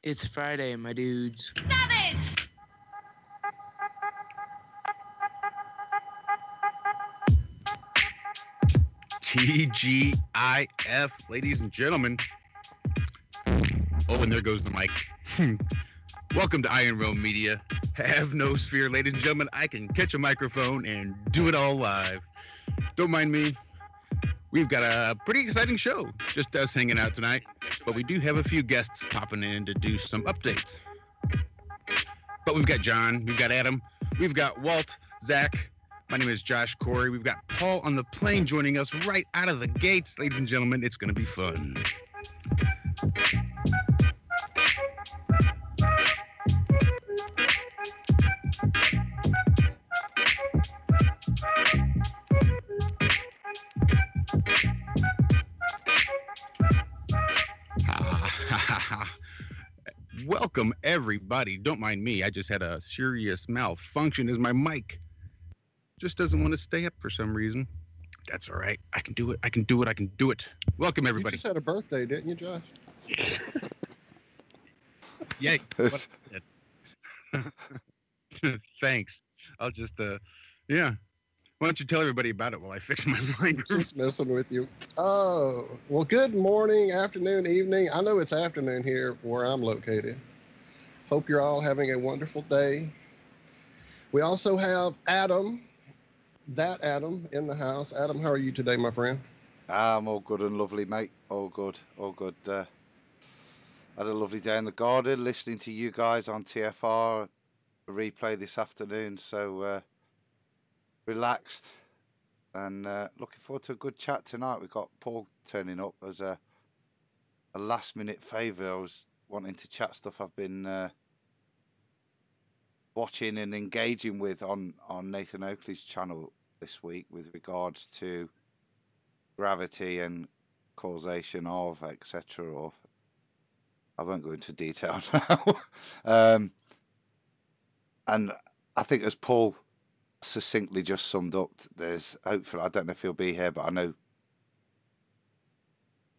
It's Friday, my dudes. Savage! TGIF, ladies and gentlemen. Oh, and there goes the mic. Welcome to Iron Realm Media. Have no fear, ladies and gentlemen. I can catch a microphone and do it all live. Don't mind me. We've got a pretty exciting show. Just us hanging out tonight. But we do have a few guests popping in to do some updates. But we've got John, we've got Adam, we've got Walt, Zach. My name is Josh Corey. We've got Paul on the plane joining us right out of the gates. Ladies and gentlemen, it's going to be fun. Welcome, everybody. Don't mind me. I just had a serious malfunction as my mic just doesn't want to stay up for some reason. That's all right. I can do it. I can do it. I can do it. Welcome, everybody. You just had a birthday, didn't you, Josh? Yeah. Thanks. I'll just, yeah. Why don't you tell everybody about it while I fix my mic? Just messing with you. Oh, well, good morning, afternoon, evening. I know it's afternoon here where I'm located. Hope you're all having a wonderful day. We also have Adam, in the house. Adam, how are you today, my friend? I'm all good and lovely, mate. All good, all good. Had a lovely day in the garden, listening to you guys on TFR replay this afternoon. So relaxed and looking forward to a good chat tonight. We've got Paul turning up as a last-minute favour. I was wanting to chat stuff I've been watching and engaging with on Nathan Oakley's channel this week with regards to gravity and causation of, etc. Or I won't go into detail now. And I think as Paul succinctly just summed up, there's hopefully, I don't know if he'll be here, but I know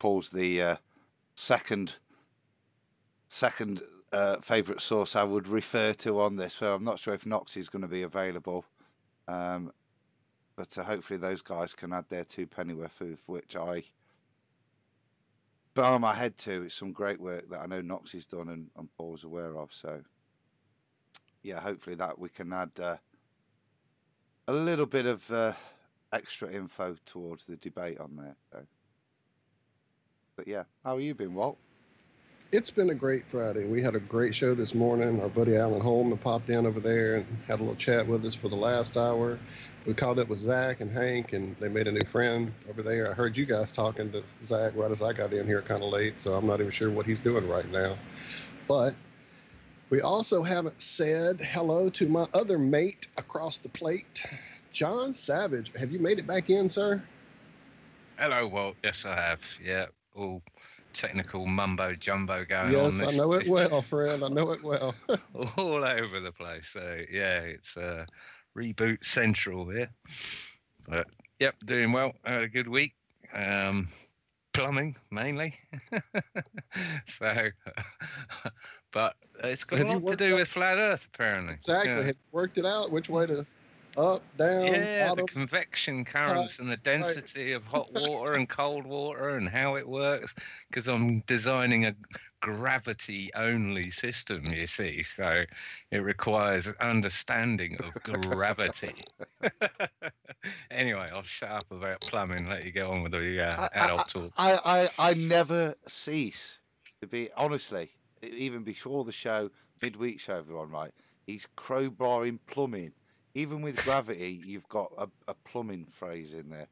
Paul's the second favourite source I would refer to on this. So I'm not sure if Nox is going to be available, but hopefully those guys can add their 2 pennyworth, of which I bow my head to. It's some great work that I know Nox has done and Paul's aware of. So yeah, hopefully that we can add a little bit of extra info towards the debate on there. So. But yeah, how have you been, Walt? It's been a great Friday. We had a great show this morning. Our buddy Alan Holman popped in over there and had a little chat with us for the last hour. We caught up with Zach and Hank, and they made a new friend over there. I heard you guys talking to Zach right as I got in here kind of late, so I'm not even sure what he's doing right now. But we also haven't said hello to my other mate across the plate, John Savage. Have you made it back in, sir? Hello, Walt. Yes, I have. Yeah, all technical mumbo jumbo going on. Yes, I know it well, friend. I know it well. All over the place. So yeah, it's reboot central here. But yep, doing well. Had a good week. Plumbing mainly. So, but it's got a lot to do with flat Earth, apparently. Exactly. Yeah. Have you worked it out? Which way to up, down, yeah, bottom, the convection currents and the density of hot water and cold water and how it works, because I'm designing a gravity-only system, you see, so it requires understanding of gravity. Anyway, I'll shut up about plumbing, let you get on with the adult talk. I never cease to be, honestly, even before the show, midweek show, everyone, right, he's crowbarring plumbing. Even with gravity, you've got a plumbing phrase in there.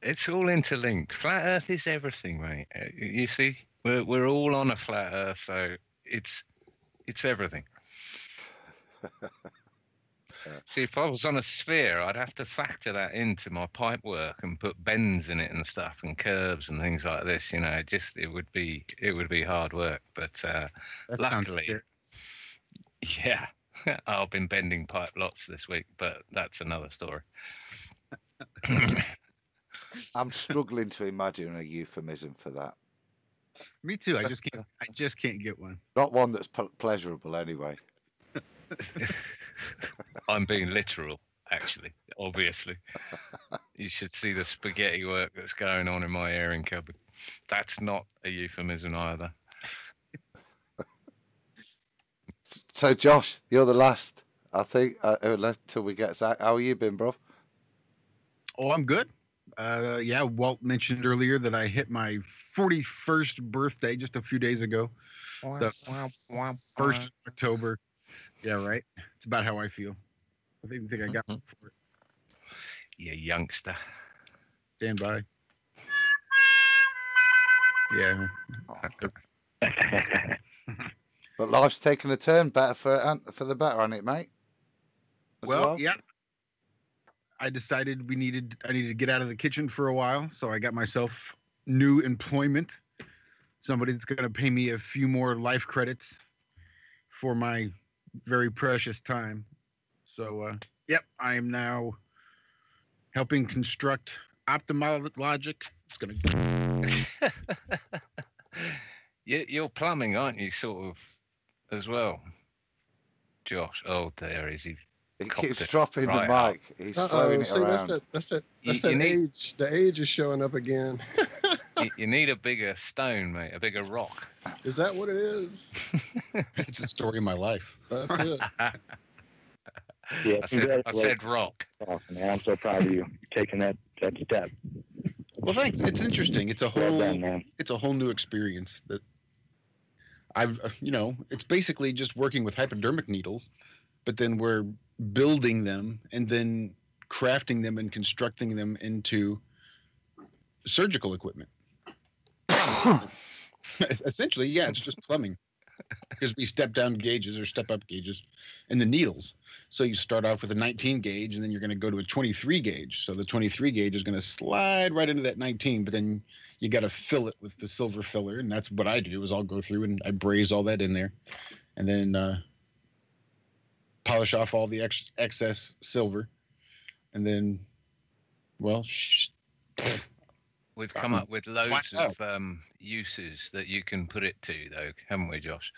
It's all interlinked. Flat Earth is everything, mate. You see, we're all on a flat Earth, so it's everything. See, if I was on a sphere, I'd have to factor that into my pipe work and put bends in it and stuff and curves and things like this. You know, it would be hard work. But luckily. Yeah, I've been bending pipe lots this week, but that's another story. I'm struggling to imagine a euphemism for that. Me too. I just can't get one. Not one that's pleasurable anyway. I'm being literal, actually. Obviously, you should see the spaghetti work that's going on in my airing cupboard. That's not a euphemism either. So, Josh, you're the last. I think until we get Zach. How you been, bro? Oh, I'm good. Yeah, Walt mentioned earlier that I hit my 41st birthday just a few days ago. The 1st of October. Yeah, right. It's about how I feel. I think I got one for it. You youngster. Stand by. Yeah. But life's taken a turn better for the better on it, mate. Well, yeah. I decided I needed to get out of the kitchen for a while, so I got myself new employment. Somebody that's going to pay me a few more life credits for my very precious time. So, yep, I am now helping construct ophthalmologic. It's going to. You're plumbing, aren't you? Sort of, as well, Josh. Oh, there is he. He keeps dropping the mic. He's throwing it around. That's age. The age is showing up again. You need a bigger stone, mate. A bigger rock. Is that what it is? It's a story of my life. That's it. Yeah, I said rock. Awesome, man. I'm so proud of you taking that step. Well, thanks. It's interesting. It's a whole new experience that I've, it's basically just working with hypodermic needles, but then we're building them and then crafting them and constructing them into surgical equipment. Essentially, yeah, it's just plumbing because we step down gauges or step up gauges in the needles. So you start off with a 19 gauge and then you're going to go to a 23 gauge. So the 23 gauge is going to slide right into that 19, but then you got to fill it with the silver filler. And that's what I do is I'll go through and I braze all that in there and then polish off all the excess silver. And then, well, we've come up with loads of uses that you can put it to, though, haven't we, Josh?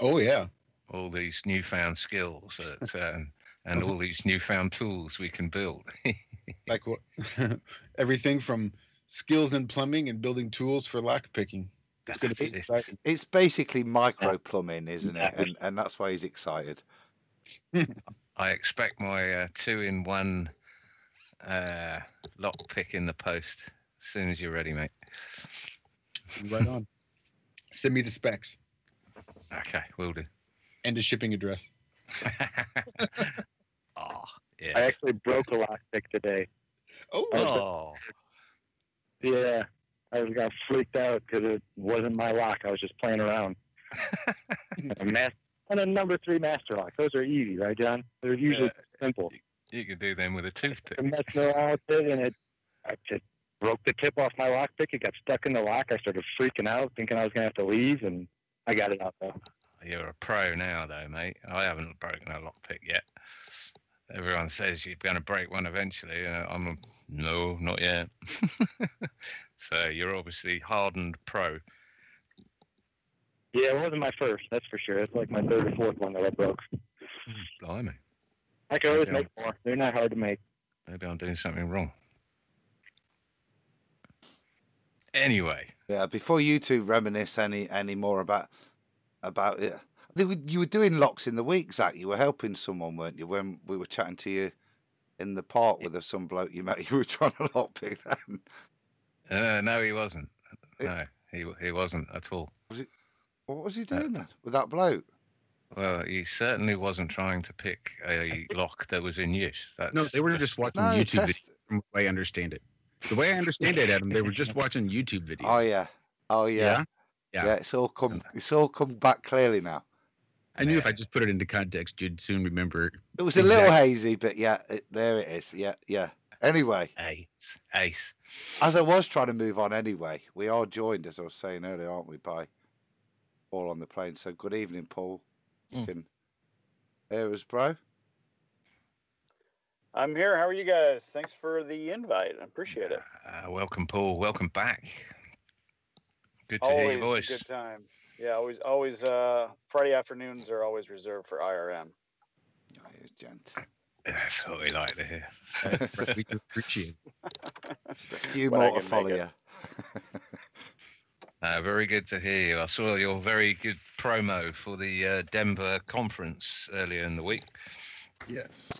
Oh, yeah. All these newfound skills and all these newfound tools we can build. Like what? Everything from skills in plumbing and building tools for lock picking. It's basically micro plumbing, isn't it? And that's why he's excited. I expect my 2-in-1 lock pick in the post as soon as you're ready, mate. Right on. Send me the specs. Okay, will do. And a shipping address. Oh, yeah. I actually broke a lockpick today. Oh. Yeah. I got freaked out because it wasn't my lock. I was just playing around. And a number 3 master lock. Those are easy, right, John? They're usually simple. You can do them with a toothpick. I'm messing around with it, and I just broke the tip off my lockpick. It got stuck in the lock. I started freaking out, thinking I was going to have to leave, and I got it out, though. You're a pro now, though, mate. I haven't broken a lockpick yet. Everyone says you're going to break one eventually. No, not yet. So you're obviously hardened pro. Yeah, it wasn't my first, that's for sure. It's like my 3rd or 4th one that I broke. Blimey. I can always make more. They're not hard to make. Maybe I'm doing something wrong. Anyway. Yeah, before you two reminisce any more about it, you were doing locks in the week, Zach. You were helping someone, weren't you? When we were chatting to you in the park with some bloke you met, you were trying to lockpick them. No, he wasn't. No, he wasn't at all. What was he doing then with that bloke? Well, he certainly wasn't trying to pick a lock that was in use. No, they were just watching YouTube videos, from the way I understand it. The way I understand it, Adam, they were just watching YouTube videos. Oh yeah. Yeah, it's all come back clearly now. I knew if I just put it into context, you'd soon remember. It was a little hazy, but yeah, there it is. Yeah. Anyway. Ace. As I was trying to move on anyway, we are joined, as I was saying earlier, aren't we, by Paul on the plane. So good evening, Paul. You can hear us, bro? I'm here. How are you guys? Thanks for the invite. I appreciate it. Welcome, Paul. Welcome back. Good to hear your Always voice. a good time. Yeah, always. Friday afternoons are always reserved for IRM. Oh, you gent. That's what we like to hear. We do appreciate Just a few When I more to can follow make you. it. Very good to hear you. I saw your very good promo for the Denver conference earlier in the week. Yes.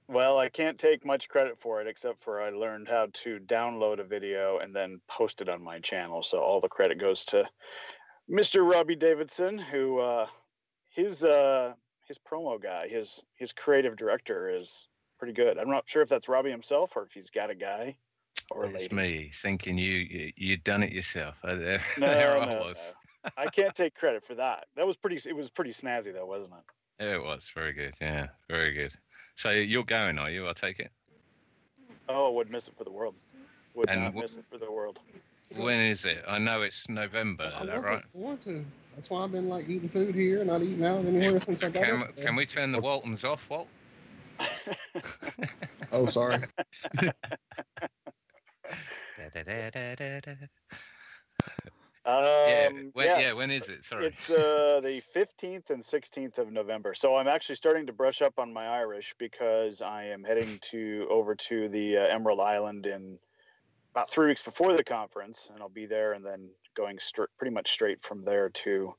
Well, I can't take much credit for it, except for I learned how to download a video and then post it on my channel. So all the credit goes to Mr. Robbie Davidson, who his promo guy, his creative director is pretty good. I'm not sure if that's Robbie himself or if he's got a guy or a It's lady. me thinking you'd done it yourself. There No, I was. no. I can't take credit for that. It was pretty snazzy though, wasn't it? It was very good. Yeah, very good. So you're going, are you? I take it. Oh, would miss it for the world. Would And not miss it for the world. When is it? I know it's November. I Is that right? want to. That's why I've been like eating food here, not eating out anywhere since I got up. Can we turn the Waltons off, Walt? Oh, sorry. When is it? Sorry. It's the 15th and 16th of November. So I'm actually starting to brush up on my Irish because I am heading over to the Emerald Island in about 3 weeks before the conference, and I'll be there and then going pretty much straight from there to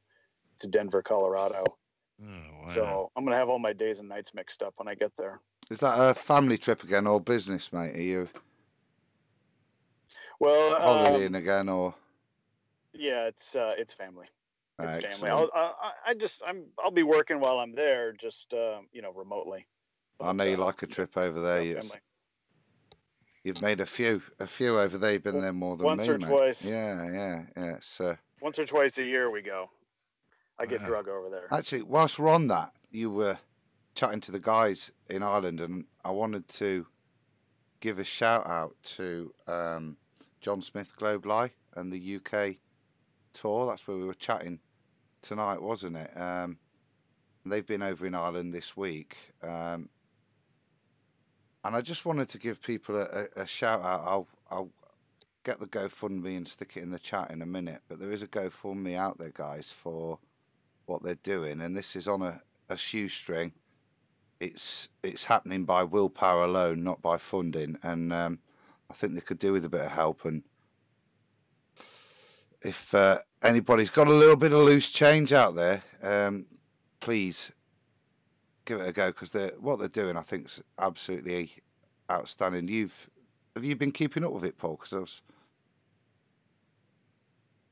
Denver, Colorado. Oh, wow. So I'm going to have all my days and nights mixed up when I get there. Is that a family trip again or business, mate? Are you holidaying again or? Yeah, it's family. It's Excellent. family. I'll be working while I'm there, just remotely. But, I know you like a trip over there. You've made a few over there. You've been there more than once me, or mate. twice. Yeah. It's once or twice a year we go. I get drug over there. Actually, whilst we're on that, you were chatting to the guys in Ireland, and I wanted to give a shout out to John Smith Globe Live and the UK tour. That's where we were chatting tonight, wasn't it? They've been over in Ireland this week. And I just wanted to give people a shout out. I'll get the GoFundMe and stick it in the chat in a minute. But there is a GoFundMe out there, guys, for what they're doing. And this is on a shoestring. It's happening by willpower alone, not by funding. And I think they could do with a bit of help. And if anybody's got a little bit of loose change out there, please give it a go, because what they're doing, I think, is absolutely outstanding. Have you been keeping up with it, Paul? Because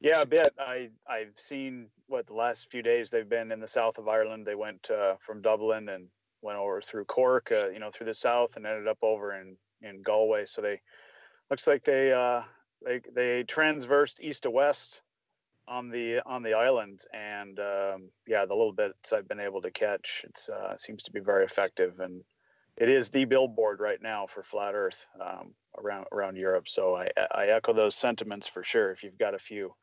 Yeah, a bit. I've seen the last few days they've been in the south of Ireland. They went from Dublin and went over through Cork, through the south, and ended up over in Galway. So looks like they transversed east to west on the island, and the little bits I've been able to catch, it seems to be very effective, and it is the billboard right now for flat Earth around Europe. So I echo those sentiments for sure. If you've got a few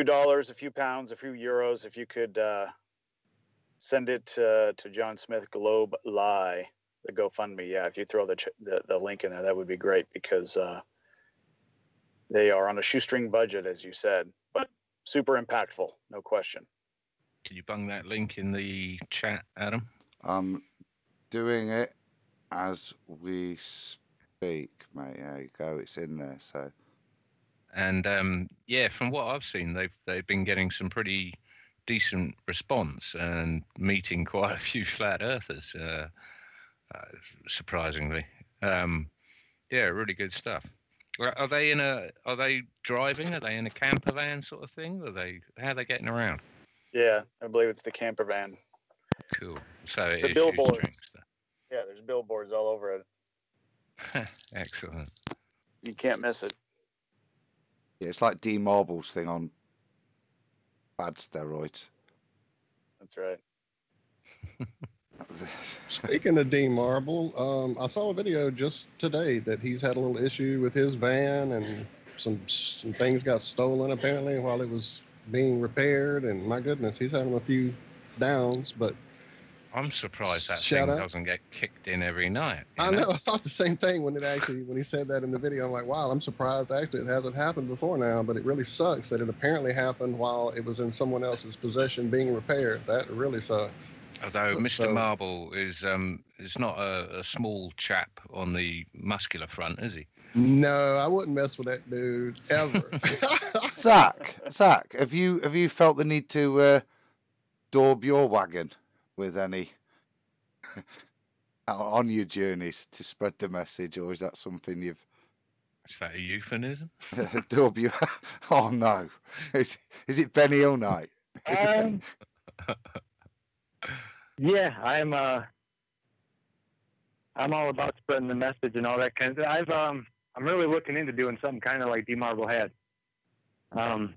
dollars, a few pounds, a few euros, if you could send it to John Smith Globe Lie, the GoFundMe. Yeah, if you throw the link in there, that would be great, because they are on a shoestring budget, as you said, but super impactful, no question. Can you bung that link in the chat, Adam? I'm doing it as we speak, mate. There you go. It's in there. So. And from what I've seen, they've been getting some pretty decent response and meeting quite a few flat earthers, surprisingly. Really good stuff. Are they driving? Are they in a camper van sort of thing? How are they getting around? Yeah, I believe it's the camper van. Cool. So the billboards. Yeah, there's billboards all over it. Excellent. You can't miss it. Yeah, it's like D Marble's thing on bad steroids. That's right. Speaking of Dean Marble, I saw a video just today that he's had a little issue with his van, and some things got stolen apparently while it was being repaired, and my goodness, he's having a few downs. But I'm surprised that Shout thing out. doesn't get kicked in every night. you I know. I thought the same thing when he said that in the video. I'm like, wow, I'm surprised. Actually, it hasn't happened before now, but it really sucks that it apparently happened while it was in someone else's possession being repaired. That really sucks. Although Mr. So- Marble is not a small chap on the muscular front, is he? No, I wouldn't mess with that dude ever. Zach, have you felt the need to daub your wagon with any on your journeys to spread the message, or is that something you've Is that a euphemism? daub your? Oh no, is it Benny Hill night? Yeah, I'm all about spreading the message and all that kind of thing. I'm really looking into doing something kind of like D Marble had.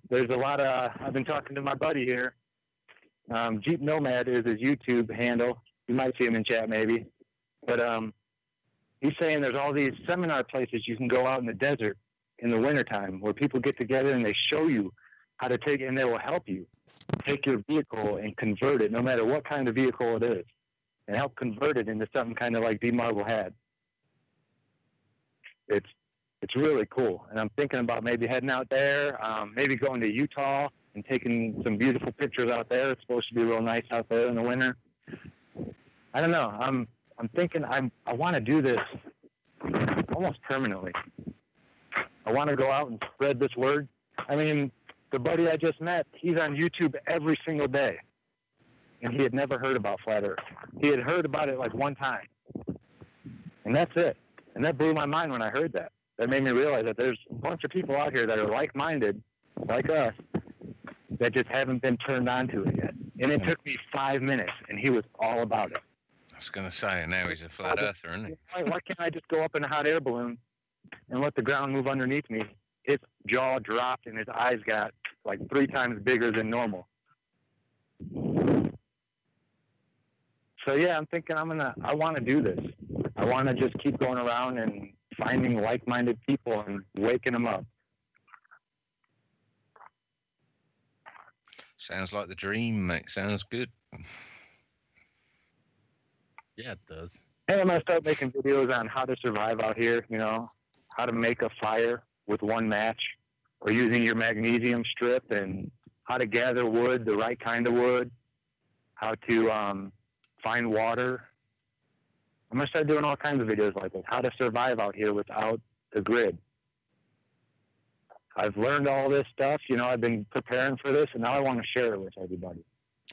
There's a lot of, I've been talking to my buddy here. Jeep Nomad is his YouTube handle. You might see him in chat maybe. But he's saying there's all these seminar places you can go out in the desert in the wintertime where people get together and they show you how to take, and they will help you take your vehicle and convert it, no matter what kind of vehicle it is, and help convert it into something kind of like D Marble had. It's really cool, and I'm thinking about maybe heading out there, maybe going to Utah and taking some beautiful pictures out there. It's supposed to be real nice out there in the winter. I don't know. I'm thinking I want to do this almost permanently. I want to go out and spread this word. I mean, the buddy I just met, he's on YouTube every single day, and he had never heard about Flat Earth. He had heard about it like one time, and that's it. And that blew my mind when I heard that. That made me realize that there's a bunch of people out here that are like-minded, like us, that just haven't been turned on to it yet. And it took me 5 minutes, and he was all about it. I was going to say, now he's a flat earther, isn't he? Why can't I just go up in a hot air balloon and let the ground move underneath me? His jaw dropped, and his eyes got like 3 times bigger than normal. So yeah, I'm thinking I want to do this. I want to just keep going around and finding like-minded people and waking them up. Sounds like the dream, mate. Sounds good. Yeah, it does. And I'm going to start making videos on how to survive out here, you know, how to make a fire with one match, or using your magnesium strip, and how to gather wood, the right kind of wood, how to find water. I'm going to start doing all kinds of videos like this, how to survive out here without the grid. I've learned all this stuff, you know, I've been preparing for this, and now I want to share it with everybody.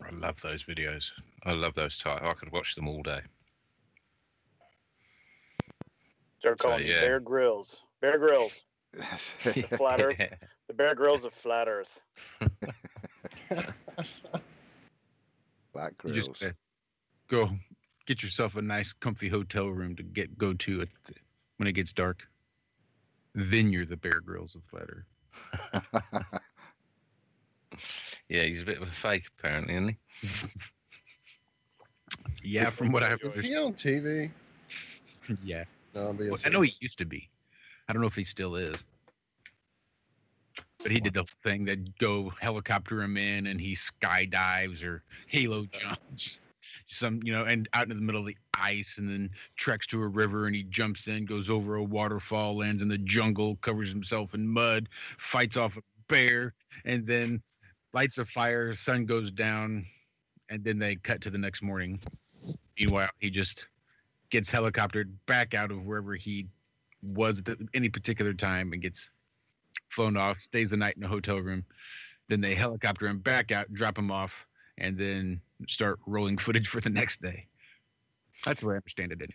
I love those videos. I love those titles. I could watch them all day. Start calling them Bear Grylls. Bear Grylls. The Flat Earth. The Bear Grylls of Flat Earth. Black You grills. just go get yourself a nice, comfy hotel room to go to it when it gets dark. Then you're the Bear Grylls of Flat Earth. Yeah, he's a bit of a fake, apparently, isn't he? Yeah, from what I've Is he on TV? yeah. No, I'm being Well, I know he used to be. I don't know if he still is. But he did the thing that go helicopter him in, and he skydives or halo jumps, and out in the middle of the ice, and then treks to a river, and he jumps in, goes over a waterfall, lands in the jungle, covers himself in mud, fights off a bear, and then lights a fire. Sun goes down, and then they cut to the next morning. Meanwhile, he just gets helicoptered back out of wherever he was at any particular time and gets flown off, stays the night in a hotel room. Then they helicopter him back out, drop him off, and then start rolling footage for the next day. That's the way I understand it anyway.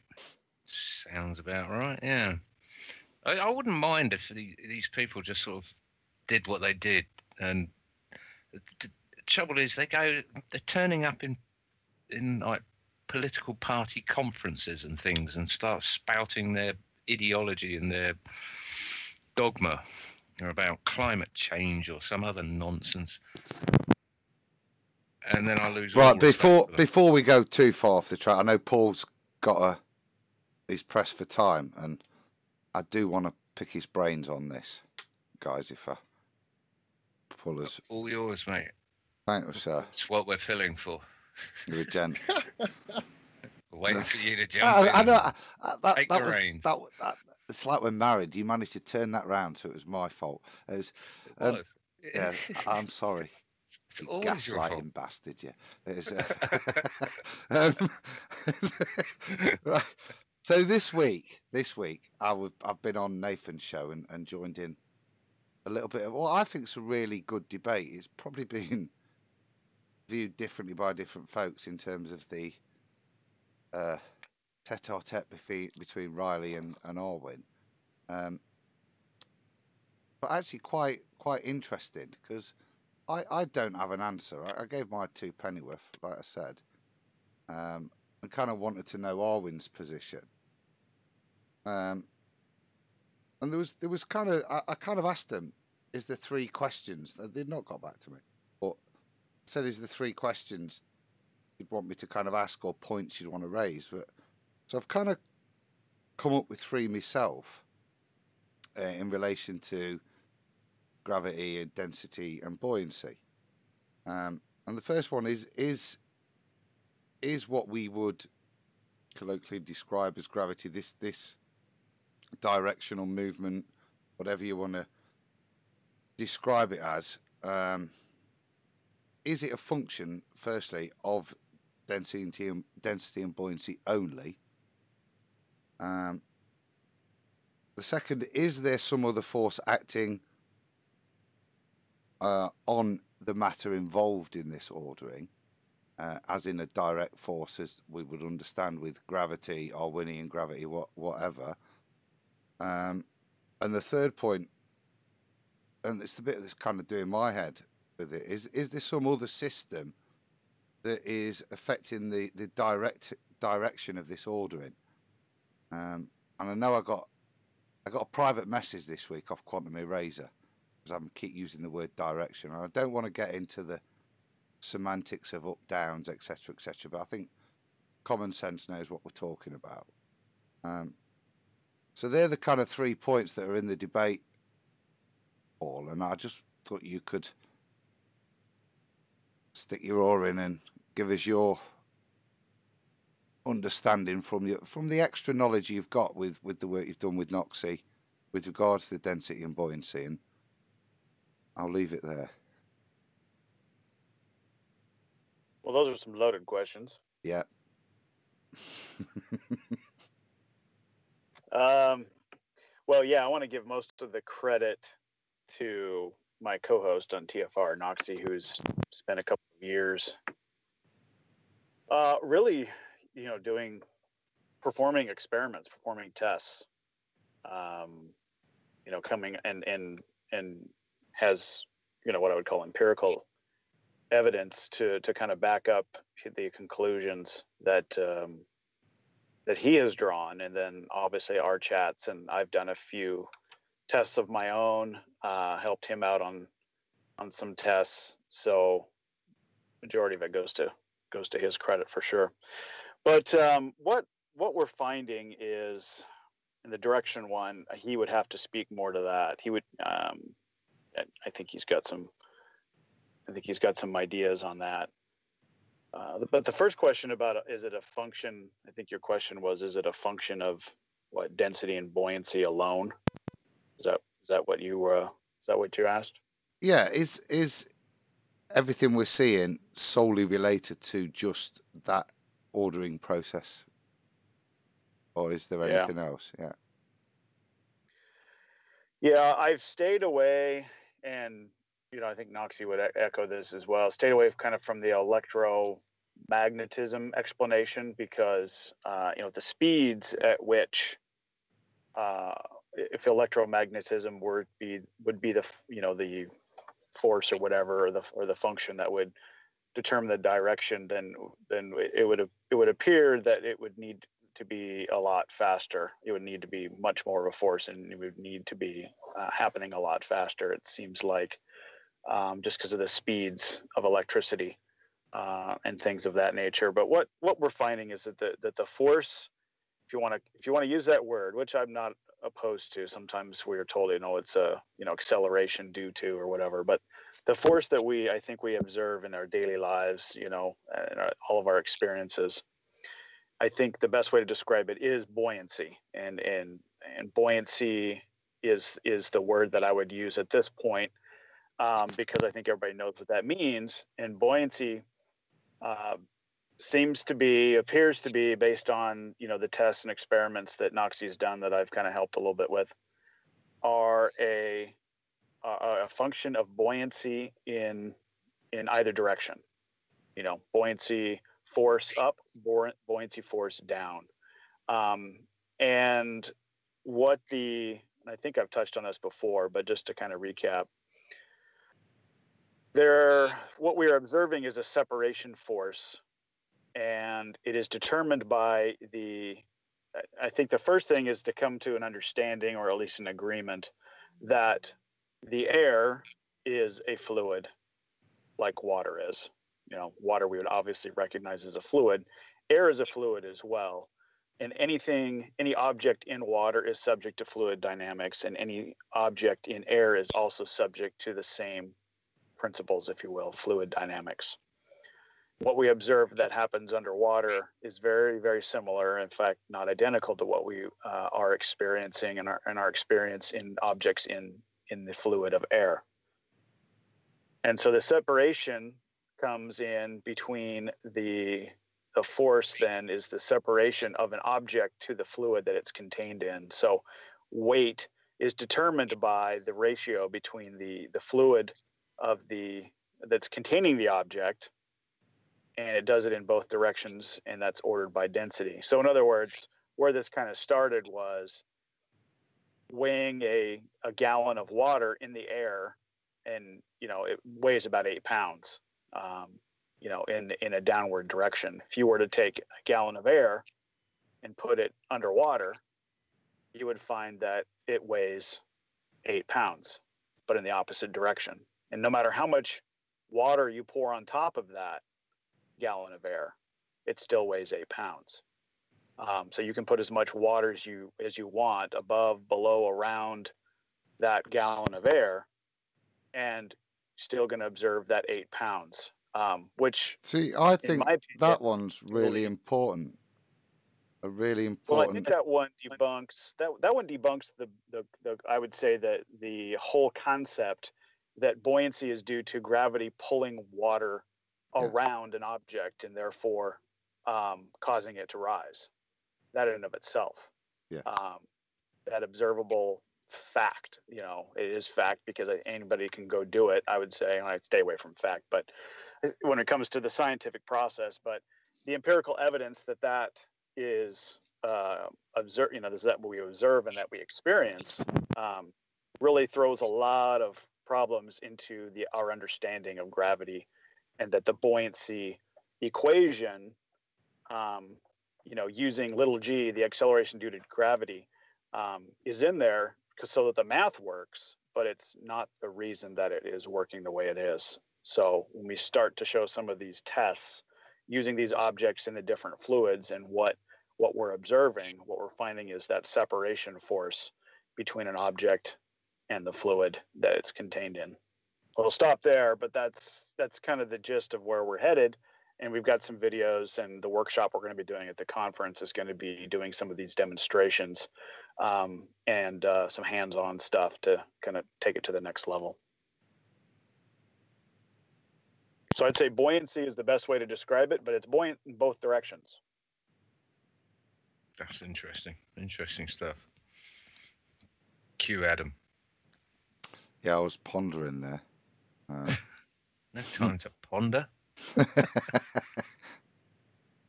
Sounds about right, yeah. I wouldn't mind if these people just sort of did what they did. And the trouble is, they're turning up in like political party conferences and things and start spouting their ideology and their dogma about climate change or some other nonsense. And then I lose. Right, before we go too far off the track, I know Paul's he's pressed for time, and I do want to pick his brains on this, guys. If I pull us, all yours, mate. thank you, sir. It's what we're filling for. You're a gent. Waiting for you to jump in. I know. Take the reins. It's like we're married. You managed to turn that round, so it was my fault. It Um, was. yeah, I'm sorry. It's You always your fault. gaslighting bastard, yeah. Um, right. So this week, I've been on Nathan's show and joined in a little bit of what I think is a really good debate. It's probably been viewed differently by different folks in terms of the tete-a-tete between Riley and Arwin. But actually quite interested, because I don't have an answer. I gave my 2 pennyworth, like I said, and kind of wanted to know Arwin's position. And there was kind of I kind of asked them, is there 3 questions? They'd not got back to me, but I said, is there 3 questions you'd want me to kind of ask, or points you'd want to raise? But so I've kind of come up with 3 myself in relation to gravity and density and buoyancy. And the first one is what we would colloquially describe as gravity, this directional movement, whatever you want to describe it as. Is it a function, firstly, of density and buoyancy only? The second, is there some other force acting on the matter involved in this ordering, as in a direct force, as we would understand with gravity, Arwinian gravity, whatever. And the third point, and it's the bit that's kind of doing my head with it, is there some other system that is affecting the direction of this ordering? And I know I got a private message this week off Quantum Eraser, because I keep using the word direction, and I don't want to get into the semantics of up, downs, etc., but I think common sense knows what we're talking about. So they're the kind of 3 points that are in the debate, Paul, and I just thought you could stick your oar in and give us your understanding from the extra knowledge you've got with the work you've done with Noxie with regards to the density and buoyancy, and I'll leave it there. Well, those are some loaded questions. Yeah. Well, yeah, I want to give most of the credit to my co-host on TFR, Noxie, who's spent a couple of years really, performing experiments, performing tests, coming and has, what I would call empirical evidence to kind of back up the conclusions that that he has drawn, and then obviously our chats, and I've done a few tests of my own, helped him out on some tests, so majority of it goes to his credit for sure. But what we're finding is, in the direction one, he would have to speak more to that. He would I think he's got some ideas on that. But the first question about, is it a function? I think your question was, is it a function of what, density and buoyancy alone? Is that what you asked? Yeah. Is everything we're seeing solely related to just that ordering process, or is there anything else? Yeah. Yeah, I've stayed away, and I think Noxie would echo this as well. Stayed away kind of from the electromagnetism explanation, because the speeds at which, if electromagnetism would be the the force or whatever, or the function that would determine the direction, then it would appear that it would need to be a lot faster. It would need to be much more of a force, and it would need to be happening a lot faster, it seems like, just because of the speeds of electricity and things of that nature. But what we're finding is that the force, if you want to use that word, which I'm not opposed to. Sometimes we are told, it's a, acceleration due to or whatever. But the force that I think we observe in our daily lives, and all of our experiences, I think the best way to describe it is buoyancy. And buoyancy is the word that I would use at this point, because I think everybody knows what that means. And buoyancy appears to be based on, the tests and experiments that Noxie's done that I've kind of helped a little bit with, are a function of buoyancy in either direction. Buoyancy force up, buoyancy force down. And I think I've touched on this before, but just to kind of recap, what we are observing is a separation force, and it is determined by I think the first thing is to come to an understanding, or at least an agreement, that the air is a fluid like water is. Water we would obviously recognize as a fluid. Air is a fluid as well. And any object in water is subject to fluid dynamics, and any object in air is also subject to the same principles, if you will, fluid dynamics. What we observe that happens underwater is very, very similar, in fact, not identical to what we are experiencing and our experience in objects in the fluid of air. And so the separation comes in between the force then is the separation of an object to the fluid that it's contained in. So weight is determined by the ratio between the fluid that's containing the object, and it does it in both directions, and that's ordered by density. So in other words, where this kind of started was weighing a gallon of water in the air, and it weighs about 8 pounds. In a downward direction. If you were to take a gallon of air and put it underwater, you would find that it weighs 8 pounds, but in the opposite direction. And no matter how much water you pour on top of that gallon of air, it still weighs 8 pounds. So you can put as much water as you want above, below, around that gallon of air, and still going to observe that 8 pounds. Which, I think that one's really important. A really important. Well, I think that one debunks the I would say that the whole concept that buoyancy is due to gravity pulling water around an object and therefore causing it to rise. That in and of itself. Yeah. That observable fact, it is fact because anybody can go do it. I would say, and I'd stay away from fact, but when it comes to the scientific process, but the empirical evidence that is observed, that we observe and that we experience, really throws a lot of problems into our understanding of gravity, and that the buoyancy equation, using little g, the acceleration due to gravity, is in there so that the math works, but it's not the reason that it is working the way it is. So when we start to show some of these tests using these objects in the different fluids and what we're observing, what we're finding is that separation force between an object and the fluid that it's contained in. We'll stop there, but that's kind of the gist of where we're headed. And we've got some videos, and the workshop we're going to be doing at the conference is going to be doing some of these demonstrations and some hands-on stuff to kind of take it to the next level. So I'd say buoyancy is the best way to describe it, but it's buoyant in both directions. That's interesting. Interesting stuff. Cue Adam. Yeah, I was pondering there. No time to ponder.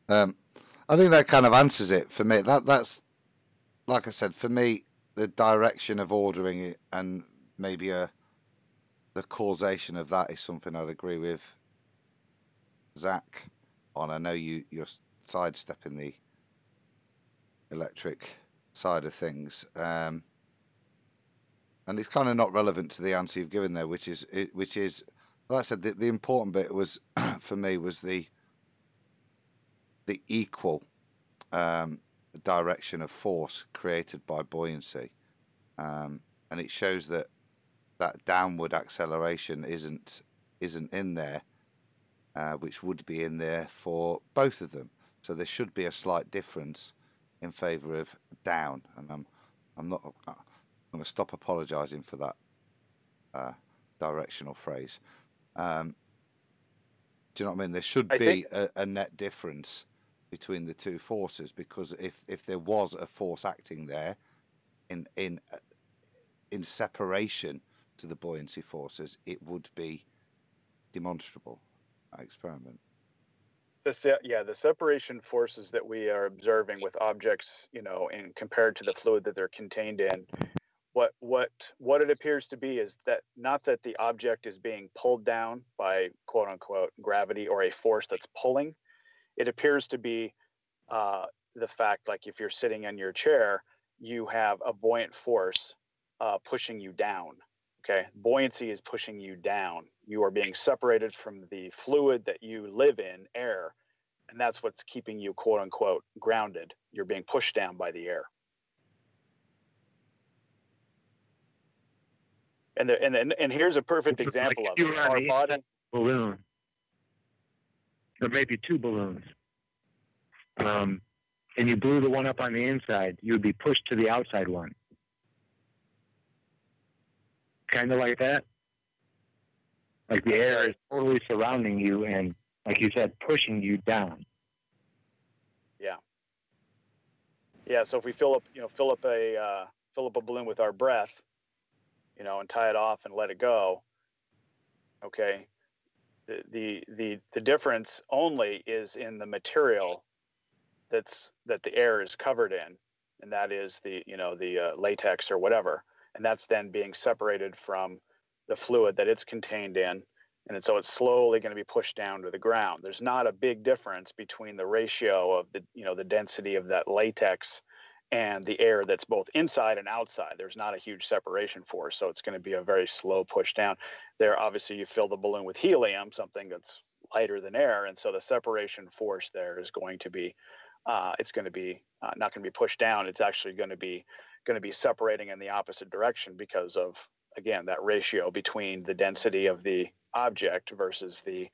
I think that kind of answers it for me. That's like I said, for me, the direction of ordering it and maybe the causation of that is something I'd agree with Zach on. I know you're sidestepping the electric side of things, and it's kind of not relevant to the answer you've given there, which is like I said, the important bit was for me was the equal direction of force created by buoyancy, and it shows that downward acceleration isn't in there, which would be in there for both of them. So there should be a slight difference in favour of down, and I'm going to stop apologising for that directional phrase. Do you know what I mean? There should be a net difference between the two forces, because if there was a force acting there in separation to the buoyancy forces, it would be demonstrable. Experiment. The separation forces that we are observing with objects, in compared to the fluid that they're contained in, what it appears to be is that not that the object is being pulled down by quote unquote gravity or a force that's pulling. It appears to be the fact, like if you're sitting in your chair, you have a buoyant force pushing you down. Okay, buoyancy is pushing you down. You are being separated from the fluid that you live in, air, and that's what's keeping you, quote unquote, grounded. You're being pushed down by the air. And here's a perfect example of it. Our body balloon, or maybe two balloons, and you blew the one up on the inside, you would be pushed to the outside one. Kind of like that. Like the air is totally surrounding you and, like you said, pushing you down. Yeah. Yeah. So if we fill up a balloon with our breath, and tie it off and let it go. Okay. The difference only is in the material that the air is covered in, and that is the latex or whatever. And that's then being separated from the fluid that it's contained in. And so it's slowly going to be pushed down to the ground. There's not a big difference between the ratio of the density of that latex and the air that's both inside and outside. There's not a huge separation force. So it's going to be a very slow push down. There, obviously, you fill the balloon with helium, something that's lighter than air. And so the separation force there is going to be, it's going to be not going to be pushed down. It's actually going to be separating in the opposite direction because of, again, that ratio between the density of the object versus the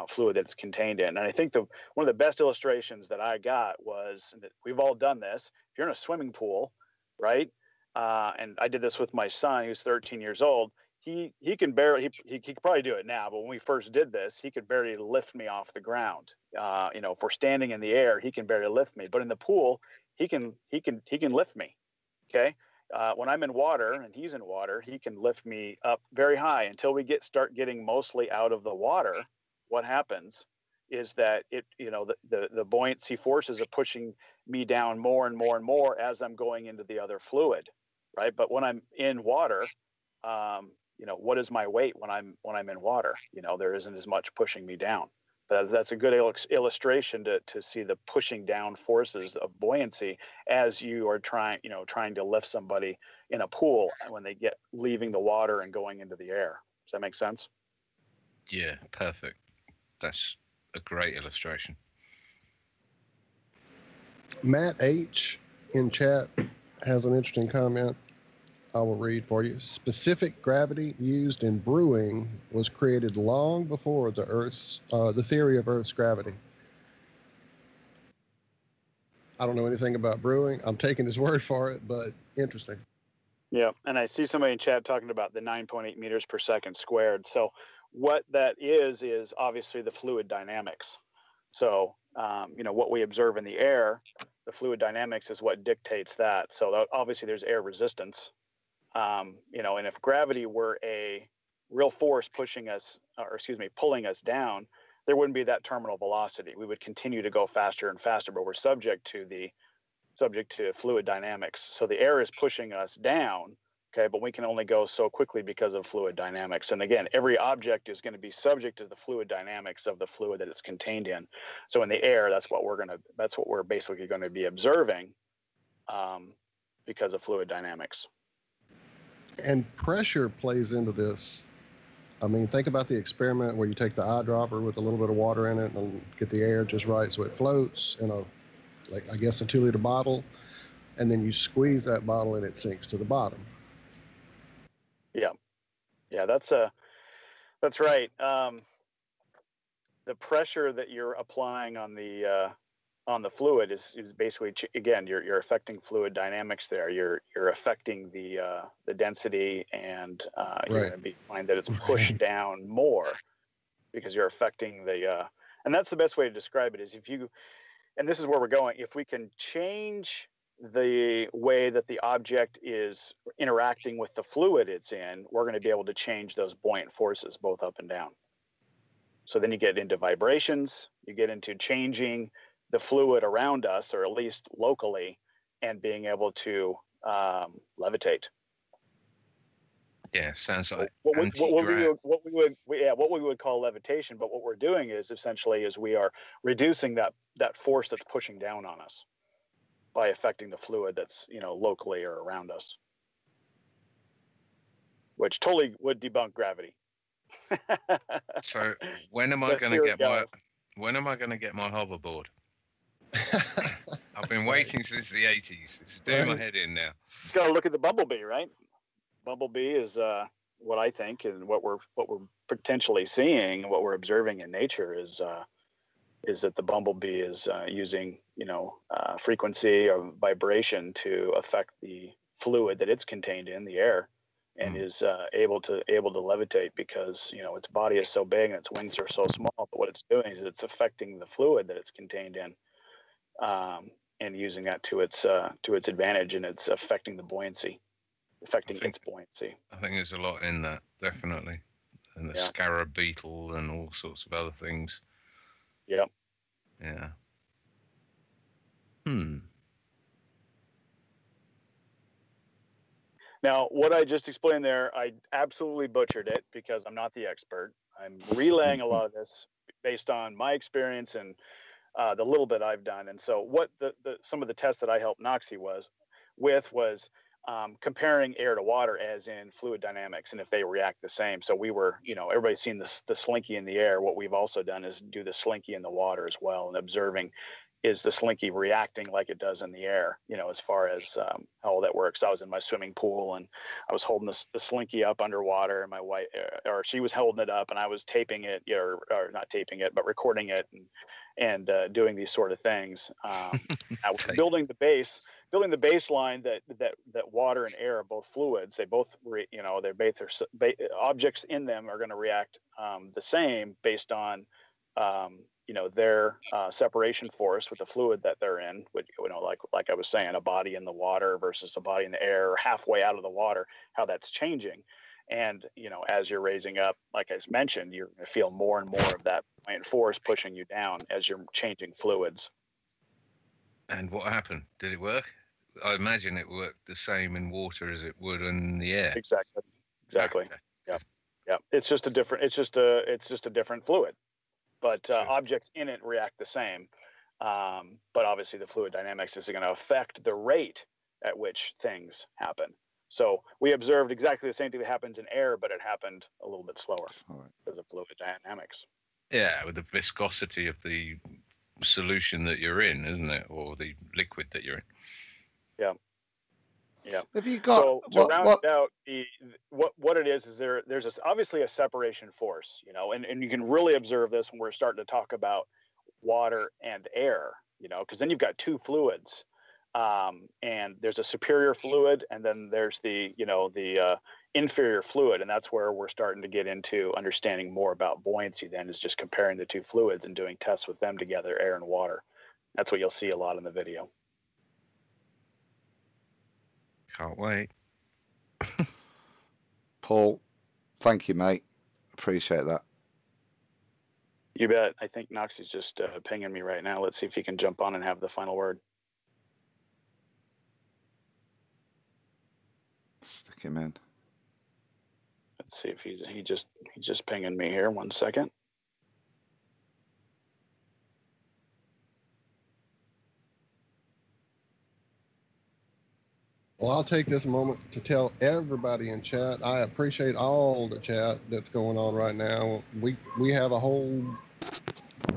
fluid that's contained in. And I think one of the best illustrations that I got was that we've all done this. If you're in a swimming pool, right? And I did this with my son, who's 13 years old. He can barely, he could probably do it now, but when we first did this, he could barely lift me off the ground. If we're standing in the air, he can barely lift me, but in the pool, he can lift me. Okay. When I'm in water and he's in water, he can lift me up very high until we start getting mostly out of the water. What happens is that the buoyancy forces are pushing me down more and more and more as I'm going into the other fluid, right? But when I'm in water, what is my weight when I'm in water? There isn't as much pushing me down. But that's a good illustration to see the pushing down forces of buoyancy as you are trying to lift somebody in a pool when they get leaving the water and going into the air. Does that make sense? Yeah, perfect. That's a great illustration. Matt H. in chat has an interesting comment I will read for you. Specific gravity used in brewing was created long before the theory of Earth's gravity. I don't know anything about brewing. I'm taking his word for it, but interesting. Yeah, and I see somebody in chat talking about the 9.8 meters per second squared. So what that is obviously the fluid dynamics. So, what we observe in the air, the fluid dynamics is what dictates that. So obviously there's air resistance. And if gravity were a real force pulling us down, there wouldn't be that terminal velocity. We would continue to go faster and faster, but we're subject to fluid dynamics. So the air is pushing us down, okay, but we can only go so quickly because of fluid dynamics. And again, every object is going to be subject to the fluid dynamics of the fluid that it's contained in. So in the air, that's what we're basically going to be observing because of fluid dynamics. And pressure plays into this. I mean, think about the experiment where you take the eyedropper with a little bit of water in it and get the air just right so it floats in a 2-liter bottle. and then you squeeze that bottle and it sinks to the bottom. Yeah, that's right. The pressure that you're applying on the fluid is basically, again, you're affecting fluid dynamics there. You're affecting the density, and you're going to find that it's pushed down more because you're affecting the and that's the best way to describe it is if you, and this is where we're going, if we can change the way that the object is interacting with the fluid it's in, we're going to be able to change those buoyant forces both up and down. So then you get into vibrations, you get into changing the fluid around us, or at least locally, and being able to levitate. Yeah, sounds like what we would call levitation. But what we're doing is essentially we are reducing that force that's pushing down on us by affecting the fluid that's locally or around us, which totally would debunk gravity. So when am I going to get my hoverboard? I've been waiting since the 80s. It's doing my head in now. Just got to look at the bumblebee, right? Bumblebee is what I think, and what we're potentially seeing, and what we're observing in nature is that the bumblebee is using frequency or vibration to affect the fluid that it's contained in the air, and is able to levitate because its body is so big and its wings are so small. But what it's doing is it's affecting the fluid that it's contained in, and using that to its advantage, and it's affecting the buoyancy, its buoyancy. I think there's a lot in that, definitely, and the scarab beetle and all sorts of other things. Yep. Yeah. Now, what I just explained there, I absolutely butchered it because I'm not the expert. I'm relaying a lot of this based on my experience and the little bit I've done. And so what some of the tests that I helped Noxie was comparing air to water, as in fluid dynamics, and if they react the same. So we were, everybody's seen the slinky in the air. What we've also done is do the slinky in the water as well, and observing, is the slinky reacting like it does in the air, as far as how all that works. I was in my swimming pool and I was holding the slinky up underwater, and my wife, or she was holding it up, and I was taping it, or not taping it, but recording it, and doing these sort of things. I was building the baseline that water and air are both fluids. They both, objects in them are going to react the same based on their separation force with the fluid that they're in, which, like I was saying, a body in the water versus a body in the air, or halfway out of the water, how that's changing. And, as you're raising up, like I mentioned, you're going to feel more and more of that buoyant force pushing you down as you're changing fluids. And what happened? Did it work? I imagine it worked the same in water as it would in the air. Exactly. Okay. Yeah. It's just a different fluid. But objects in it react the same. But obviously the fluid dynamics is going to affect the rate at which things happen. So we observed exactly the same thing that happens in air, but it happened a little bit slower because of fluid dynamics. Yeah, with the viscosity of the solution that you're in, isn't it? Or the liquid that you're in. Yeah. Yeah. Have you got to round it out, what it is there's obviously a separation force, and you can really observe this when we're starting to talk about water and air, because then you've got two fluids, and there's a superior fluid, and then there's the inferior fluid, and that's where we're starting to get into understanding more about buoyancy. Then is just comparing the two fluids and doing tests with them together, air and water. That's what you'll see a lot in the video. Can't wait. Paul, thank you, mate. Appreciate that. You bet. I think Nox is just pinging me right now. Let's see if he can jump on and have the final word. Stick him in. Let's see if he's just pinging me here. 1 second. Well, I'll take this moment to tell everybody in chat, I appreciate all the chat that's going on right now. We have a whole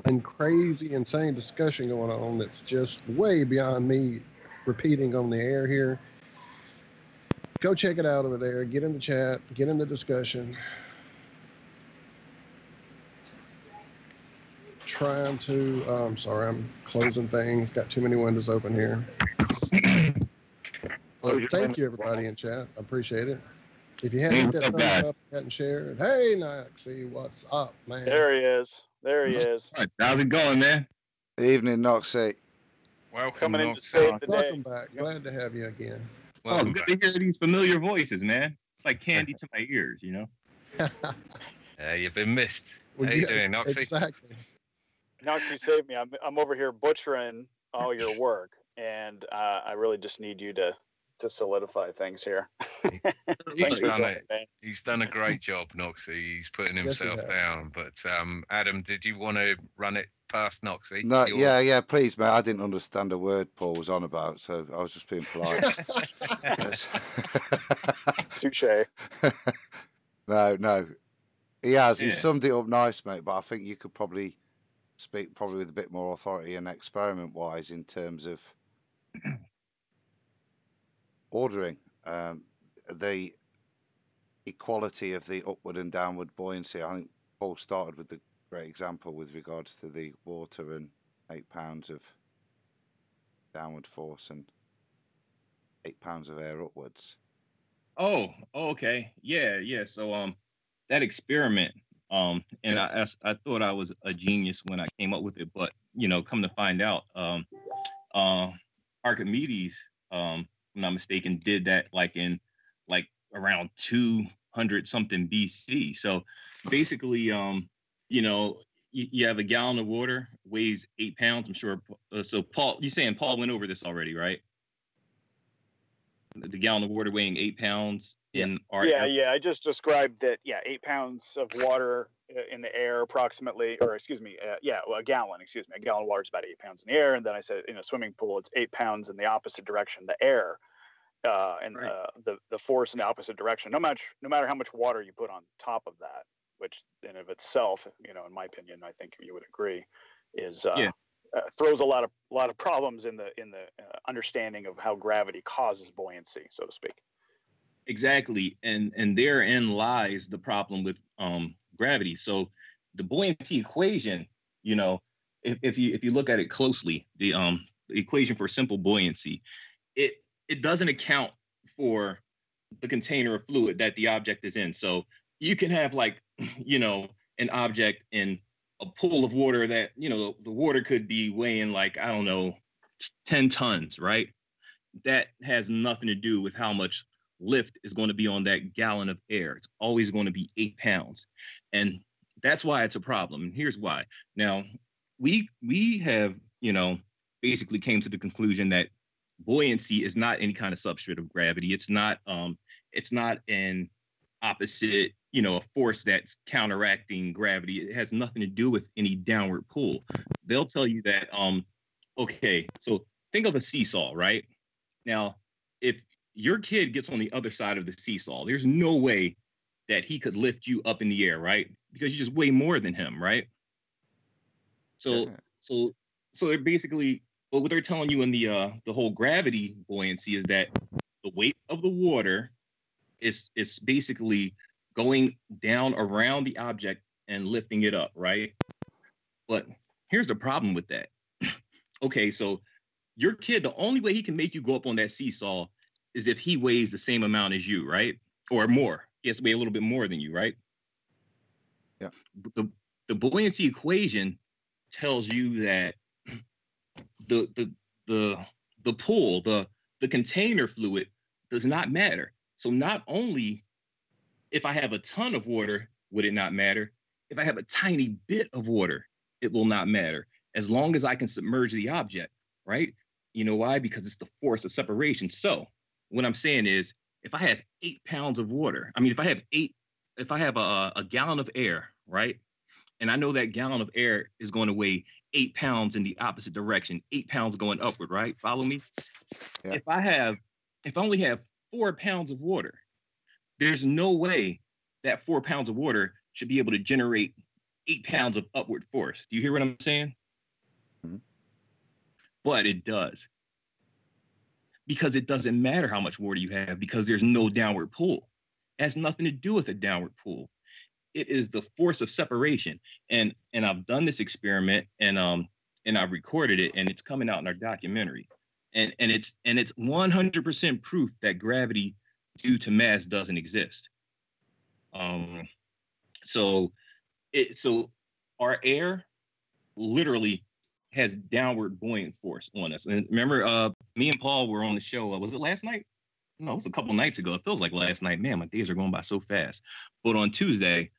and crazy, insane discussion going on that's just way beyond me repeating on the air here. Go check it out over there. Get in the chat. Get in the discussion. Trying to, I'm sorry, I'm closing things. Got too many windows open here. Well, thank you, everybody in chat. I appreciate it. If you hadn't hit that thumbs up, hadn't shared, hey, Noxie, what's up, man? There he is. There he is. All right, how's it going, man? Evening, Noxie. Welcome, Coming in to Noxie. save the day. Welcome back. Glad to have you again. Oh, it's good to hear these familiar voices, man. It's like candy to my ears, you know? You've been missed. Well, How you doing, Noxie? Exactly. Noxie saved me. I'm over here butchering all your work, and I really just need you to solidify things here. He's done a great job, Noxie. He's putting himself down. But Adam, did you want to run it past Noxie? No, yeah, please, mate. I didn't understand a word Paul was on about, so I was just being polite. Touche. No. He has. He summed it up nice, mate, but I think you could probably speak with a bit more authority and experiment-wise in terms of ordering the equality of the upward and downward buoyancy. I think Paul started with the great example with regards to the water and 8 pounds of downward force and 8 pounds of air upwards. Oh, okay. Yeah. So that experiment, and I thought I was a genius when I came up with it, but come to find out, Archimedes, if I'm not mistaken, did that in around 200 something BC. So basically, you have a gallon of water, weighs 8 pounds. I'm sure. So Paul, you're saying Paul went over this already, right? The gallon of water weighing 8 pounds in our yeah. I just described that. Yeah, 8 pounds of water in the air, approximately, or excuse me, a gallon. Excuse me, a gallon of water is about 8 pounds in the air, and then I said in a swimming pool, it's 8 pounds in the opposite direction, the air, and the force in the opposite direction. No matter how much water you put on top of that, which in of itself, in my opinion, I think you would agree, is throws a lot of problems in the understanding of how gravity causes buoyancy, so to speak. Exactly, and therein lies the problem with gravity. So the buoyancy equation, if you look at it closely, the equation for simple buoyancy, it doesn't account for the container of fluid that the object is in. So you can have an object in a pool of water that, the water could be weighing 10 tons, right? That has nothing to do with how much lift is going to be on that gallon of air. It's always going to be 8 pounds. And that's why it's a problem. And here's why. Now, we have, basically came to the conclusion that buoyancy is not any kind of substrate of gravity. It's not an opposite, a force that's counteracting gravity. It has nothing to do with any downward pull. They'll tell you that, okay, so think of a seesaw, right? Now, if your kid gets on the other side of the seesaw, there's no way that he could lift you up in the air, right? Because you just weigh more than him, right? So they're basically, what they're telling you in the whole gravity buoyancy is that the weight of the water is basically going down around the object and lifting it up, right? But here's the problem with that. Okay, so your kid, the only way he can make you go up on that seesaw is if he weighs the same amount as you, right? Or more. He has to weigh a little bit more than you, right? Yeah. The buoyancy equation tells you that the pool, the container fluid does not matter. So not only if I have a ton of water, would it not matter? If I have a tiny bit of water, it will not matter, as long as I can submerge the object, right? You know why? Because it's the force of separation. So what I'm saying is, if I have 8 pounds of water, if I have a gallon of air, right? And I know that gallon of air is going to weigh 8 pounds in the opposite direction, 8 pounds going upward, right? Follow me? Yeah. If I only have 4 pounds of water, there's no way that 4 pounds of water should be able to generate 8 pounds of upward force. Do you hear what I'm saying? Mm-hmm. But it does. because it doesn't matter how much water you have because there's no downward pull. It has nothing to do with a downward pull. It is the force of separation. And I've done this experiment and I've recorded it and it's coming out in our documentary. And it's 100% proof that gravity due to mass doesn't exist. So our air literally has downward buoyant force on us. And remember, me and Paul were on the show. Was it last night? No, it was a couple nights ago. It feels like last night. Man, my days are going by so fast. But on Tuesday,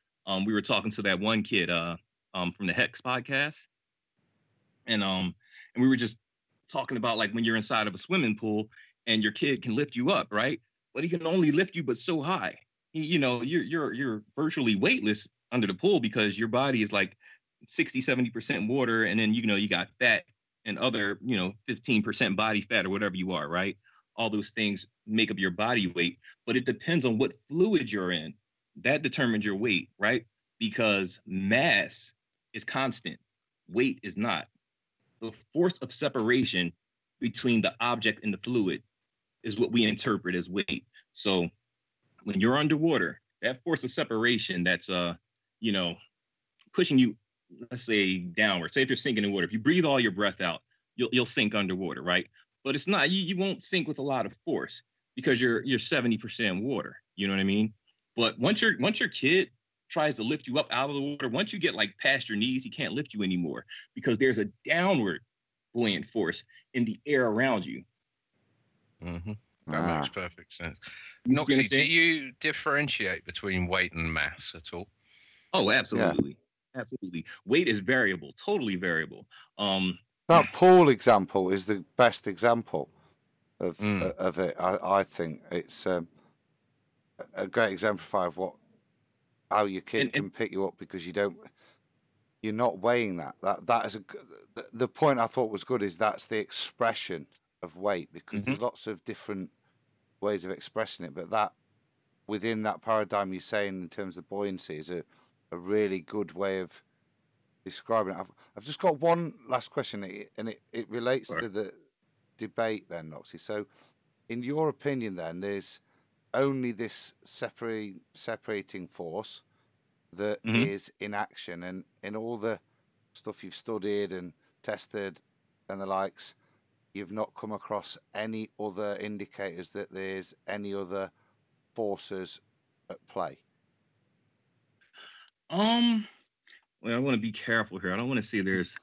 we were talking to that one kid from the Hex podcast, and we were just talking about like when you're inside of a swimming pool and your kid can lift you up, right? But he can only lift you but so high. You're virtually weightless under the pool because your body is like 60-70% water, and then you got fat and other 15% body fat or whatever you are, right? All those things make up your body weight, but it depends on what fluid you're in. That determines your weight, right? Because mass is constant, weight is not. The force of separation between the object and the fluid is what we interpret as weight. So when you're underwater, that force of separation that's pushing you, let's say, downward. Say if you're sinking in water, if you breathe all your breath out, you'll sink underwater, right? But it's not, you won't sink with a lot of force because you're 70% water. You know what I mean? But once your kid tries to lift you up out of the water, once you get like past your knees, he can't lift you anymore because there's a downward buoyant force in the air around you. Mm-hmm. That makes perfect sense. You Noxie, do you differentiate between weight and mass at all? Oh, absolutely. Yeah. Absolutely. Weight is variable, totally variable. That pool example is the best example of it. I think it's a great exemplifier of how your kid can pick you up because you're not weighing that. That is the point I thought was good is that's the expression of weight because there's lots of different ways of expressing it, but that within that paradigm you're saying in terms of buoyancy is a really good way of describing it. I've just got one last question, and it relates to the debate then, Noxie. So, in your opinion, then there's only this separating force that is in action, and in all the stuff you've studied and tested and the likes, you've not come across any other indicators that there's any other forces at play. Well, I want to be careful here. I don't want to say there's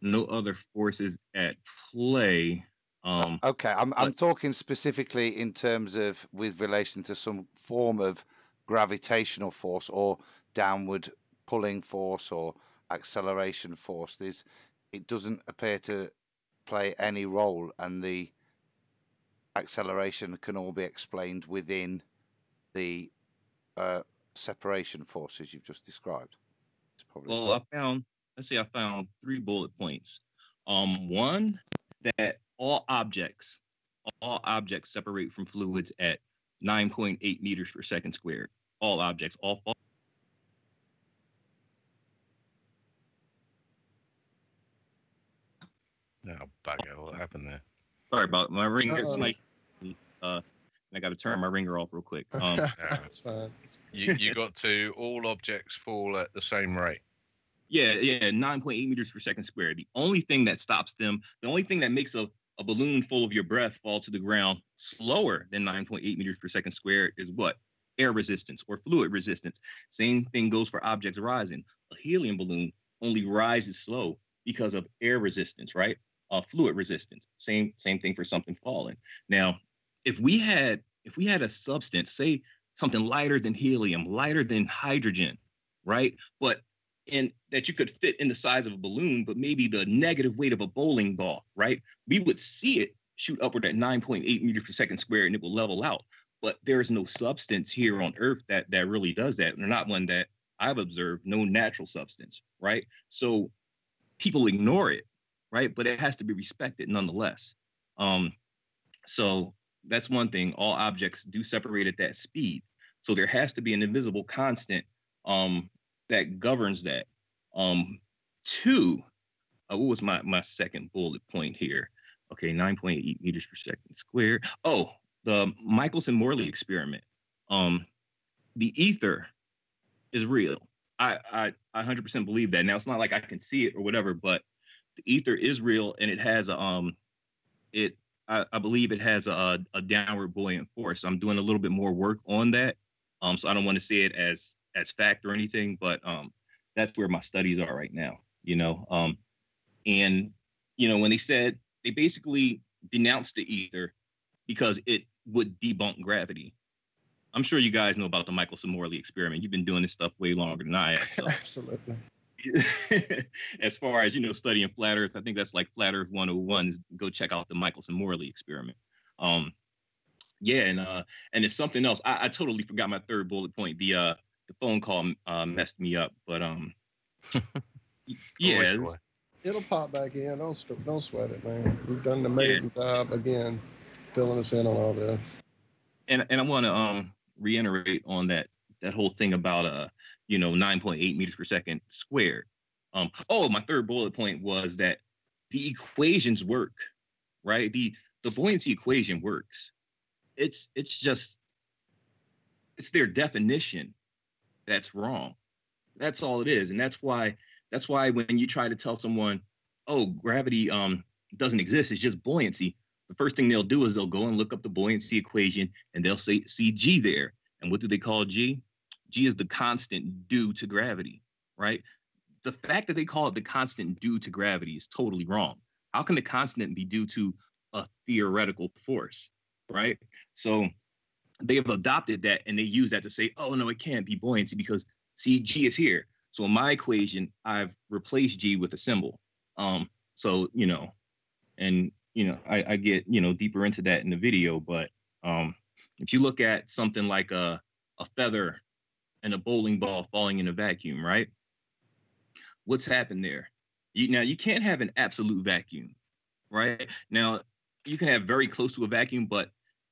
no other forces at play. Okay, I'm talking specifically in terms of with relation to some form of gravitational force or downward pulling force or acceleration force. It doesn't appear to play any role, and the acceleration can all be explained within the separation forces you've just described. Well, I found 3 bullet points. One, that all objects separate from fluids at 9.8 meters per second squared. All objects, all. No, bugger, what happened there? Sorry about my ringer. I got to turn my ringer off real quick. That's fine. You got to all objects fall at the same rate. Yeah, 9.8 meters per second squared. The only thing that stops them, the only thing that makes a balloon full of your breath fall to the ground slower than 9.8 meters per second squared is what? Air resistance or fluid resistance. Same thing goes for objects rising. A helium balloon only rises slow because of air resistance, right? Fluid resistance. Same thing for something falling. Now, if we had a substance, say something lighter than helium, lighter than hydrogen, right? But and that you could fit in the size of a balloon, but maybe the negative weight of a bowling ball, right? We would see it shoot upward at 9.8 meters per second squared and it will level out. But there is no substance here on Earth that really does that. Or not one that I've observed, no natural substance, right? So people ignore it, right? But it has to be respected nonetheless. So that's one thing. All objects do separate at that speed. So there has to be an invisible constant that governs that. 2, what was my second bullet point here? Okay, 9.8 meters per second squared. Oh, the Michelson-Morley experiment. The ether is real. I 100% believe that. Now, it's not like I can see it or whatever, but the ether is real, and it has I believe it has a downward buoyant force. I'm doing a little bit more work on that, so I don't want to say it as fact or anything, but that's where my studies are right now. And when they basically denounced the ether because it would debunk gravity. I'm sure you guys know about the Michelson-Morley experiment. You've been doing this stuff way longer than I have. So. Absolutely. As far as, studying flat Earth, I think that's like Flat Earth 101 is go check out the Michelson-Morley experiment. Yeah, and it's something else. I totally forgot my third bullet point. The phone call messed me up, but yeah. It'll pop back in. Don't sweat it, man. We've done an amazing job again, filling us in on all this. And I want to reiterate on that whole thing about 9.8 meters per second squared. My third bullet point was that the equations work, right? The buoyancy equation works. It's their definition that's wrong. That's all it is, and that's why when you try to tell someone, oh, gravity doesn't exist, it's just buoyancy, the first thing they'll do is they'll go and look up the buoyancy equation and they'll see G there. And what do they call G? G is the constant due to gravity, right? The fact that they call it the constant due to gravity is totally wrong. How can the constant be due to a theoretical force, right? So they have adopted that and they use that to say, oh, no, it can't be buoyancy because, see, G is here. So in my equation, I've replaced G with a symbol. So, I get, deeper into that in the video, but if you look at something like a feather and a bowling ball falling in a vacuum, right? What's happened there? You can't have an absolute vacuum, right? Now, you can have very close to a vacuum, but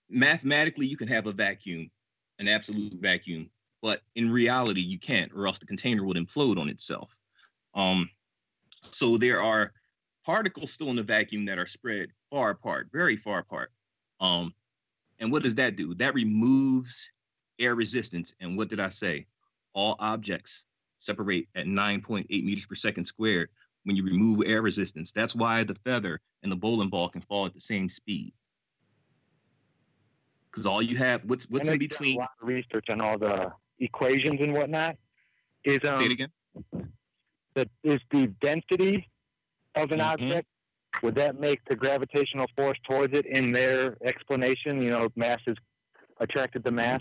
mathematically, you can have a vacuum, an absolute vacuum, but in reality, you can't, or else the container would implode on itself. So there are particles still in the vacuum that are spread far apart, very far apart. And what does that do? That removes air resistance. And what did I say? All objects separate at 9.8 meters per second squared when you remove air resistance. That's why the feather and the bowling ball can fall at the same speed. Because all you have, what's in between? A lot of research on all the equations and whatnot. Say it again. Is the density of an object, would that make the gravitational force towards it in their explanation? Mass is attracted to mass.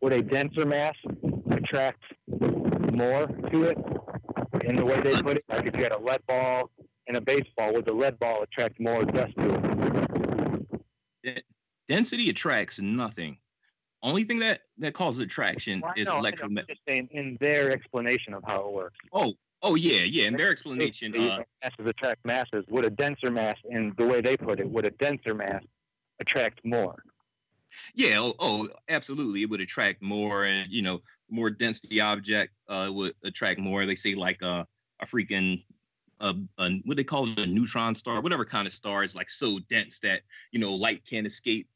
Would a denser mass attract more to it in the way they put it? Like if you had a lead ball and a baseball, would the lead ball attract more dust to it? Density attracts nothing. Only thing that causes attraction is electromagnetic. I'm just saying in their explanation of how it works. Oh yeah. In their explanation, masses attract masses. Would a denser mass, in the way they put it, would a denser mass attract more? Yeah. Oh, absolutely. It would attract more, and more density object would attract more. They say like a freaking what they call it, a neutron star, whatever kind of star is like so dense that light can't escape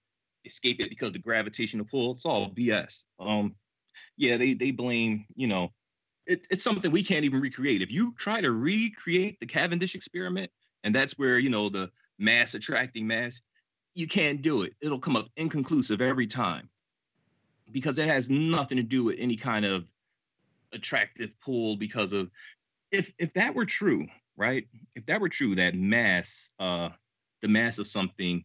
it because of the gravitational pull. It's all BS. Yeah, they blame it's something we can't even recreate. If you try to recreate the Cavendish experiment, and that's where the mass attracting mass, you can't do it. It'll come up inconclusive every time because it has nothing to do with any kind of attractive pull. Because of if that were true, right? If that were true, that mass, the mass of something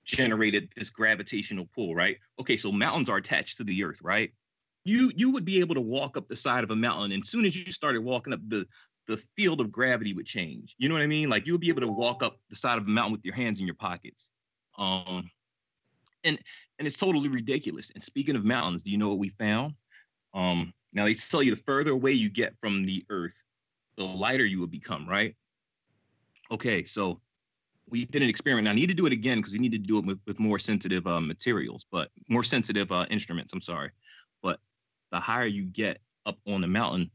generated this gravitational pull, right? Okay, so mountains are attached to the earth, right? You would be able to walk up the side of a mountain, and as soon as you started walking up, the field of gravity would change. You know what I mean? Like you would be able to walk up the side of a mountain with your hands in your pockets. And it's totally ridiculous. And speaking of mountains, do you know what we found? Now they tell you the further away you get from the earth, the lighter you will become, right? Okay, so we did an experiment. Now I need to do it again because we need to do it with more sensitive materials, but more sensitive instruments, I'm sorry. But the higher you get up on the mountain,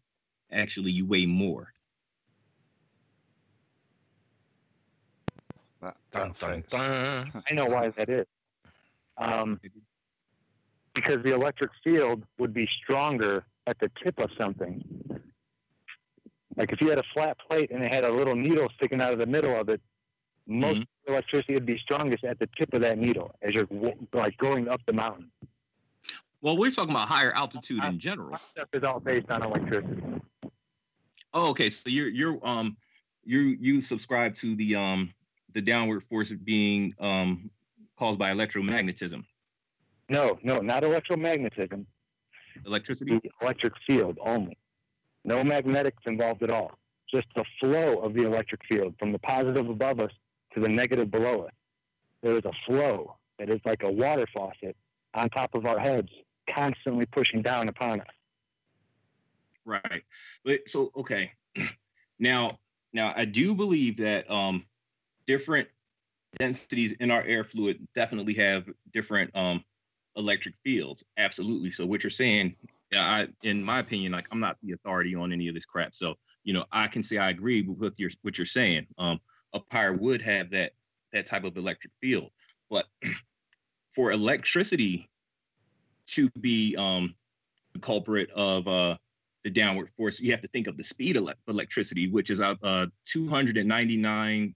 actually you weigh more. That Dun, dun, fits. dun. I know why that is. Because the electric field would be stronger at the tip of something. Like if you had a flat plate and it had a little needle sticking out of the middle of it, most electricity would be strongest at the tip of that needle as you're like going up the mountain. Well, we're talking about higher altitude in general. Stuff is all based on electricity. Oh, okay. So you subscribe to the downward force being caused by electromagnetism. No, not electromagnetism. Electricity? The electric field only. No magnetics involved at all. Just the flow of the electric field from the positive above us to the negative below us. There is a flow that is like a water faucet on top of our heads, constantly pushing down upon us. Right. But so okay. Now I do believe that different densities in our air fluid definitely have different electric fields. Absolutely. So what you're saying, in my opinion, like I'm not the authority on any of this crap. So, I can say I agree with what you're saying. A pyre would have that type of electric field. But for electricity to be the culprit of the downward force, you have to think of the speed of electricity, which is 299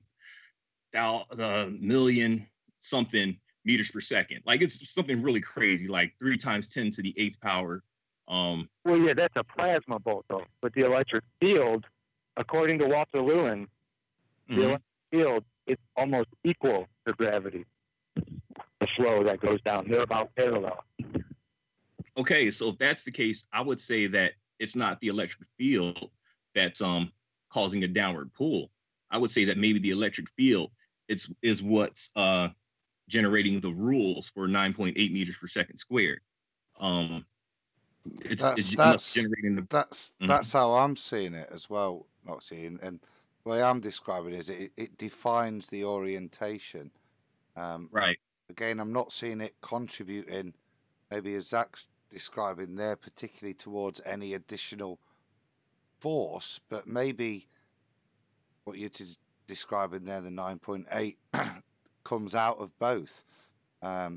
million something meters per second. Like it's something really crazy, like 3 times 10 to the 8th power. Well, yeah, that's a plasma bolt, though. But the electric field, according to Walt, the electric field is almost equal to gravity. The flow that goes down, they're about parallel. Okay, so if that's the case, I would say that it's not the electric field that's causing a downward pull. I would say that maybe the electric field is what's generating the rules for 9.8 meters per second squared. That's how I'm seeing it as well. Not seeing, and the way I'm describing it is it defines the orientation. Right. Again, I'm not seeing it contributing, maybe as Zach's describing there, particularly towards any additional force, but maybe what you're describing there, the 9.8, comes out of both. But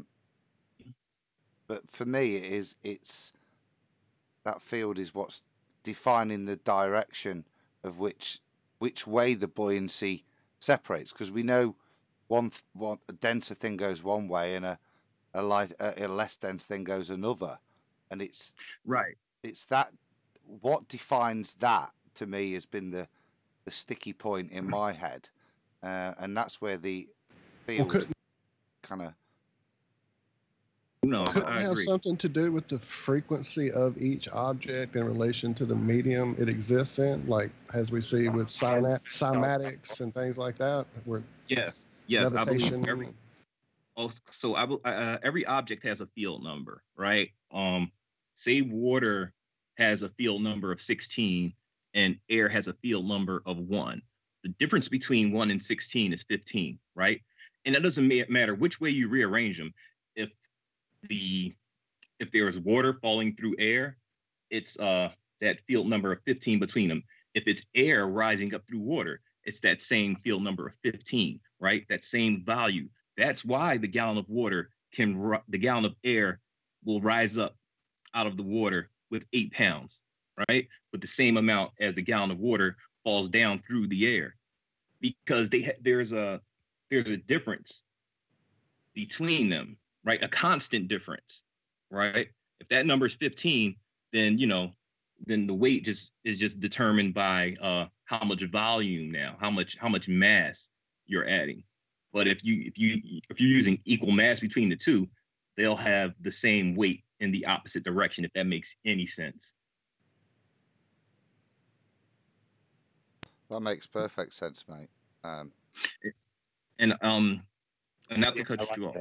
for me, it's that field is what's defining the direction of which way the buoyancy separates, because we know one a denser thing goes one way and a less dense thing goes another, and it's right. It's that what defines that to me has been the sticky point in my head, and that's where the field kind of. No, could I it have agree. something to do with the frequency of each object in relation to the medium it exists in, like as we see with cymatics and things like that? Where yes, I believe levitation. Every object has a field number, right? Say water has a field number of 16 and air has a field number of 1. The difference between 1 and 16 is 15, right? And that doesn't matter which way you rearrange them. If there is water falling through air, it's that field number of 15 between them. If it's air rising up through water, it's that same field number of 15, right? That same value. That's why the gallon of air will rise up out of the water with 8 pounds, right? With the same amount as the gallon of water falls down through the air, because there's a difference between them, right? A constant difference, right? If that number is 15, then the weight is just determined by how much volume now, how much mass you're adding. But if you're using equal mass between the two, they'll have the same weight in the opposite direction, if that makes any sense. That makes perfect sense, mate. And not to cut you off.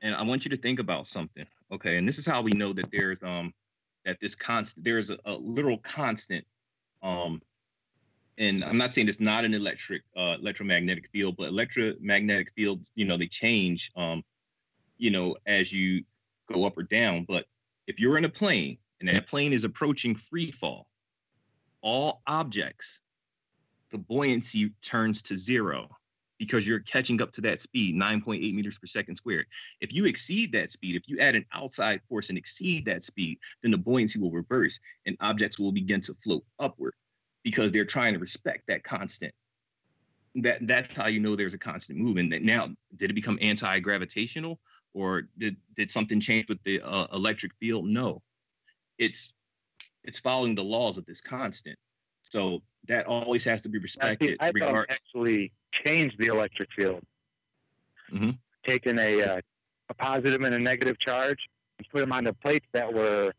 And I want you to think about something, okay? And this is how we know that there's there's a literal constant. And I'm not saying it's not an electromagnetic field, but electromagnetic fields, they change, as you go up or down. But if you're in a plane and that plane is approaching free fall, all objects, the buoyancy turns to 0. because you're catching up to that speed, 9.8 meters per second squared. If you exceed that speed, if you add an outside force and exceed that speed, then the buoyancy will reverse and objects will begin to float upward because they're trying to respect that constant. That's how you know there's a constant movement. Now, did it become anti-gravitational, or did something change with the electric field? No, it's following the laws of this constant. So that always has to be respected. I thought it actually changed the electric field. Mm-hmm. Taking a positive and a negative charge and put them on the plates that were,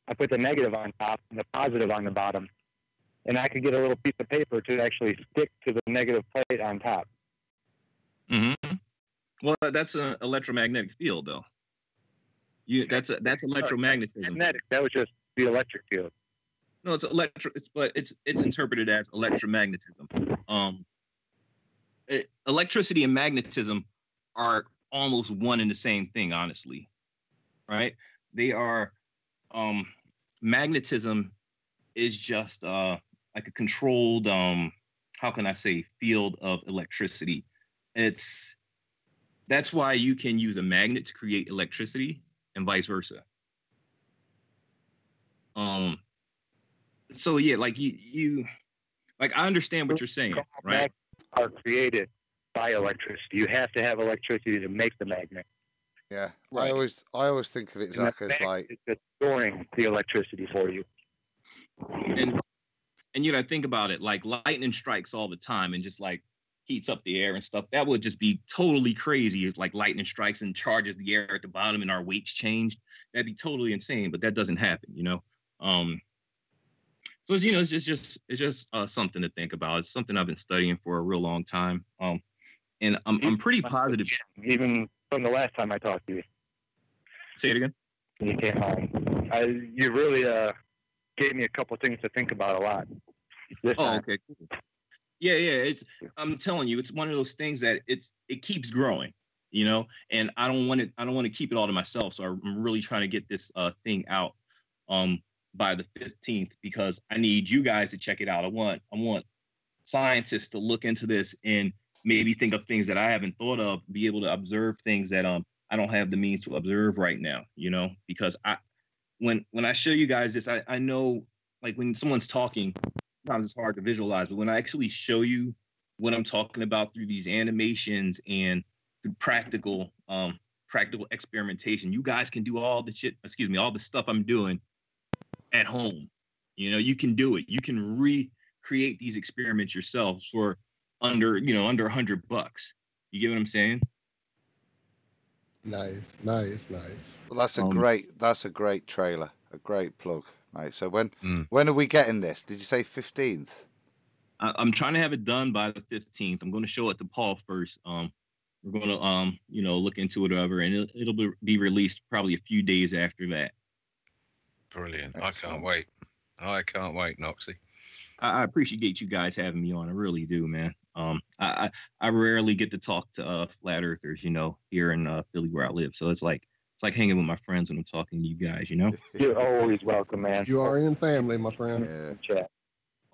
I put the negative on top and the positive on the bottom. And I could get a little piece of paper to actually stick to the negative plate on top. Mm-hmm. Well, that's an electromagnetic field, though. That's electromagnetism. Magnetic. That was just the electric field. No, it's interpreted as electromagnetism. Electricity and magnetism are almost one and the same thing, honestly. Right? They are. Magnetism is just like a controlled, how can I say, field of electricity. That's why you can use a magnet to create electricity and vice versa. So yeah, like you like, I understand what you're saying, right? Are created by electricity. You have to have electricity to make the magnet. Yeah, right. I always think of it, Zach, as like it's storing the electricity for you. And I think about it, like lightning strikes all the time and just like heats up the air and stuff. That would just be totally crazy if like lightning strikes and charges the air at the bottom and our weights changed. That'd be totally insane, but that doesn't happen, So it's just something to think about. It's something I've been studying for a real long time. And I'm pretty positive. Even from the last time I talked to you. Say it again. When you came on, you really gave me a couple things to think about a lot. Okay. Yeah. I'm telling you, it's one of those things that it keeps growing, and I don't want to keep it all to myself. So I'm really trying to get this thing out by the 15th, because I need you guys to check it out. I want scientists to look into this and maybe think of things that I haven't thought of, be able to observe things that I don't have the means to observe right now, because when I show you guys this, I know, like, when someone's talking, sometimes it's hard to visualize, but when I actually show you what I'm talking about through these animations and through practical experimentation, you guys can do all the stuff I'm doing at home. You can do it. You can recreate these experiments yourself for under $100. You get what I'm saying? Nice. Well, that's a great trailer, a great plug, mate. So when are we getting this? Did you say 15th? I'm trying to have it done by the 15th. I'm going to show it to Paul first. We're going to look into it or whatever, and it'll be released probably a few days after that. Brilliant! Excellent. I can't wait, Noxie. I appreciate you guys having me on. I really do, man. I rarely get to talk to flat earthers, here in Philly where I live. So it's like hanging with my friends when I'm talking to you guys, You're always welcome, man. You are in family, my friend. Yeah.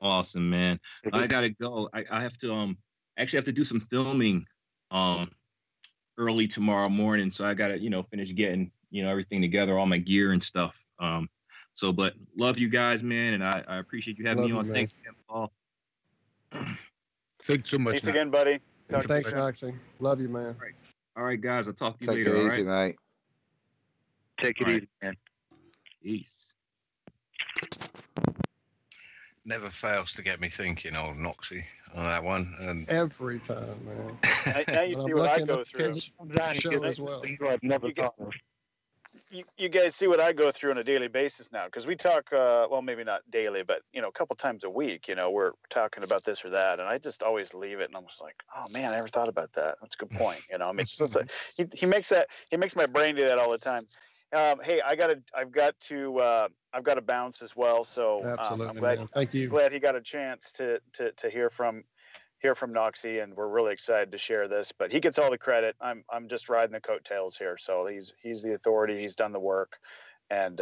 Awesome, man. I gotta go. I have to actually have to do some filming early tomorrow morning. So I gotta, finish getting, everything together, all my gear and stuff. But love you guys, man, and I appreciate you having me on. Thanks again, Paul. Thanks so much. Thanks again, buddy. Thanks, Noxie. Love you, man. All right, guys. I'll talk to you later. Take it easy, mate. Take it easy, man. Peace. Never fails to get me thinking, old Noxie, on that one. And every time, man. Now you see what I go through. Show as well. I've never thought of. You guys see what I go through on a daily basis now, because we talk, well, maybe not daily, but a couple times a week. We're talking about this or that, and I just always leave it, and I'm just like, oh man, I never thought about that. That's a good point. I mean, he makes my brain do that all the time. Hey, I've got to bounce as well. So absolutely, thank you. Glad he got a chance to hear from Noxie, and we're really excited to share this. But he gets all the credit. I'm just riding the coattails here. So he's the authority. He's done the work, and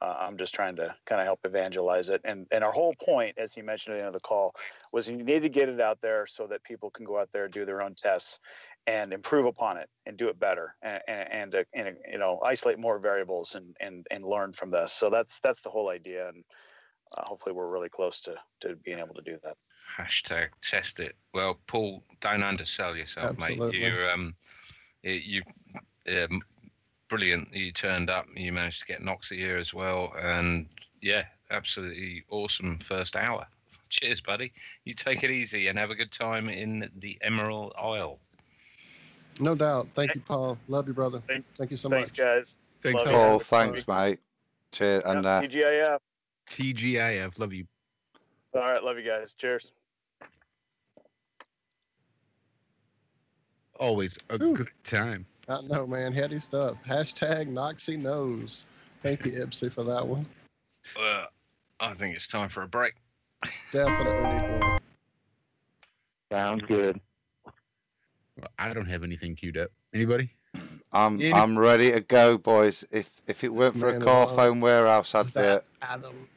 I'm just trying to kind of help evangelize it. And our whole point, as he mentioned at the end of the call, was you need to get it out there so that people can go out there, do their own tests, and improve upon it and do it better, and you know, isolate more variables and learn from this. So that's the whole idea, and hopefully we're really close to being able to do that. Hashtag test it. Well, Paul, don't undersell yourself, Absolutely. mate. You brilliant. You turned up. You managed to get Noxie here as well, and yeah, absolutely awesome first hour. Cheers, buddy. You take it easy and have a good time in the Emerald Isle. No doubt. Thank you, Paul. Love you, brother. Thank you so Thanks, much. guys. Thanks, Love Paul. you. Paul, thanks, mate. Cheers. And TGIF. TGIF. Love you. All right, love you guys. Cheers. Always a good time. I know, man. Heady stuff. Hashtag Noxie knows. Thank you, Ipsy, for that one. I think it's time for a break. Definitely need one. Sounds good. Well, I don't have anything queued up. Anybody? I'm ready to go, boys. If it weren't for a Man, car phone warehouse advert. Adam.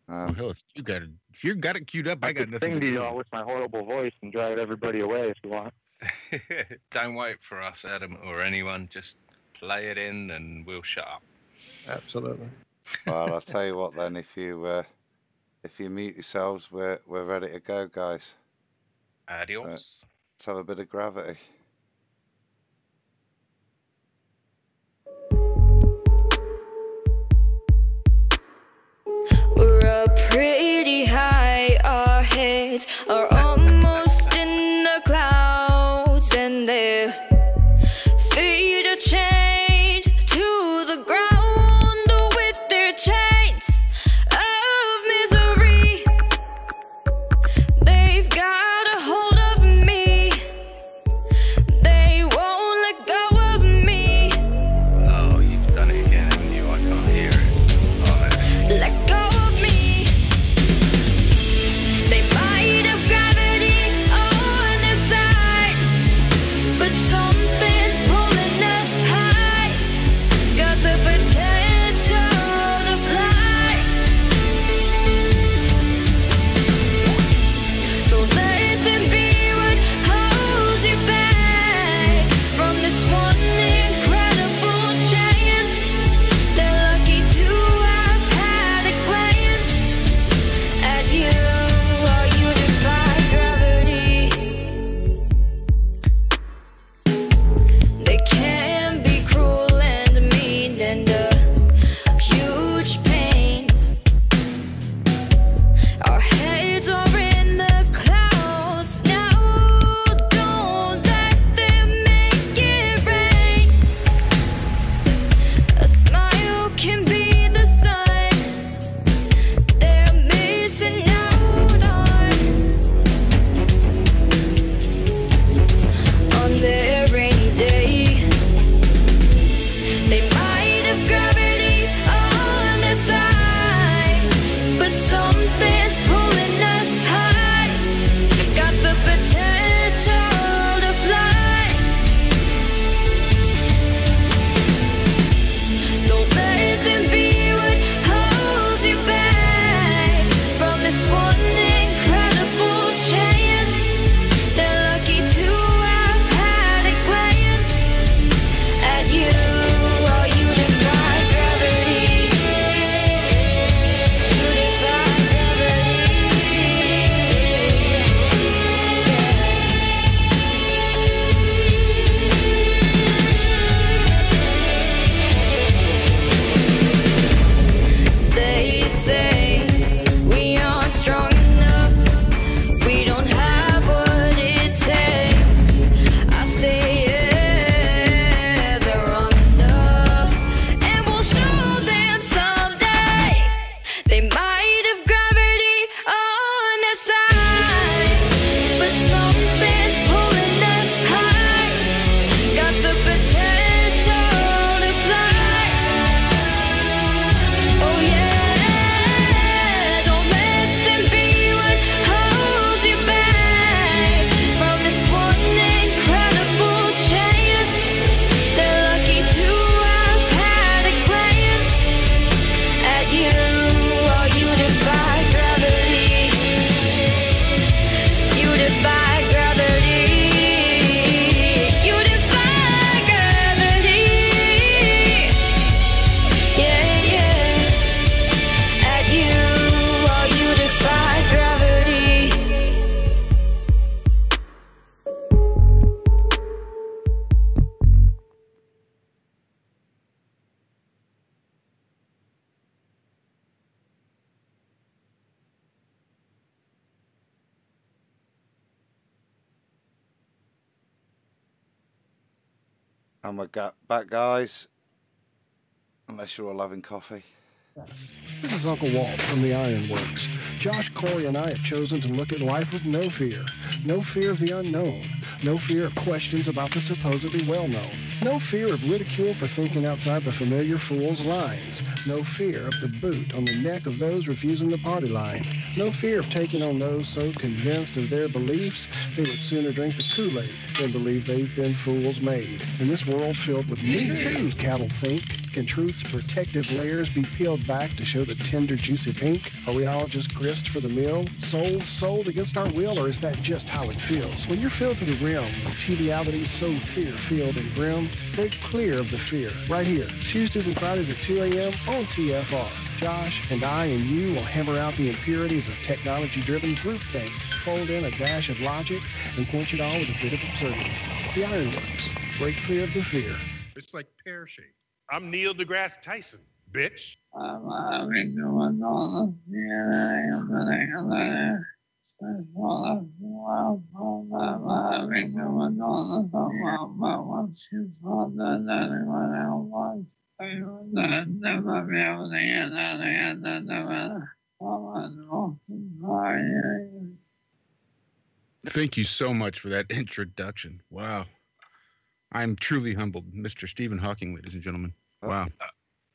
Oh, hell, if you got it queued up, I got nothing. Sing to to do. y'all with my horrible voice and drive everybody away if you want. Don't wait for us, Adam, or anyone. Just play it in and we'll shut up. Absolutely. Well, I'll tell you what then. If you mute yourselves, we're ready to go, guys. Adios. Let's have a bit of gravity. We're up pretty high, our heads are almost in the clouds, and their feet are chained to the ground with their chains of misery. They've got a hold of me, they won't let go of me. Oh, you've done it again, haven't you? I can't hear it. Oh, Let go of me. They might have grabbed And we're back, guys. Unless you're all having coffee. This is Uncle Walt from the Ironworks. Josh, Corey, and I have chosen to look at life with no fear. No fear of the unknown. No fear of questions about the supposedly well-known. No fear of ridicule for thinking outside the familiar fool's lines. No fear of the boot on the neck of those refusing the party line. No fear of taking on those so convinced of their beliefs they would sooner drink the Kool-Aid than believe they've been fools made. In this world filled with me too, cattle think, can truth's protective layers be peeled back to show the tender, juicy pink? Are we all just grist for the mill? Souls sold against our will, or is that just how it feels? When you're filled to the rim with trivialities so fear-filled and grim, break clear of the fear. Right here, Tuesdays and Fridays at 2 a.m. on TFR. Josh and I and you will hammer out the impurities of technology-driven groupthink, fold in a dash of logic, and quench it all with a bit of absurdity. The Ironworks. Break clear of the fear. It's like pear-shaped. I'm Neil deGrasse Tyson, bitch. Thank you so much for that introduction. Wow. I'm truly humbled. Mr. Stephen Hawking, ladies and gentlemen. Wow.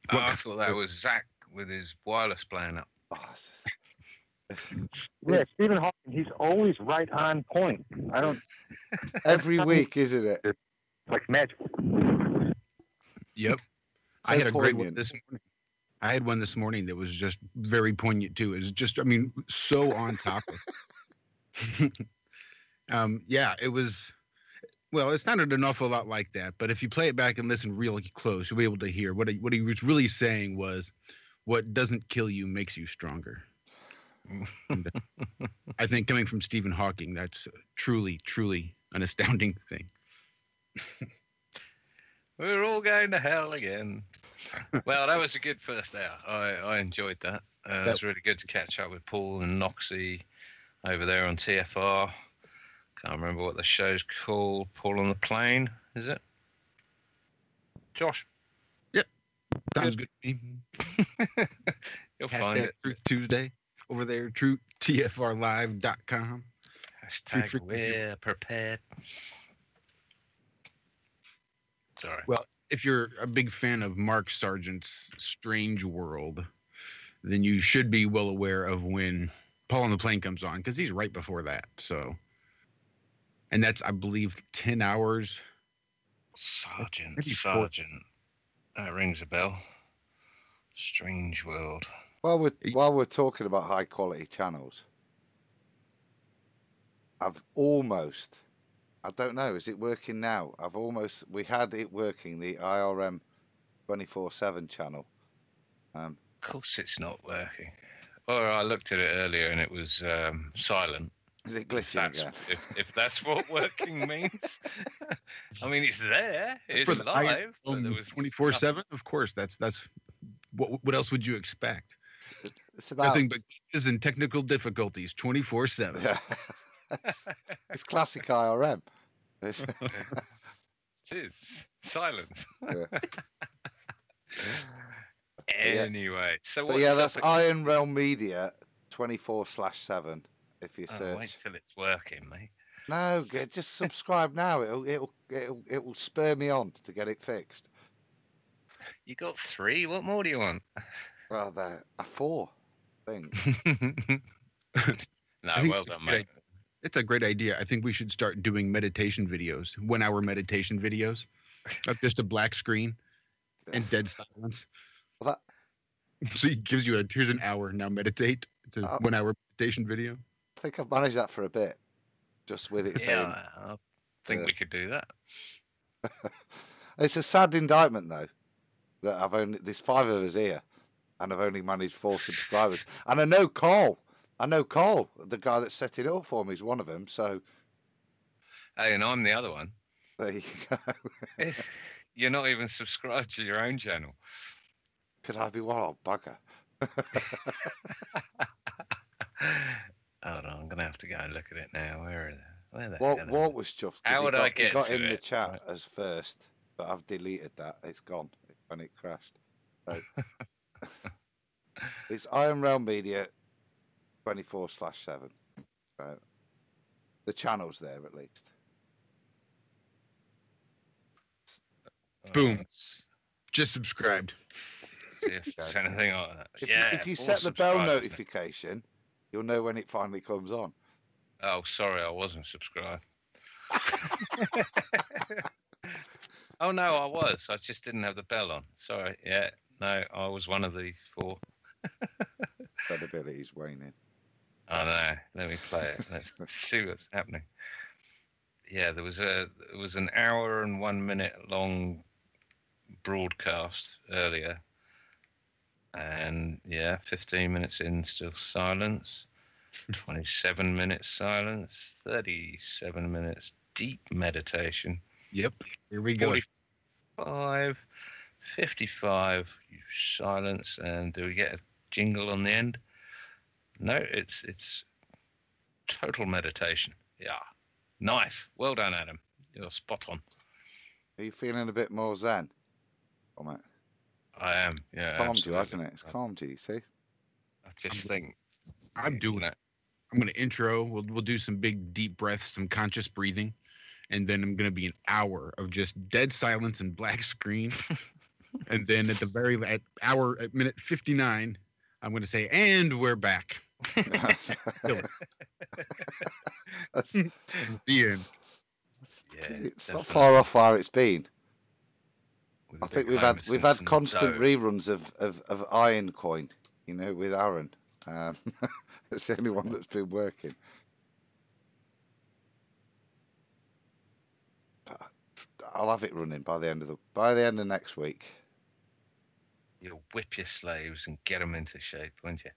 I thought that was Zach with his wireless playing up. Yeah, Stephen Hawking, he's always right on point. I don't. Every week, isn't it? It's like magic. Yep. So I had a great one poignant. this morning. I had one this morning that was just very poignant too. It was just, I mean, so on topic. Yeah, it was. Well, it sounded an awful lot like that, but if you play it back and listen really close, you'll be able to hear what he was really saying was, "What doesn't kill you makes you stronger." And, I think coming from Stephen Hawking, that's truly, truly an astounding thing. We're all going to hell again. Well, that was a good first hour. I enjoyed that. It was really good to catch up with Paul and Noxie over there on TFR. Can't remember what the show's called. Paul on the Plane, is it? Josh? Yep. Sounds good to me. You'll Hashtag find it. Truth Tuesday over there, TFRlive.com. Hashtag we're prepared. Sorry. Well, if you're a big fan of Mark Sargent's Strange World, then you should be well aware of when Paul on the Plane comes on, because he's right before that. So, and that's, I believe, 10 hours. Sergeant. That rings a bell. Strange World. While we're talking about high quality channels, I've almost, I don't know, is it working now? We had it working, the IRM 24/7 channel. Of course it's not working. Or I looked at it earlier and it was silent. Is it glitching again? If that's what working means. I mean, it's there. It's For the live. On But there was 24/7, of course. That's what else would you expect? It's about Nothing but glitches and technical difficulties 24/7. Yeah. It's classic IRM. It is silence. Yeah. Anyway, so But what's yeah, up that's with- Iron Realm Media 24/7. If you Oh, search, wait till it's working, mate. no, just subscribe now. It will spur me on to get it fixed. You got 3. What more do you want? Well, there are 4 things. No, I think well done, it's a mate. It's a great idea. I think we should start doing meditation videos, 1 hour meditation videos, of just a black screen and dead silence. Well, So he gives you here's an hour, now meditate. It's a 1 hour meditation video. I think I've managed that for a bit, just with it saying. Yeah, I think we could do that. It's a sad indictment, though, that there's 5 of us here, and I've only managed 4 subscribers. And I know Cole, the guy that set it up for me, is one of them. So Hey, and I'm the other one. there you go. You're not even subscribed to your own channel. Could I be one old bugger? Hold on, I'm gonna have to go and look at it now. Where the Walt hell was chuffed How because would I he get got to in the it? chat as first. but I've deleted that. It's gone when it crashed. So it's Iron Realm Media 24/7. So the channel's there at least. Boom. Just subscribed. See if there's anything on that. If you set the bell notification, you'll know when it finally comes on. Oh, sorry, I wasn't subscribed. Oh no, I was. I just didn't have the bell on. Sorry. Yeah, no, I was one of the 4. Credibility's waning. I know. Let me play it. Let's see what's happening. Yeah, it was an hour and 1 minute long broadcast earlier, and 15 minutes in, still silence. 27 minutes silence. 37 minutes deep meditation. Yep. Here we go. 45, 55 silence, and do we get a jingle on the end? No, it's total meditation. Yeah, nice. Well done, Adam. You're spot on. Are you feeling a bit more zen? Oh, mate. I am. Yeah, calmed you, hasn't it? It's calmed you. See. I just think I'm doing it. I'm going to intro. We'll do some big deep breaths, some conscious breathing, and then I'm going to be an hour of just dead silence and black screen. And then at minute 59, I'm going to say, and we're back. The end. It's not far off where it's been. I think we've had constant reruns of Iron Coin, with Aaron. It's the only one that's been working. But I'll have it running by the end of next week. You'll whip your slaves and get them into shape, won't you?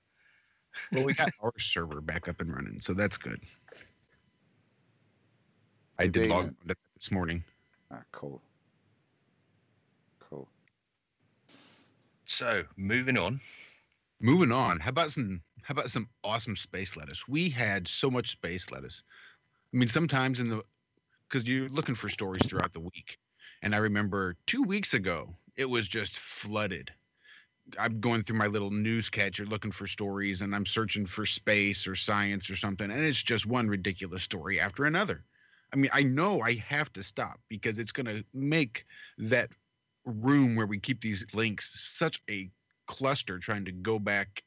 Well, we got our server back up and running, so that's good. I did log on to that this morning. Ah, cool. Cool. So, moving on. How about some awesome space lettuce? We had so much space lettuce. I mean, sometimes because you're looking for stories throughout the week. And I remember 2 weeks ago, it was just flooded. I'm going through my little news catcher looking for stories, and I'm searching for space or science or something, and it's just one ridiculous story after another. I mean, I know I have to stop because it's going to make that room where we keep these links such a cluster trying to go back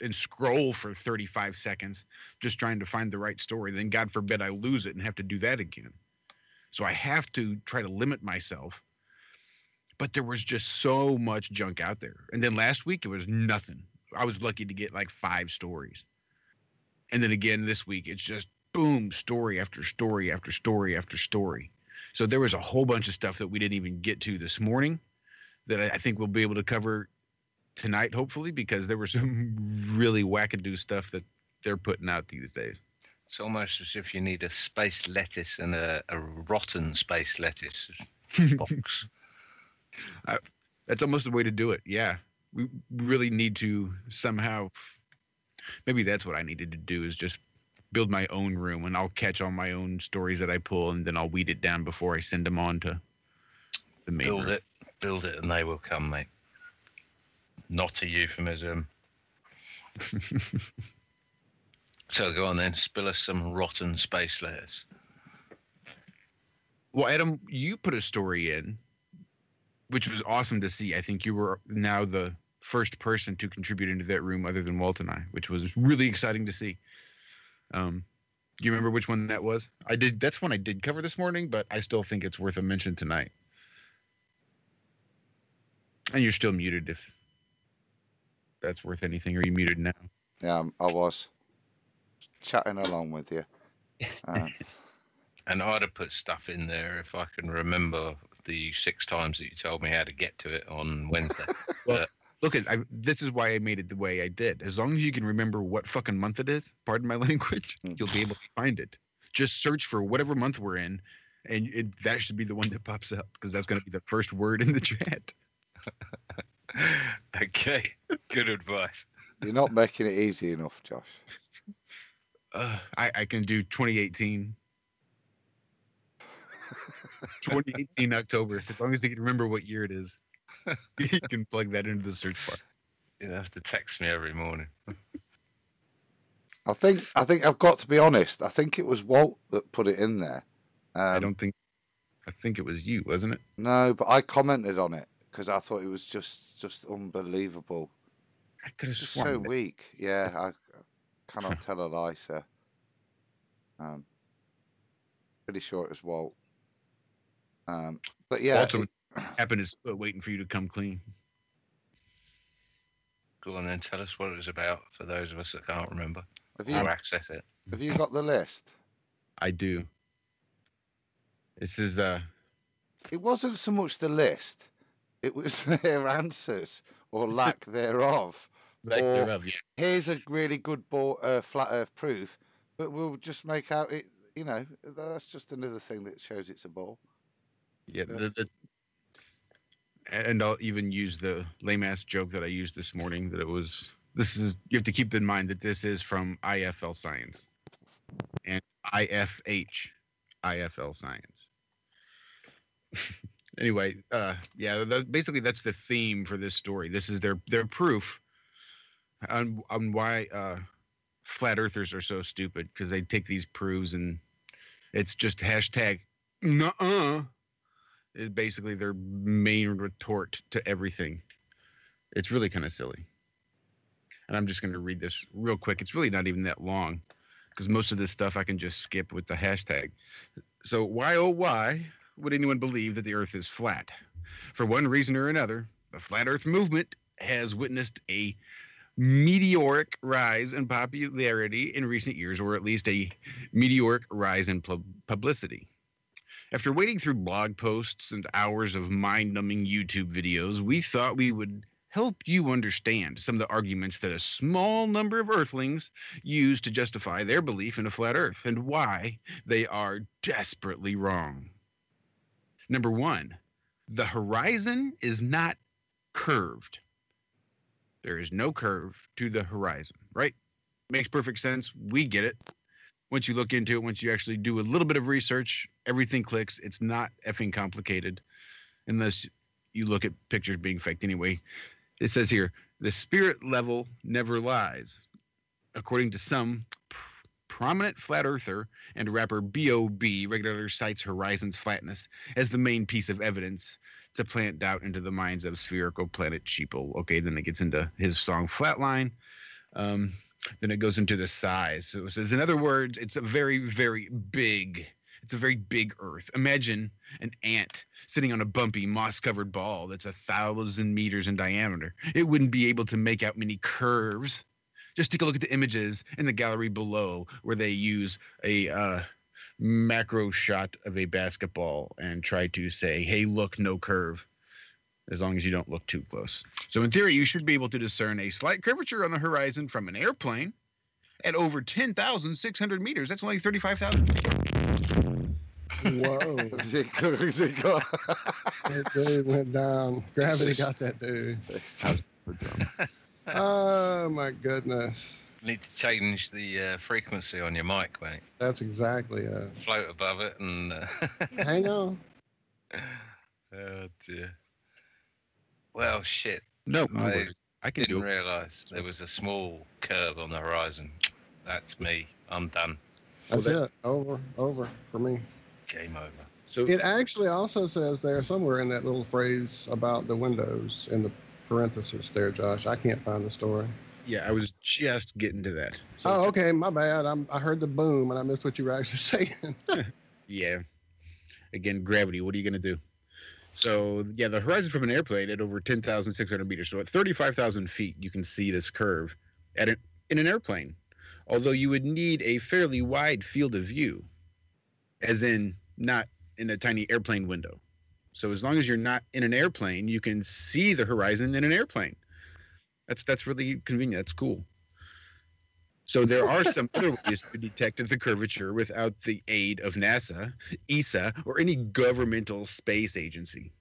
and scroll for 35 seconds just trying to find the right story. Then God forbid I lose it and have to do that again. So I have to try to limit myself. But there was just so much junk out there. And then last week, it was nothing. I was lucky to get like 5 stories. And then again this week, it's just boom, story after story after story after story. So there was a whole bunch of stuff that we didn't even get to this morning that I think we'll be able to cover tonight, hopefully, because there was some really wackadoo stuff that they're putting out these days. It's almost as if you need a space lettuce and a rotten space lettuce box. That's almost the way to do it. Yeah, we really need to somehow. Maybe that's what I needed to do, is just build my own room, and I'll catch all my own stories that I pull, and then I'll weed it down before I send them on to the main room. Build it, and they will come, mate. Not a euphemism. So go on then, spill us some rotten space lettuce. Well, Adam, you put a story in, which was awesome to see. I think you were now the first person to contribute into that room other than Walt and I, which was really exciting to see. Do you remember which one that was? I did. That's one I did cover this morning, but I still think it's worth a mention tonight. And you're still muted if that's worth anything. Are you muted now? Yeah, I was chatting along with you. And I'd have put stuff in there if I can remember the 6 times that you told me how to get to it on Wednesday. Well, look, this is why I made it the way I did. As long as you can remember what fucking month it is, pardon my language, you'll be able to find it. Just search for whatever month we're in, and that should be the one that pops up, because that's going to be the first word in the chat. Okay, good advice. You're not making it easy enough, Josh. I can do 2018. 2018 October. As long as you can remember what year it is, you can plug that into the search bar. You have to text me every morning. I think I've got to be honest. I think it was Walt that put it in there. I think it was you, wasn't it? No, but I commented on it because I thought it was just unbelievable. I could have Just sworn so that- weak. Yeah, I cannot tell a lie, sir. Pretty sure it was Walt. But yeah, Walter happened is waiting for you to come clean. Go on then, tell us what it was about for those of us that can't remember have or you access it. got the list? I do. This is It wasn't so much the list; it was their answers or lack thereof. Like Or thereof, yeah. here's a really good flat Earth proof, but we'll just make out it. You know, that's just another thing that shows it's a ball. yeah. Yeah. And I'll even use the lame ass joke that I used this morning. That it was. This is you have to keep in mind that this is from IFL Science and IFH IFL Science. Anyway, yeah, basically that's the theme for this story. This is their proof on why flat earthers are so stupid, because they take these proofs and it's just hashtag nuh-uh is basically their main retort to everything. It's really kind of silly. And I'm just going to read this real quick. It's really not even that long because most of this stuff I can just skip with the hashtag. So why, oh, why would anyone believe that the earth is flat? For one reason or another, the flat earth movement has witnessed a meteoric rise in popularity in recent years, or at least a meteoric rise in publicity. After wading through blog posts and hours of mind-numbing YouTube videos, we thought we would help you understand some of the arguments that a small number of earthlings use to justify their belief in a flat earth and why they are desperately wrong. Number one, the horizon is not curved. There is no curve to the horizon, right? Makes perfect sense. We get it. Once you look into it, once you actually do a little bit of research, everything clicks. It's not effing complicated unless you look at pictures being faked anyway. It says here, the spirit level never lies. According to some prominent flat earther and rapper B.O.B. regularly cites horizon's flatness as the main piece of evidence to plant doubt into the minds of spherical planet sheeple. Okay, then it gets into his song Flatline. Then it goes into the size. So it says, in other words, it's a very, very big. It's a very big Earth. Imagine an ant sitting on a bumpy, moss-covered ball that's 1,000 meters in diameter. It wouldn't be able to make out many curves. Just take a look at the images in the gallery below where they use a macro shot of a basketball and try to say, hey, look, no curve, as long as you don't look too close. So in theory, you should be able to discern a slight curvature on the horizon from an airplane at over 10,600 meters. That's only 35,000 feet. Whoa. That dude went down. Gravity got that dude. Oh, my goodness. Need to change the frequency on your mic, mate. That's exactly it. Float above it and. Hang on. Oh dear. Well, shit. No worries. I can do Didn't it. realise there was a small curve on the horizon. That's me. I'm done. That's it. Over for me. Game over. So It actually also says there somewhere in that little phrase about the windows in the parenthesis there, Josh. I can't find the story. yeah, I was just getting to that. So Oh, it's- okay. My bad. I heard the boom and I missed what you were actually saying. Yeah. Again, gravity. What are you going to do? So, yeah, the horizon from an airplane at over 10,600 meters. So at 35,000 feet, you can see this curve in an airplane. Although you would need a fairly wide field of view, as in not in a tiny airplane window. So as long as you're not in an airplane, you can see the horizon in an airplane. That's really convenient. That's cool. So there are some other ways to detect the curvature without the aid of NASA, ESA, or any governmental space agency.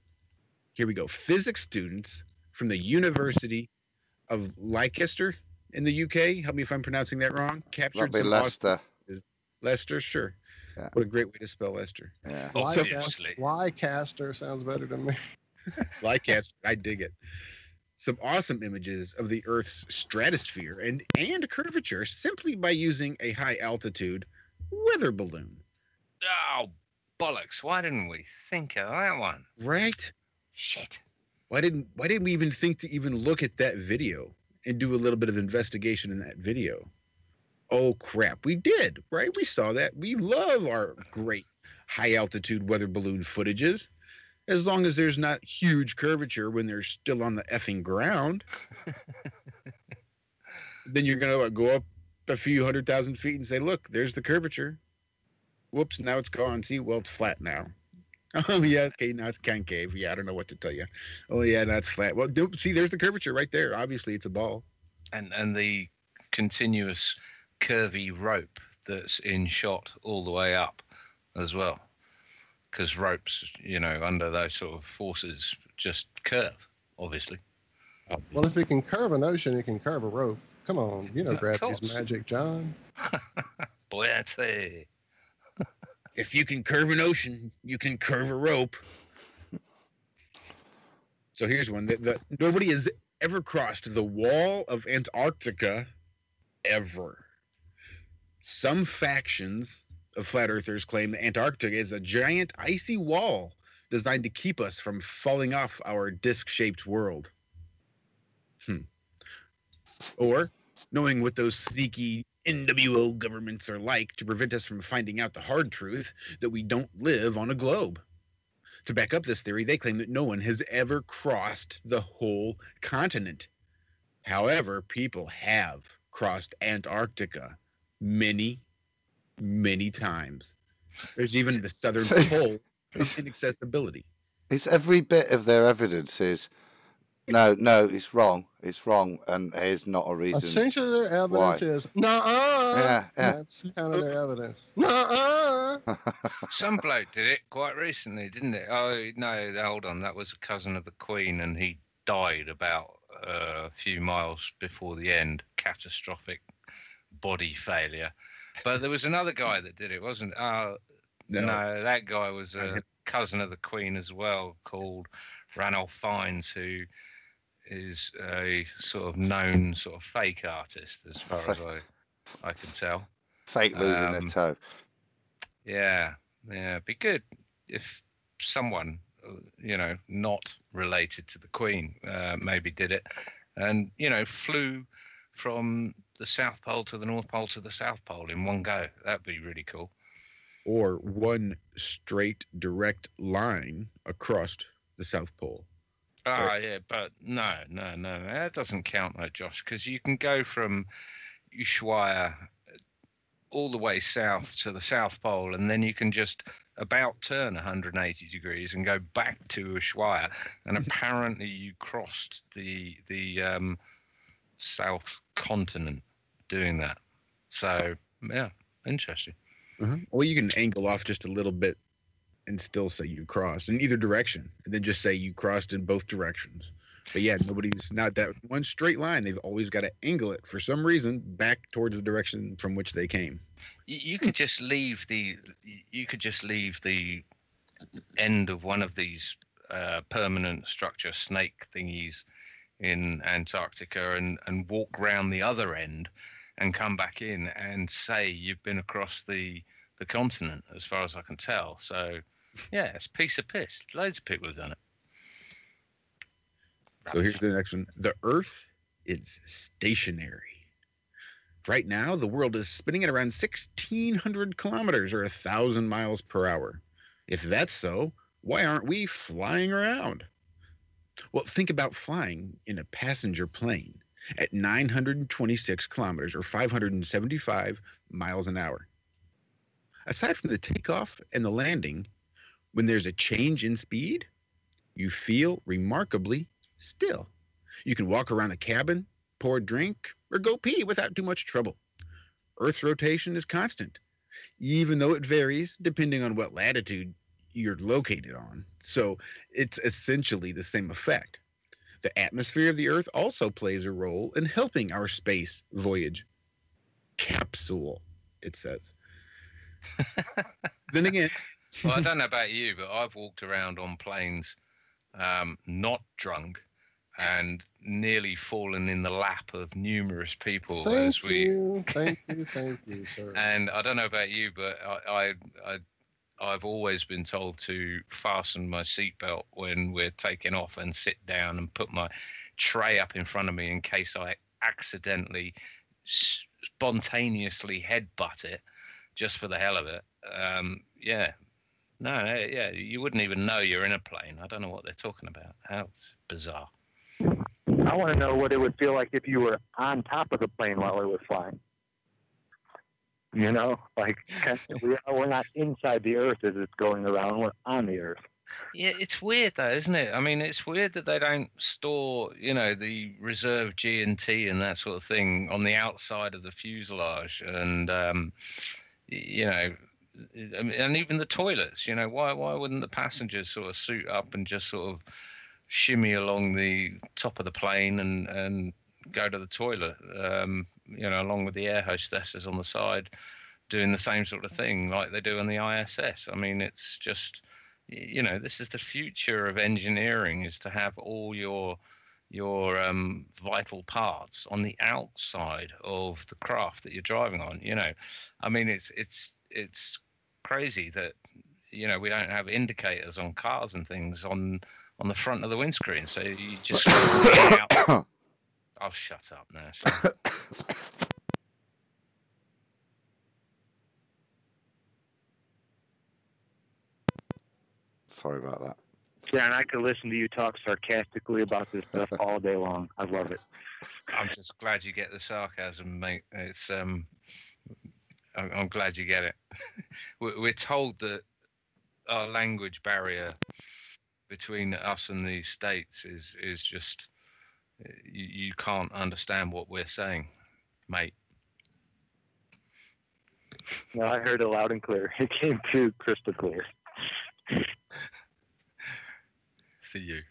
Here we go. Physics students from the University of Leicester in the UK, help me if I'm pronouncing that wrong, captured That'd be some Leicester. Leicester, sure. What a great way to spell Esther. Yeah. Obviously. Flycaster sounds better than me. Flycast, I dig it. Some awesome images of the Earth's stratosphere and curvature simply by using a high altitude weather balloon. Oh, bollocks. Why didn't we think of that one? Right? Shit. Why didn't we even think to even look at that video and do a little bit of investigation in that video? Oh crap, we did, right? We saw that. We love our great high altitude weather balloon footages. As long as there's not huge curvature when they're still on the effing ground. Then you're going to go up a few 100,000 feet and say, look, there's the curvature. Whoops, now it's gone. See, well, it's flat now. Oh, yeah, okay, now it's concave. Yeah, I don't know what to tell you. Oh, yeah, now it's flat. Well, see, there's the curvature right there. Obviously, it's a ball. And the continuous curvy rope that's in shot all the way up as well. Because ropes, under those sort of forces just curve, obviously. Well, if it can curve an ocean, it can curve a rope. Come on, gravity's magic, John. Buoyancy. If you can curve an ocean, you can curve a rope. So here's one. Nobody has ever crossed the wall of Antarctica ever. Some factions of flat earthers claim that Antarctica is a giant icy wall designed to keep us from falling off our disc-shaped world. Or knowing what those sneaky NWO governments are like to prevent us from finding out the hard truth that we don't live on a globe. To back up this theory, they claim that no one has ever crossed the whole continent. However, people have crossed Antarctica many times. There's even the southern pole of inaccessibility. It's every bit of their evidence is no, it's wrong, and here's not a reason. Essentially, their evidence is Yeah. That's kind of their evidence. Nuh-uh. Some bloke did it quite recently, didn't it? Oh no, hold on, that was a cousin of the Queen, and he died about a few miles before the end. Catastrophic body failure. But there was another guy that did it, wasn't it? No, that guy was a cousin of the Queen as well, called Ranulph Fiennes, who is a sort of known sort of fake artist, as far as I can tell. Fake losing a toe. Yeah. Be good if someone, not related to the Queen, maybe did it, and flew from the South Pole to the North Pole to the South Pole in one go. That'd be really cool. Or one straight, direct line across the South Pole. Right? Yeah, but no, that doesn't count, though, Josh, because you can go from Ushuaia all the way south to the South Pole, and then you can just about turn 180 degrees and go back to Ushuaia, and apparently you crossed the South continent doing that. So, yeah, interesting. Well, you can angle off just a little bit and still say you crossed in either direction, and then just say you crossed in both directions. But yeah, nobody's not that one straight line. They've always got to angle it for some reason back towards the direction from which they came. You could just leave the end of one of these permanent structure snake thingies in Antarctica and walk round the other end and come back in and say you've been across the continent, as far as I can tell. So, yeah, it's a piece of piss. Loads of people have done it. So here's the next one. The Earth is stationary. Right now, the world is spinning at around 1,600 kilometers or 1,000 miles per hour. If that's so, why aren't we flying around? Well, think about flying in a passenger plane at 926 kilometers or 575 miles an hour. Aside from the takeoff and the landing, when there's a change in speed, you feel remarkably still. You can walk around the cabin, pour a drink, or go pee without too much trouble. Earth's rotation is constant, even though it varies depending on what latitude you're located on. So it's essentially the same effect. The atmosphere of the Earth also plays a role in helping our space voyage. Capsule, it says. Then again, Well, I don't know about you, but I've walked around on planes, not drunk, and nearly fallen in the lap of numerous people Thank you, sir. And I don't know about you, but I've always been told to fasten my seatbelt when we're taking off and sit down and put my tray up in front of me in case I accidentally spontaneously headbutt it just for the hell of it. Yeah. No, yeah, you wouldn't even know you're in a plane. I don't know what they're talking about. It's bizarre. I want to know what it would feel like if you were on top of the plane while it was flying. You know, like we're not inside the Earth as it's going around. We're on the Earth. Yeah, it's weird though, isn't it? I mean, it's weird that they don't store, you know, the reserve G&T and that sort of thing on the outside of the fuselage, and you know, and even the toilets. You know, why wouldn't the passengers sort of suit up and just sort of shimmy along the top of the plane and go to the toilet? You know, along with the air hostesses on the side doing the same sort of thing like they do on the ISS. I mean, it's just, you know, this is the future of engineering, is to have all your vital parts on the outside of the craft that you're driving on. You know, I mean, it's crazy that, you know, we don't have indicators on cars and things on the front of the windscreen, so you just out. I'll shut up now. Sorry about that. John, I could listen to you talk sarcastically about this stuff all day long. I love it. I'm just glad you get the sarcasm, mate. It's I'm glad you get it. We're told that our language barrier between us and the States is just, you can't understand what we're saying, mate. No, I heard it loud and clear. It came through crystal clear. For you.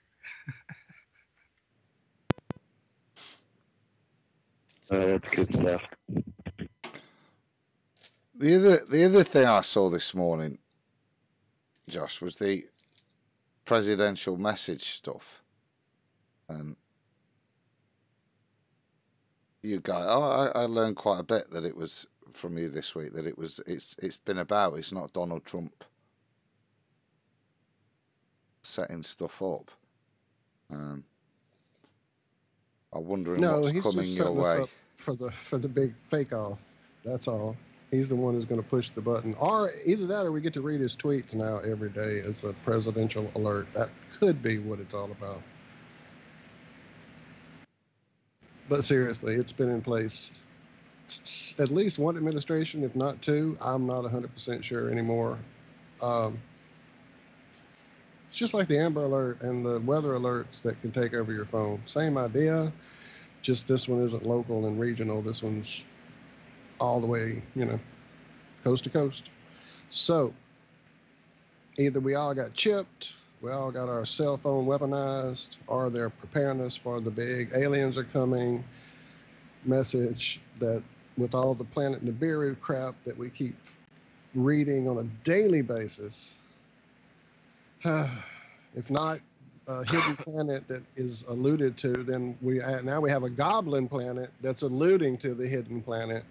That's good stuff. The other thing I saw this morning, Josh, was the presidential message stuff. You guys, I learned quite a bit that it was from you this week, that it's been about, it's not Donald Trump setting stuff up. I'm wondering what's coming your way. Up for the big fake off. That's all. He's the one who's going to push the button. Or either that, or we get to read his tweets now every day as a presidential alert. That could be what it's all about. But seriously, it's been in place at least one administration, if not two. I'm not 100% sure anymore. It's just like the Amber Alert and the weather alerts that can take over your phone. Same idea, just this one isn't local and regional. This one's all the way, you know, coast to coast. So either we all got chipped, we all got our cell phone weaponized, or they're preparing us for the big aliens are coming message that with all the planet Nibiru crap that we keep reading on a daily basis. If not a hidden planet that is alluded to, then now we have a goblin planet that's alluding to the hidden planet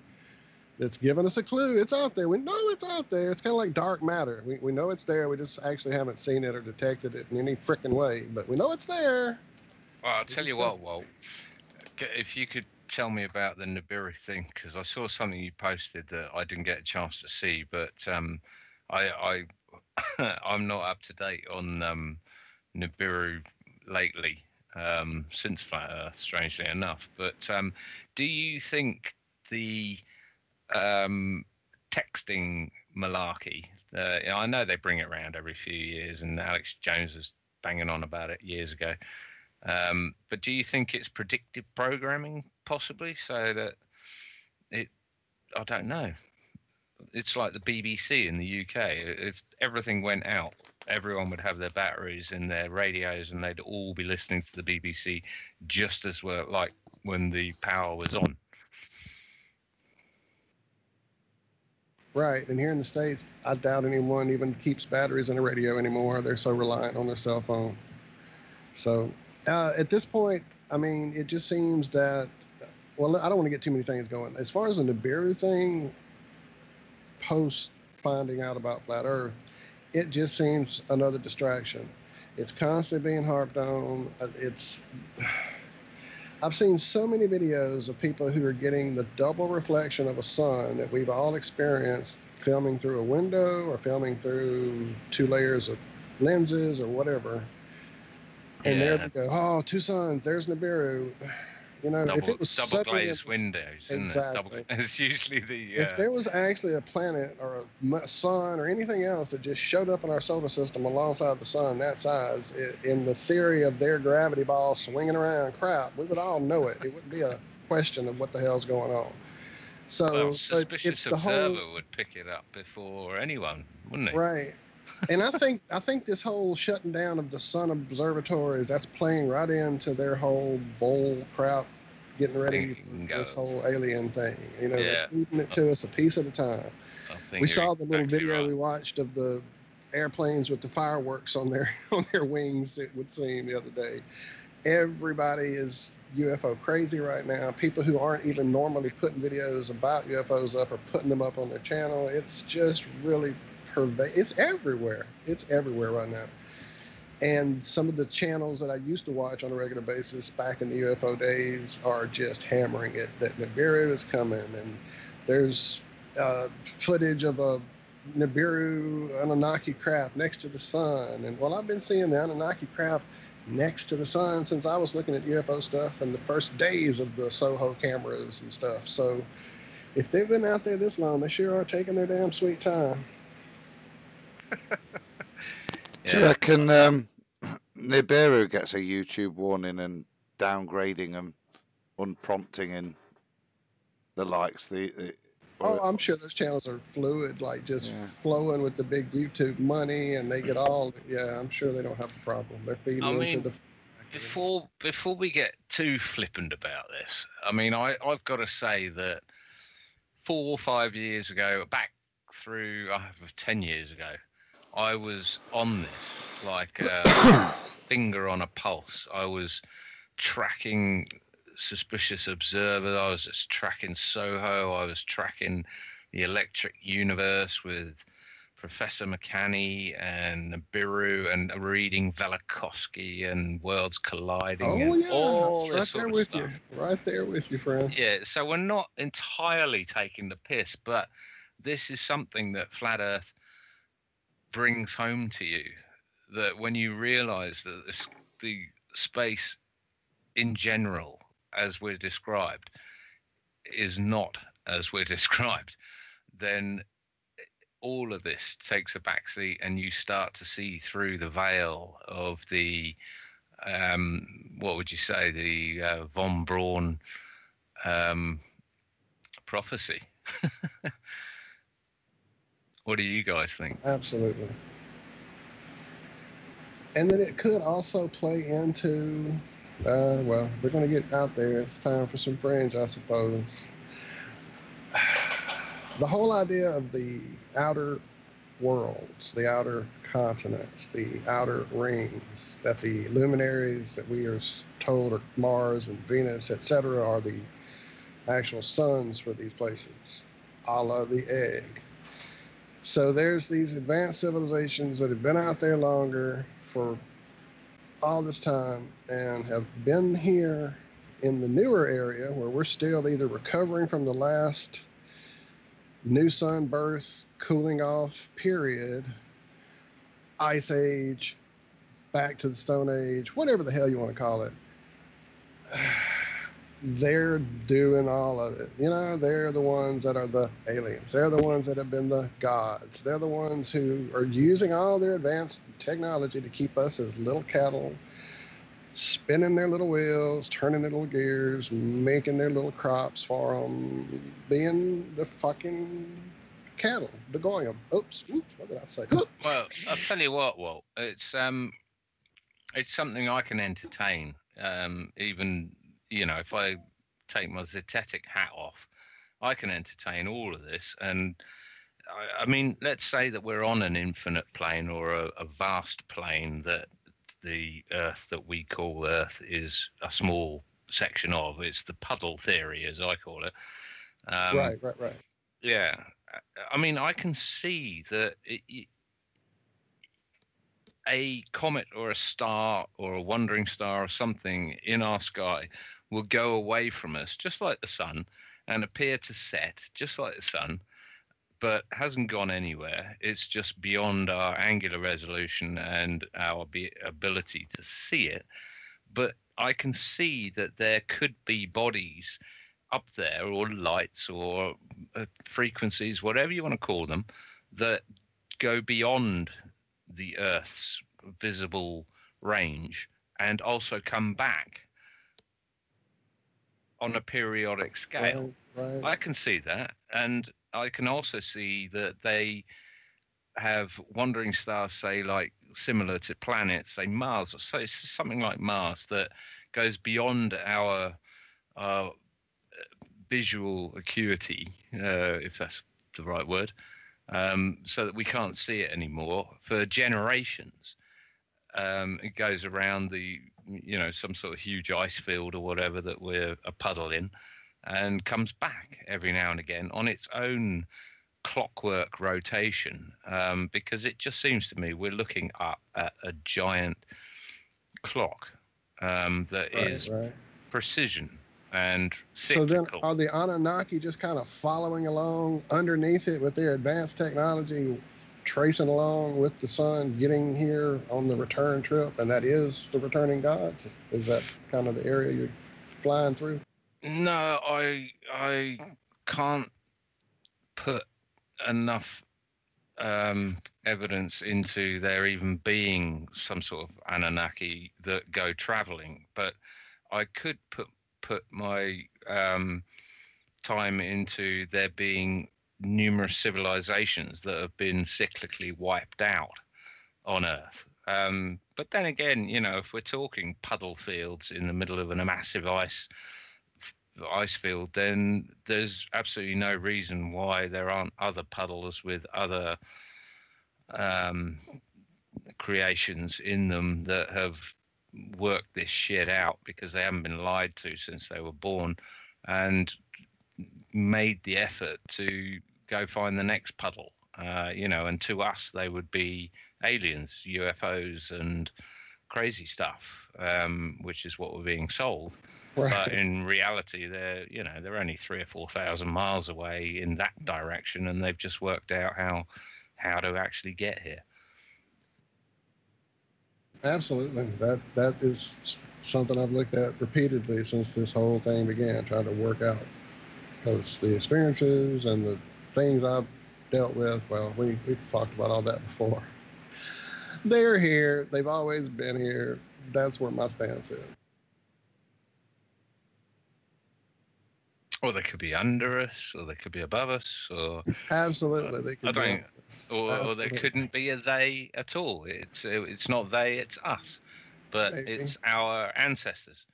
that's giving us a clue. It's out there. We know it's out there. It's kind of like dark matter. We know it's there. We just actually haven't seen it or detected it in any freaking way, but we know it's there. Well, I'll tell you what, Walt, if you could tell me about the Nibiru thing, because I saw something you posted that I didn't get a chance to see, but I'm not up to date on Nibiru lately, since Flat Earth, strangely enough. But do you think the texting malarkey, I know they bring it around every few years, and Alex Jones was banging on about it years ago, but do you think it's predictive programming, possibly, so that I don't know, it's like the BBC in the UK. If everything went out, everyone would have their batteries in their radios and they'd all be listening to the BBC just as well, like when the power was on. Right. And here in the States, I doubt anyone even keeps batteries in a radio anymore. They're so reliant on their cell phone. So at this point, I mean, it just seems that, well, I don't want to get too many things going. As far as the Nibiru thing, post finding out about flat Earth, it just seems another distraction. It's constantly being harped on. I've seen so many videos of people who are getting the double reflection of a sun that we've all experienced filming through a window or filming through 2 layers of lenses or whatever. And there they go, oh, 2 suns, there's Nibiru. You know, if it was double glazed windows, isn't exactly. it? It's usually the. If there was actually a planet or a sun or anything else that just showed up in our solar system alongside the sun that size, in the theory of their gravity ball swinging around crap, we would all know it. It wouldn't be a question of what the hell's going on. So, well, suspicious observer would pick it up before anyone, wouldn't he? Right. And I think this whole shutting down of the sun observatories, that's playing right into their whole bull crap, getting ready for this whole alien thing. You know, they're feeding it to us a piece at a time. We saw the little video we watched of the airplanes with the fireworks on their wings, it would seem, the other day. Everybody is UFO crazy right now. People who aren't even normally putting videos about UFOs up are putting them up on their channel. It's just really it's everywhere. It's everywhere right now. And some of the channels that I used to watch on a regular basis back in the UFO days are just hammering it that Nibiru is coming. And there's footage of a Nibiru Anunnaki craft next to the sun. And well, I've been seeing the Anunnaki craft next to the sun since I was looking at UFO stuff in the first days of the Soho cameras and stuff. So if they've been out there this long, they sure are taking their damn sweet time. Do you reckon Nibiru gets a YouTube warning and downgrading and unprompting and the likes? I'm sure those channels are fluid, like just flowing with the big YouTube money, and they get all. Yeah, I'm sure they don't have a problem. They're feeding into the. Before we get too flippant about this, I mean, I've got to say that 4 or 5 years ago, back through 10 years ago, I was on this like a finger on a pulse. I was tracking suspicious observers. I was just tracking Soho. I was tracking the Electric Universe with Professor Meakin and Nibiru, and reading Velikovsky and Worlds Colliding. Oh, and yeah. all right this there sort with of stuff. you. Right there with you, friend. Yeah, so we're not entirely taking the piss, but this is something that Flat Earth brings home to you, that when you realize that the space in general, as we're described, is not as we're described, then all of this takes a backseat and you start to see through the veil of the, what would you say, the von Braun prophecy. What do you guys think? Absolutely. And then it could also play into, well, we're going to get out there. It's time for some fringe, I suppose. The whole idea of the outer worlds, the outer continents, the outer rings, that the luminaries that we are told are Mars and Venus, etc., are the actual suns for these places, a la the egg. So there's these advanced civilizations that have been out there longer for all this time and have been here in the newer area where we're still either recovering from the last new sun birth, cooling off period, ice age, back to the Stone Age, whatever the hell you want to call it. They're doing all of it. You know, they're the ones that are the aliens. They're the ones that have been the gods. They're the ones who are using all their advanced technology to keep us as little cattle, spinning their little wheels, turning their little gears, making their little crops for them, being the fucking cattle, the goyim. Oops, what did I say? Well, I'll tell you what, Walt, it's something I can entertain, even, you know, if I take my zetetic hat off, I can entertain all of this. And I mean, let's say that we're on an infinite plane or a vast plane that the Earth that we call Earth is a small section of. It's the puddle theory, as I call it. Right. Yeah. I mean, I can see that a comet or a star or a wandering star or something in our sky will go away from us, just like the sun, and appear to set, just like the sun, but hasn't gone anywhere. It's just beyond our angular resolution and our ability to see it. But I can see that there could be bodies up there, or lights, or frequencies, whatever you want to call them, that go beyond the Earth's visible range and also come back on a periodic scale. Right. I can see that, and I can also see that they have wandering stars, say, like similar to planets, say Mars, or so it's something like Mars that goes beyond our visual acuity, if that's the right word, so that we can't see it anymore for generations. It goes around some sort of huge ice field or whatever that we're a puddle in, and comes back every now and again on its own clockwork rotation, because it just seems to me we're looking up at a giant clock that is precision and cyclical. So then are the Anunnaki just kind of following along underneath it with their advanced technology, tracing along with the sun, getting here on the return trip, and that is the returning gods? Is that kind of the area you're flying through? No, I can't put enough evidence into there even being some sort of Anunnaki that go traveling, but I could put my time into there being numerous civilizations that have been cyclically wiped out on Earth. But then again, if we're talking puddle fields in the middle of a massive ice field, then there's absolutely no reason why there aren't other puddles with other creations in them that have worked this shit out, because they haven't been lied to since they were born and made the effort to go find the next puddle. And to us they would be aliens, UFOs and crazy stuff, which is what we're being sold. Right. But in reality, they're only 3,000 or 4,000 miles away in that direction, and they've just worked out how to actually get here. Absolutely. That is something I've looked at repeatedly since this whole thing began, trying to work out, because the experiences and the things I've dealt with, well, we've talked about all that before. They're here. They've always been here. That's where my stance is. Or they could be under us, or they could be above us, or absolutely they could. Or there couldn't be a they at all. It's not they, it's us, but maybe. It's our ancestors.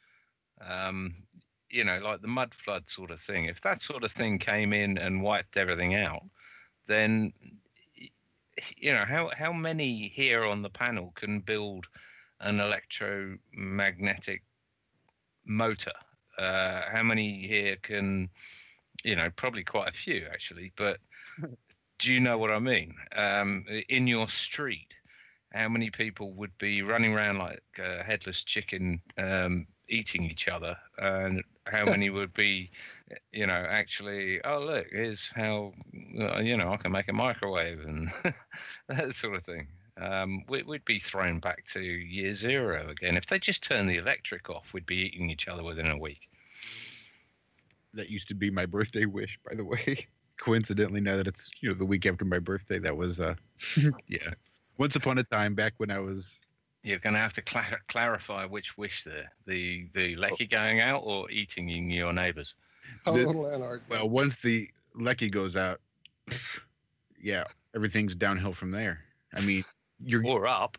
Like the mud flood sort of thing. If that sort of thing came in and wiped everything out, then how many here on the panel can build an electromagnetic motor? How many here can, probably quite a few actually, but do you know what I mean? In your street, how many people would be running around like a headless chicken, eating each other? And how many would be, actually, oh, look, here's how, I can make a microwave and that sort of thing. We'd be thrown back to year zero again. If they just turned the electric off, we'd be eating each other within a week. That used to be my birthday wish, by the way. Coincidentally, now that it's the week after my birthday, that was yeah. Once upon a time, back when I was. You're going to have to clarify which wish there: the lecky going out or eating your neighbors. Total anarchy. Well, once the lecky goes out, yeah, everything's downhill from there. I mean, or up.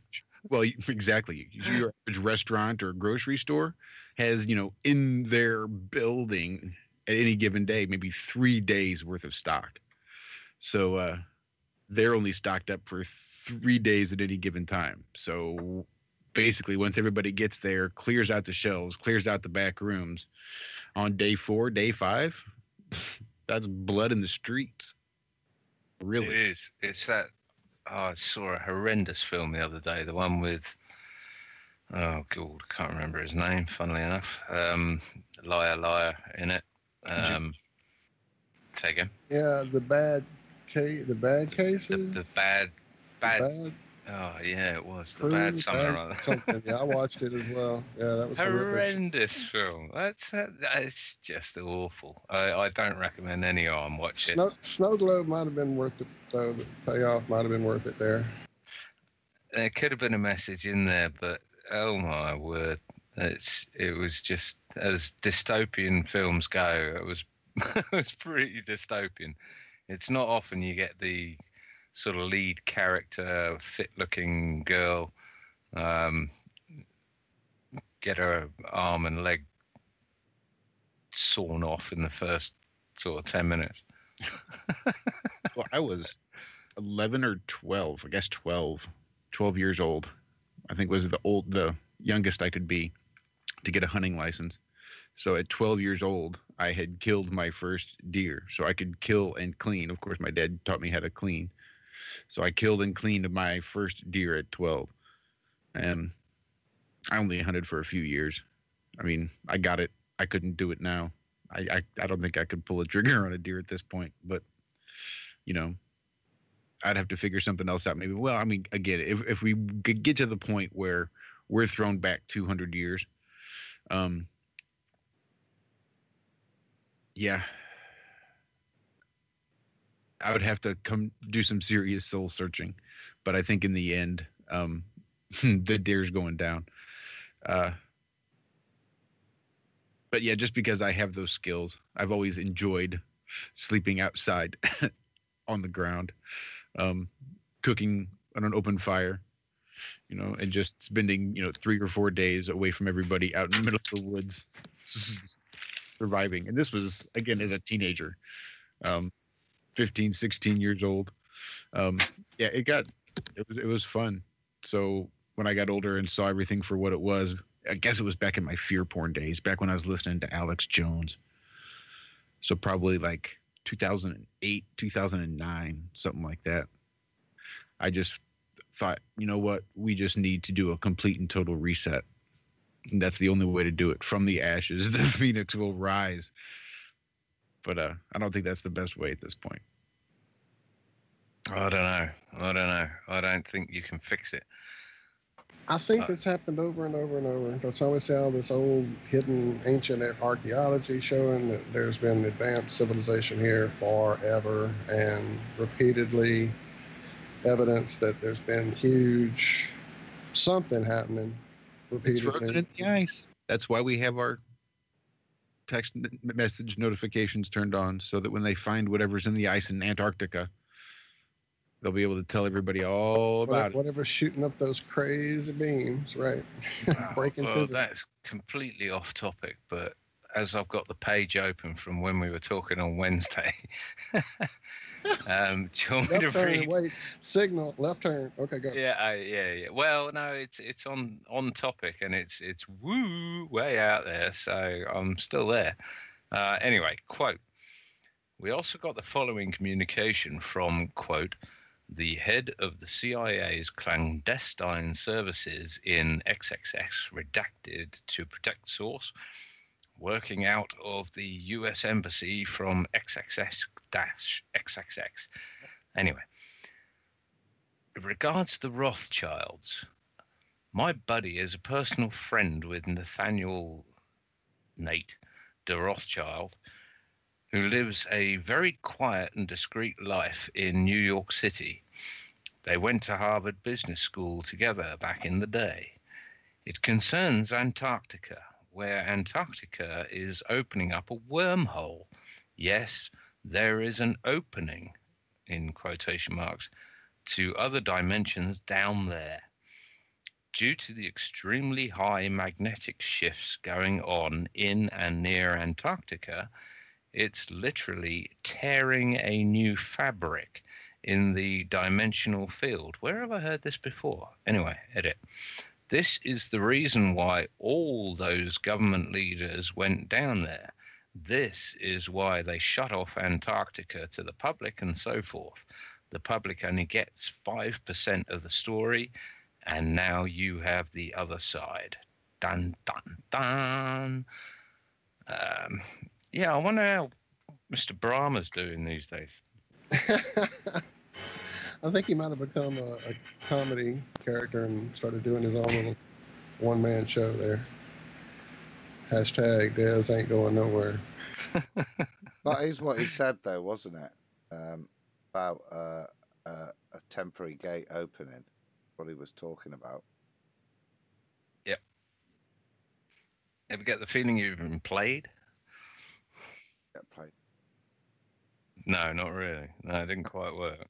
Well, exactly. Your average restaurant or grocery store has, in their building at any given day, maybe 3 days worth of stock. So they're only stocked up for 3 days at any given time. So basically, once everybody gets there, clears out the shelves, clears out the back rooms, on day 4, day 5, that's blood in the streets. Really? It is. It's that. I saw a horrendous film the other day. The one with. Oh God, I can't remember his name. Funnily enough, liar in it. Say again. Yeah, the bad cases. The bad. Oh yeah, it was the bad something. Yeah, I watched it as well. Yeah, that was horrendous film. That's just awful. I don't recommend any of them watch it. Snow Globe might have been worth it though. The payoff might have been worth it there. There could have been a message in there, but oh my word, it was just, as dystopian films go, it was it was pretty dystopian. It's not often you get the sort of lead character, fit-looking girl, get her arm and leg sawn off in the first sort of 10 minutes. Well, I was 11 or 12, I guess 12 years old. I think was the youngest I could be to get a hunting license. So at 12 years old, I had killed my first deer. So I could kill and clean. Of course, my dad taught me how to clean. So I killed and cleaned my first deer at 12. And I only hunted for a few years. I mean, I got it. I couldn't do it now. I don't think I could pull a trigger on a deer at this point. But, you know, I'd have to figure something else out maybe. Well, I mean, again, if we could get to the point where we're thrown back 200 years, yeah, I would have to come do some serious soul searching. But I think in the end, the deer's going down. But yeah, just because I have those skills, I've always enjoyed sleeping outside on the ground, cooking on an open fire, you know, and just spending, 3 or 4 days away from everybody out in the middle of the woods, surviving. And this was, again, as a teenager, 15, 16 years old. Yeah, it was fun. So when I got older and saw everything for what it was, I guess it was back in my fear porn days, back when I was listening to Alex Jones. So probably like 2008, 2009, something like that. I just thought, you know what? We just need to do a complete and total reset. And that's the only way to do it. From the ashes, the phoenix will rise. But I don't think that's the best way at this point. I don't know. I don't think you can fix it. I think that's happened over and over and over. That's why we see all this old, hidden, ancient archaeology showing that there's been advanced civilization here forever, and repeatedly evidence that there's been huge something happening repeatedly. It's frozen in the ice. That's why we have our text message notifications turned on, so that when they find whatever's in the ice in Antarctica, they'll be able to tell everybody all about it. Whatever's shooting up those crazy beams, right? Breaking physics. That's completely off topic, but as I've got the page open from when we were talking on Wednesday, do you want me to read? Wait, signal, left turn. Okay, go. Yeah. Well, no, it's on topic, and it's woo way out there, so I'm still there. Anyway, quote. We also got the following communication from, quote, the head of the CIA's clandestine services in XXX, redacted to protect source, working out of the US Embassy from XXX-XXX. Anyway, in regards to the Rothschilds, my buddy is a personal friend with Nathaniel Nate de Rothschild, who lives a very quiet and discreet life in New York City. They went to Harvard Business School together back in the day. It concerns Antarctica, where Antarctica is opening up a wormhole. Yes, there is an opening, in quotation marks, to other dimensions down there. Due to the extremely high magnetic shifts going on in and near Antarctica, it's literally tearing a new fabric in the dimensional field. Where have I heard this before? Anyway, edit. This is the reason why all those government leaders went down there. This is why they shut off Antarctica to the public and so forth. The public only gets 5% of the story, and now you have the other side. Dun, dun, dun. Yeah, I wonder how Mr. Brahma's doing these days. I think he might have become a comedy character and started doing his own little one-man show there. Hashtag Dez ain't going nowhere. That is what he said, though, wasn't it? About a temporary gate opening. What he was talking about. Yep. Ever get the feeling you've been played? Yeah, played. No, not really. No, it didn't quite work.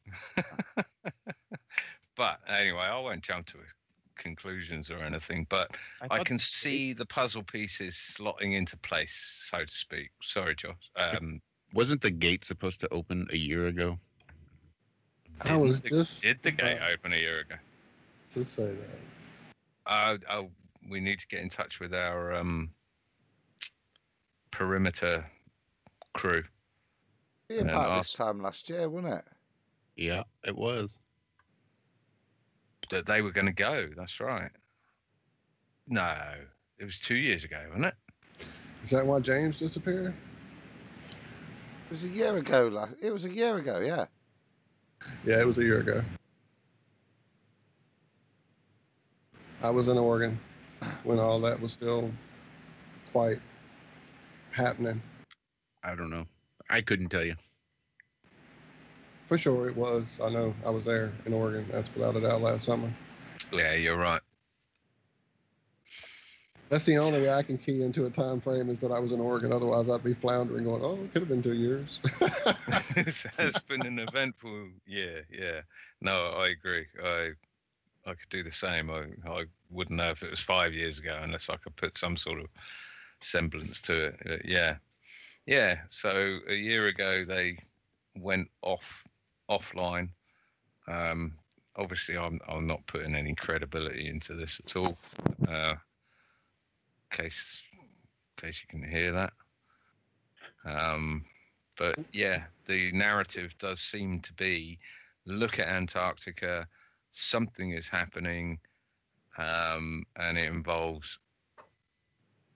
But anyway, I won't jump to conclusions or anything, but I can see the puzzle pieces slotting into place, so to speak. Sorry, Josh. Wasn't the gate supposed to open a year ago? Did the gate open a year ago? Just say that. We need to get in touch with our perimeter crew. Yeah, about this time last year, wasn't it? Yeah, it was. That they were going to go. That's right. No, it was 2 years ago, wasn't it? Is that why James disappeared? It was a year ago. It was a year ago, yeah. Yeah, it was a year ago. I was in Oregon when all that was still quite happening. I don't know. I couldn't tell you. For sure it was. I know. I was there in Oregon. That's without a doubt last summer. Yeah, you're right. That's the only way I can key into a time frame is that I was in Oregon. Otherwise, I'd be floundering going, oh, it could have been 2 years. It's been an eventful year, yeah. No, I agree. I could do the same. I wouldn't know if it was 5 years ago unless I could put some sort of semblance to it. Yeah. So a year ago, they went offline. Obviously, I'm not putting any credibility into this at all. In case you can hear that. But yeah, the narrative does seem to be, look at Antarctica, something is happening, and it involves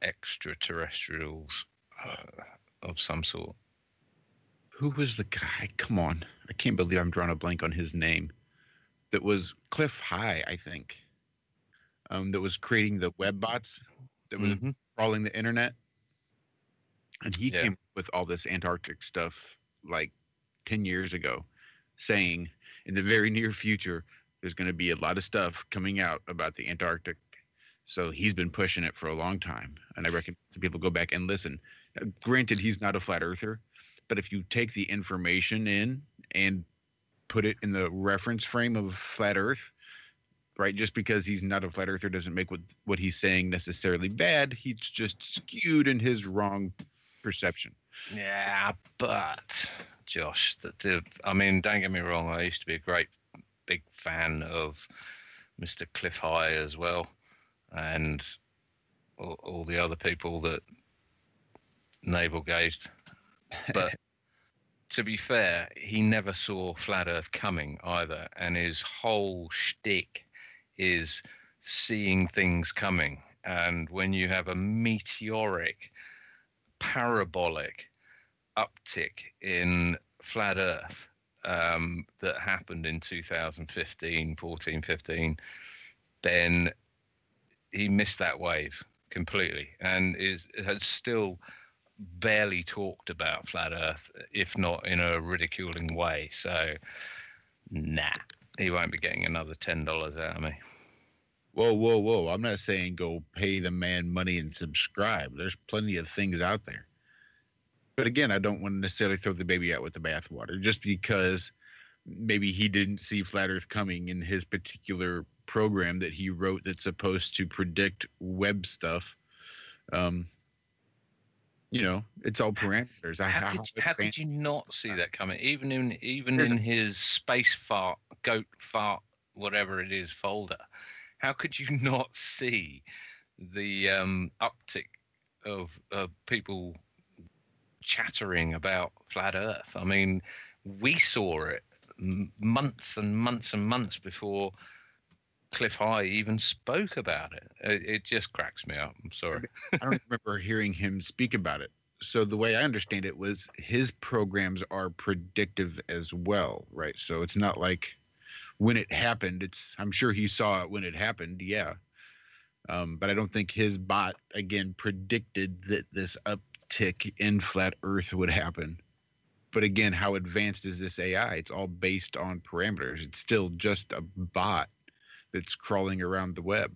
extraterrestrials of some sort. Who was the guy? Come on. I can't believe I'm drawing a blank on his name. That was Cliff High, I think. That was creating the web bots that was crawling the internet. And he came up with all this Antarctic stuff like 10 years ago, saying in the very near future, there's going to be a lot of stuff coming out about the Antarctic. So he's been pushing it for a long time. And I recommend people go back and listen. Granted, he's not a flat earther, but if you take the information in and put it in the reference frame of flat earth, right? Just because he's not a flat earther doesn't make what he's saying necessarily bad. He's just skewed in his wrong perception. Yeah, but Josh, I mean, don't get me wrong. I used to be a great big fan of Mr. Cliff High as well, and all the other people that navel gazed. But to be fair, he never saw flat Earth coming either, and his whole shtick is seeing things coming. And when you have a meteoric, parabolic uptick in flat Earth that happened in 2015, 14, 15, then he missed that wave completely and has still barely talked about flat Earth, if not in a ridiculing way. So, nah, he won't be getting another $10 out of me. Whoa. I'm not saying go pay the man money and subscribe. There's plenty of things out there. But again, I don't want to necessarily throw the baby out with the bathwater just because maybe he didn't see flat Earth coming in his particular program that he wrote that's supposed to predict web stuff. You know, it's all parameters. How could you not see that coming? Even in his space fart, goat fart, whatever it is folder, how could you not see the uptick of people chattering about flat Earth? I mean, we saw it months and months and months before Cliff High even spoke about it. It just cracks me up. I'm sorry. I don't remember hearing him speak about it. So the way I understand it was his programs are predictive as well, right? So it's not like when it happened. I'm sure he saw it when it happened, yeah. But I don't think his bot again predicted that this uptick in flat Earth would happen. But again, how advanced is this AI? It's all based on parameters. It's still just a bot that's crawling around the web.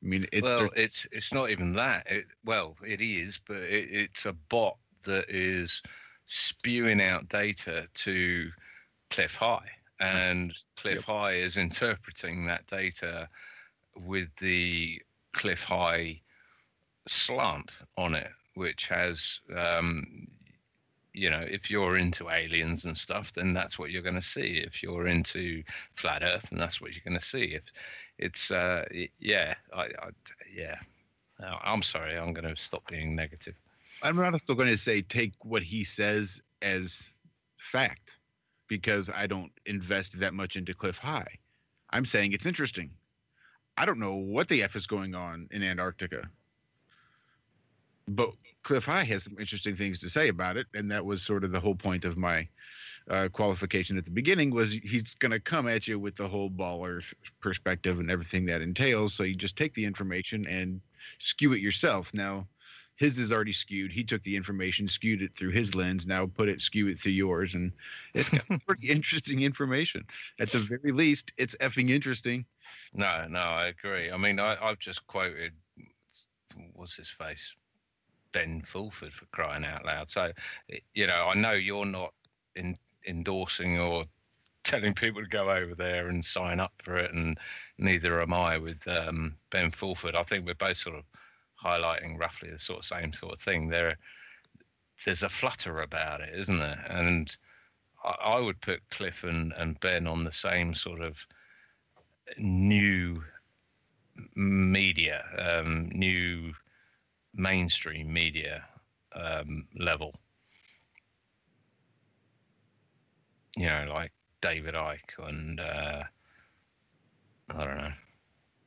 I mean, it's not even that. It is, but it's a bot that is spewing out data to Cliff High, and Cliff High is interpreting that data with the Cliff High slant on it, which has, if you're into aliens and stuff, then that's what you're going to see. If you're into flat Earth, then that's what you're going to see. If it's, I'm sorry, I'm going to stop being negative. I'm not still going to say take what he says as fact, because I don't invest that much into Cliff High. I'm saying it's interesting. I don't know what the F is going on in Antarctica, but Cliff High has some interesting things to say about it, and that was sort of the whole point of my qualification at the beginning. Was he's going to come at you with the whole baller perspective and everything that entails, so you just take the information and skew it yourself. Now, his is already skewed. He took the information, skewed it through his lens. Now skew it through yours, and it's got pretty interesting information. At the very least, it's effing interesting. No, I agree. I mean, I've just quoted, what's his face? Ben Fulford, for crying out loud. So, I know you're not endorsing or telling people to go over there and sign up for it, and neither am I with Ben Fulford. I think we're both sort of highlighting roughly the same sort of thing. There's a flutter about it, isn't there? And I would put Cliff and Ben on the same sort of new media, new mainstream media level. Like David Icke and I don't know,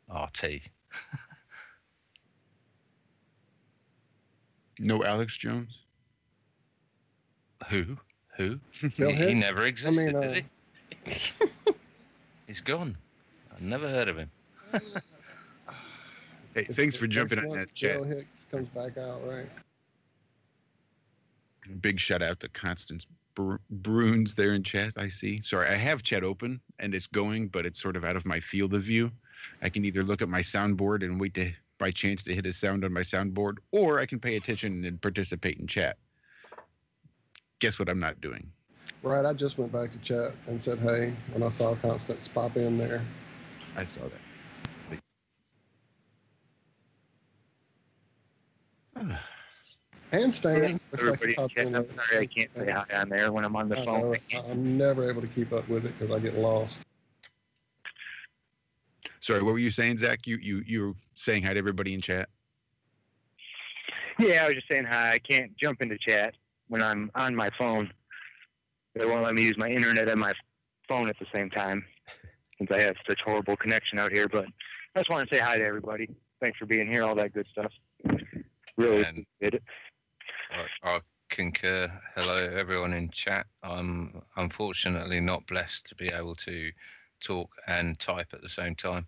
RT. No Alex Jones? Who? He never existed, did he? He's gone. I've never heard of him. Hey, thanks for jumping on that chat. Joe Hicks comes back out, right? Big shout out to Constance Bruins there in chat, I see. Sorry, I have chat open and it's going, but it's sort of out of my field of view. I can either look at my soundboard and wait by chance to hit a sound on my soundboard, or I can pay attention and participate in chat. Guess what I'm not doing? Right, I just went back to chat and said hey when I saw Constance pop in there. I saw that. And Stan. Everybody in chat, I'm sorry I can't say hi on there when I'm on the phone. I'm never able to keep up with it because I get lost. Sorry, what were you saying, Zach? You were saying hi to everybody in chat? Yeah, I was just saying hi. I can't jump into chat when I'm on my phone. They won't let me use my internet and my phone at the same time since I have such horrible connection out here. But I just want to say hi to everybody. Thanks for being here, all that good stuff. Really appreciate it. I concur. Hello, everyone in chat. I'm unfortunately not blessed to be able to talk and type at the same time.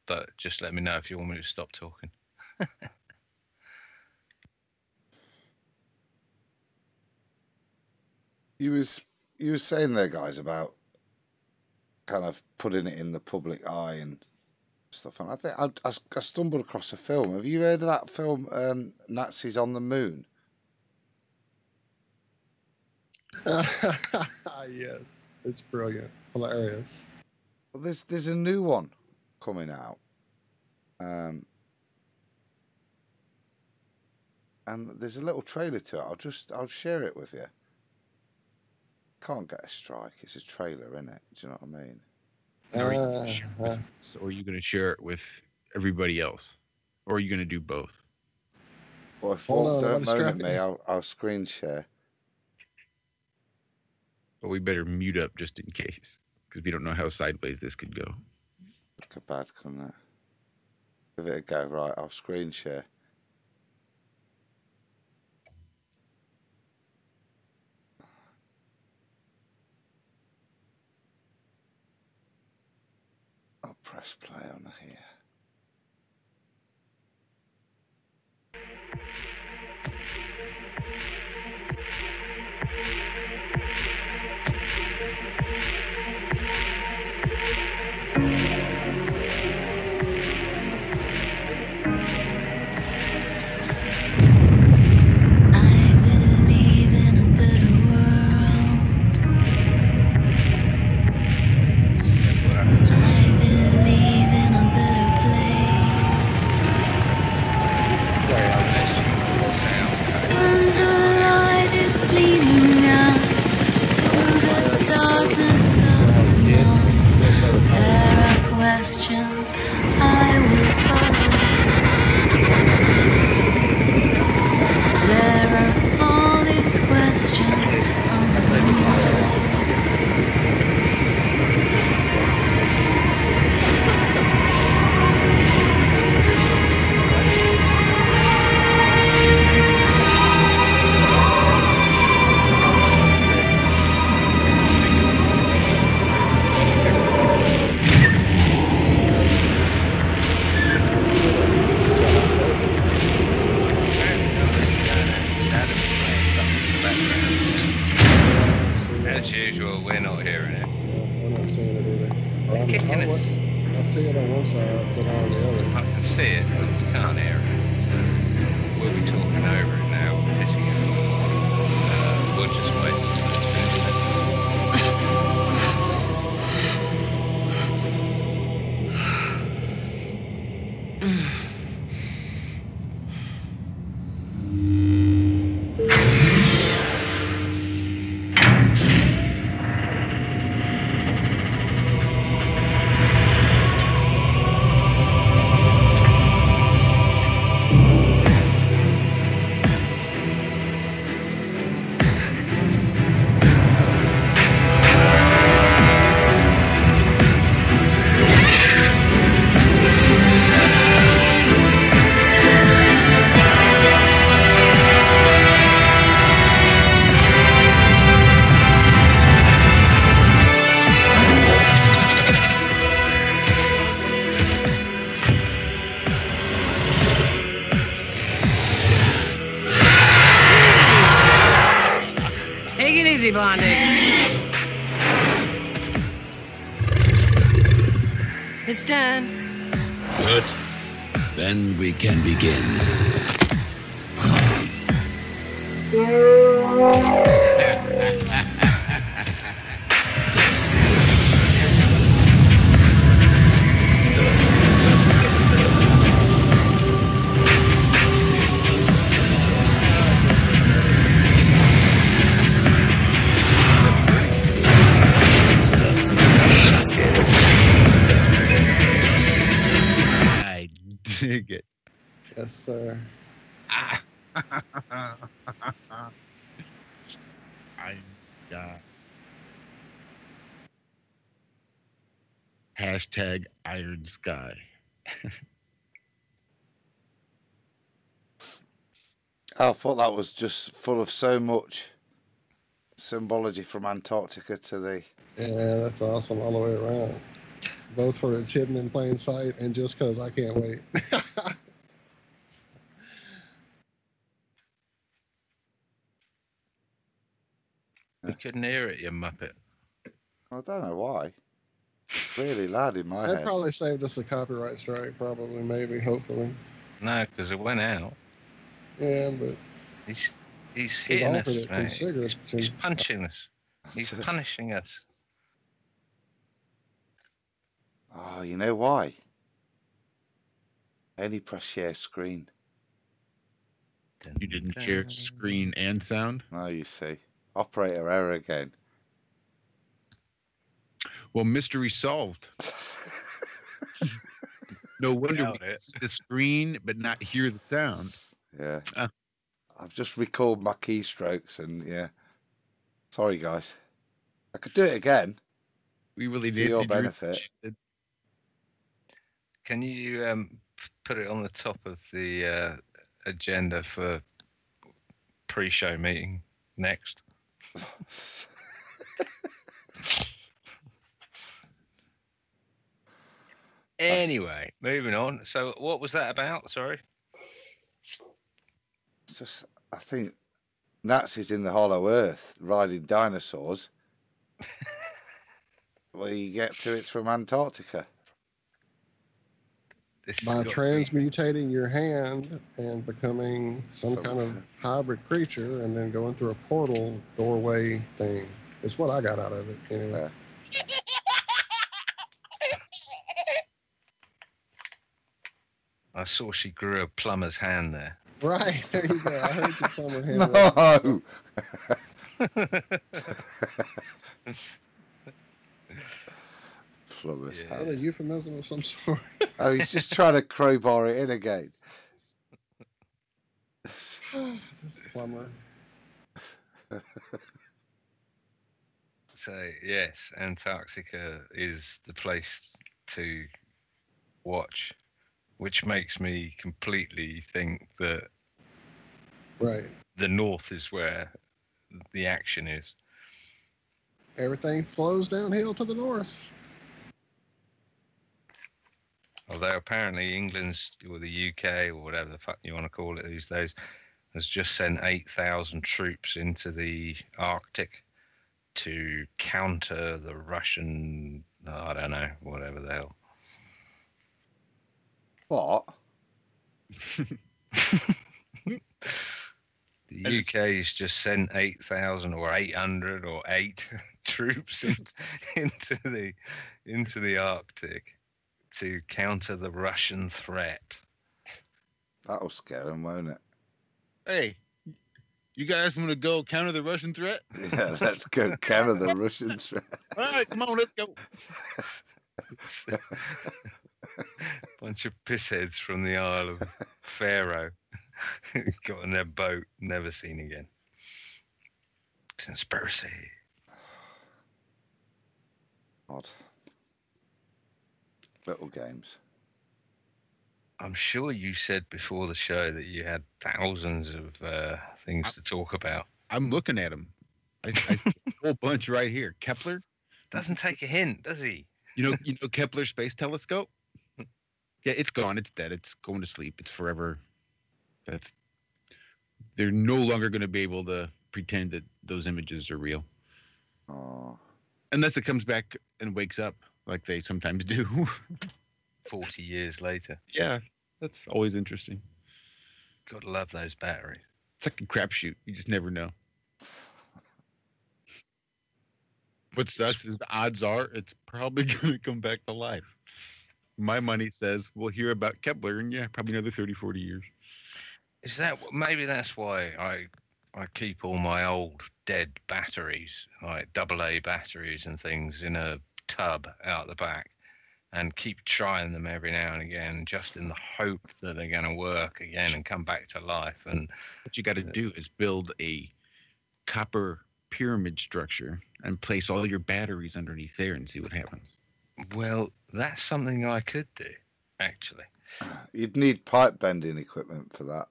But just let me know if you want me to stop talking. You was saying there, guys, about kind of putting it in the public eye and stuff. And I think I stumbled across a film. Have you heard of that film, Nazis on the Moon? Yes, it's brilliant, hilarious. Well, there's a new one coming out. and there's a little trailer to it. I'll share it with you. Can't get a strike. It's a trailer, isn't it? Do you know what I mean? Or are you gonna share it with us, or are you gonna share it with everybody else? Or are you gonna do both? Well, if Hold Walt on, don't I'm moan at me, distracted. I'll screen share. But we better mute up just in case, because we don't know how sideways this could go. Look how bad, couldn't it? Give it a go. Right, I'll screen share. I'll press play on here. I believe in a better world. I believe in a better place. When the light is leading out through the darkness of the night, there are questions I will follow. There are all these questions on my mind. As usual, we're not hearing it. I'm not seeing it either. They're kicking us. I see it on one side, but not on the other. I can see it, but we can't hear it. So we'll be talking over it now. Pissing it. We'll just wait. Take it easy, Blondie. It's done. Good. Then we can begin. I dig it. Yes, sir. Iron Sky. Hashtag Iron Sky. I thought that was just full of so much symbology from Antarctica to the... Yeah, that's awesome all the way around. Both for it's hidden in plain sight and just because I can't wait. You couldn't hear it, you muppet. I don't know why. Really loud in my That head. probably saved us a copyright strike, probably, maybe, hopefully. No, because it went out. Yeah, but He's we've hitting us, offered it mate. considerabably. He's punching us. He's punishing us. Oh, you know why? Only press share screen. You didn't share screen and sound? Oh, you see. Operator error again. Well, mystery solved. No wonder we can see the screen but not hear the sound. Yeah. I've just recalled my keystrokes and yeah. Sorry, guys. I could do it again. We really for did. your benefit. Can you put it on the top of the agenda for pre-show meeting next? Anyway, moving on. So what was that about? Sorry. It's just, I think Nazis in the Hollow Earth riding dinosaurs. Well, you get to it from Antarctica. By transmutating your hand and becoming some kind of hybrid creature and then going through a portal doorway thing. It's what I got out of it anyway. I saw she grew a plumber's hand there. Right, there you go. I heard the plumber hand. No! Plumber's hand. Is that a euphemism of some sort? Oh, he's just trying to crowbar it in again. This plumber. So, yes, Antarctica is the place to watch, which makes me completely think that the north is where the action is. Everything flows downhill to the north. Although apparently England's, or the UK, or whatever the fuck you want to call it these days, has just sent 8,000 troops into the Arctic to counter the Russian, I don't know, whatever the hell. What? The UK's just sent 8,000 or 800 or 8 troops into the Arctic to counter the Russian threat. That'll scare them, won't it? Hey, you guys want to go counter the Russian threat? Yeah, let's go counter the Russian threat. All right, come on, let's go. Bunch of pissheads from the Isle of Faroe got in their boat, never seen again. Conspiracy. Odd. Little games. I'm sure you said before the show that you had thousands of things to talk about. I'm looking at them. I see a whole bunch right here. Kepler doesn't take a hint, does he? You know Kepler Space Telescope? Yeah, it's gone. It's dead. It's going to sleep. It's forever. They're no longer going to be able to pretend that those images are real. Oh. Unless it comes back and wakes up like they sometimes do. 40 years later. Yeah, that's always interesting. Gotta love those batteries. It's like a crapshoot. You just never know. What sucks is the odds are it's probably going to come back to life. My money says we'll hear about Kepler in, probably another 30, 40 years. Is that, maybe that's why I keep all my old dead batteries, like AA batteries and things, in a tub out the back, and keep trying them every now and again, just in the hope that they're going to work again and come back to life. And what you got to do is build a copper pyramid structure and place all your batteries underneath there and see what happens. Well, that's something I could do, actually. You'd need pipe bending equipment for that.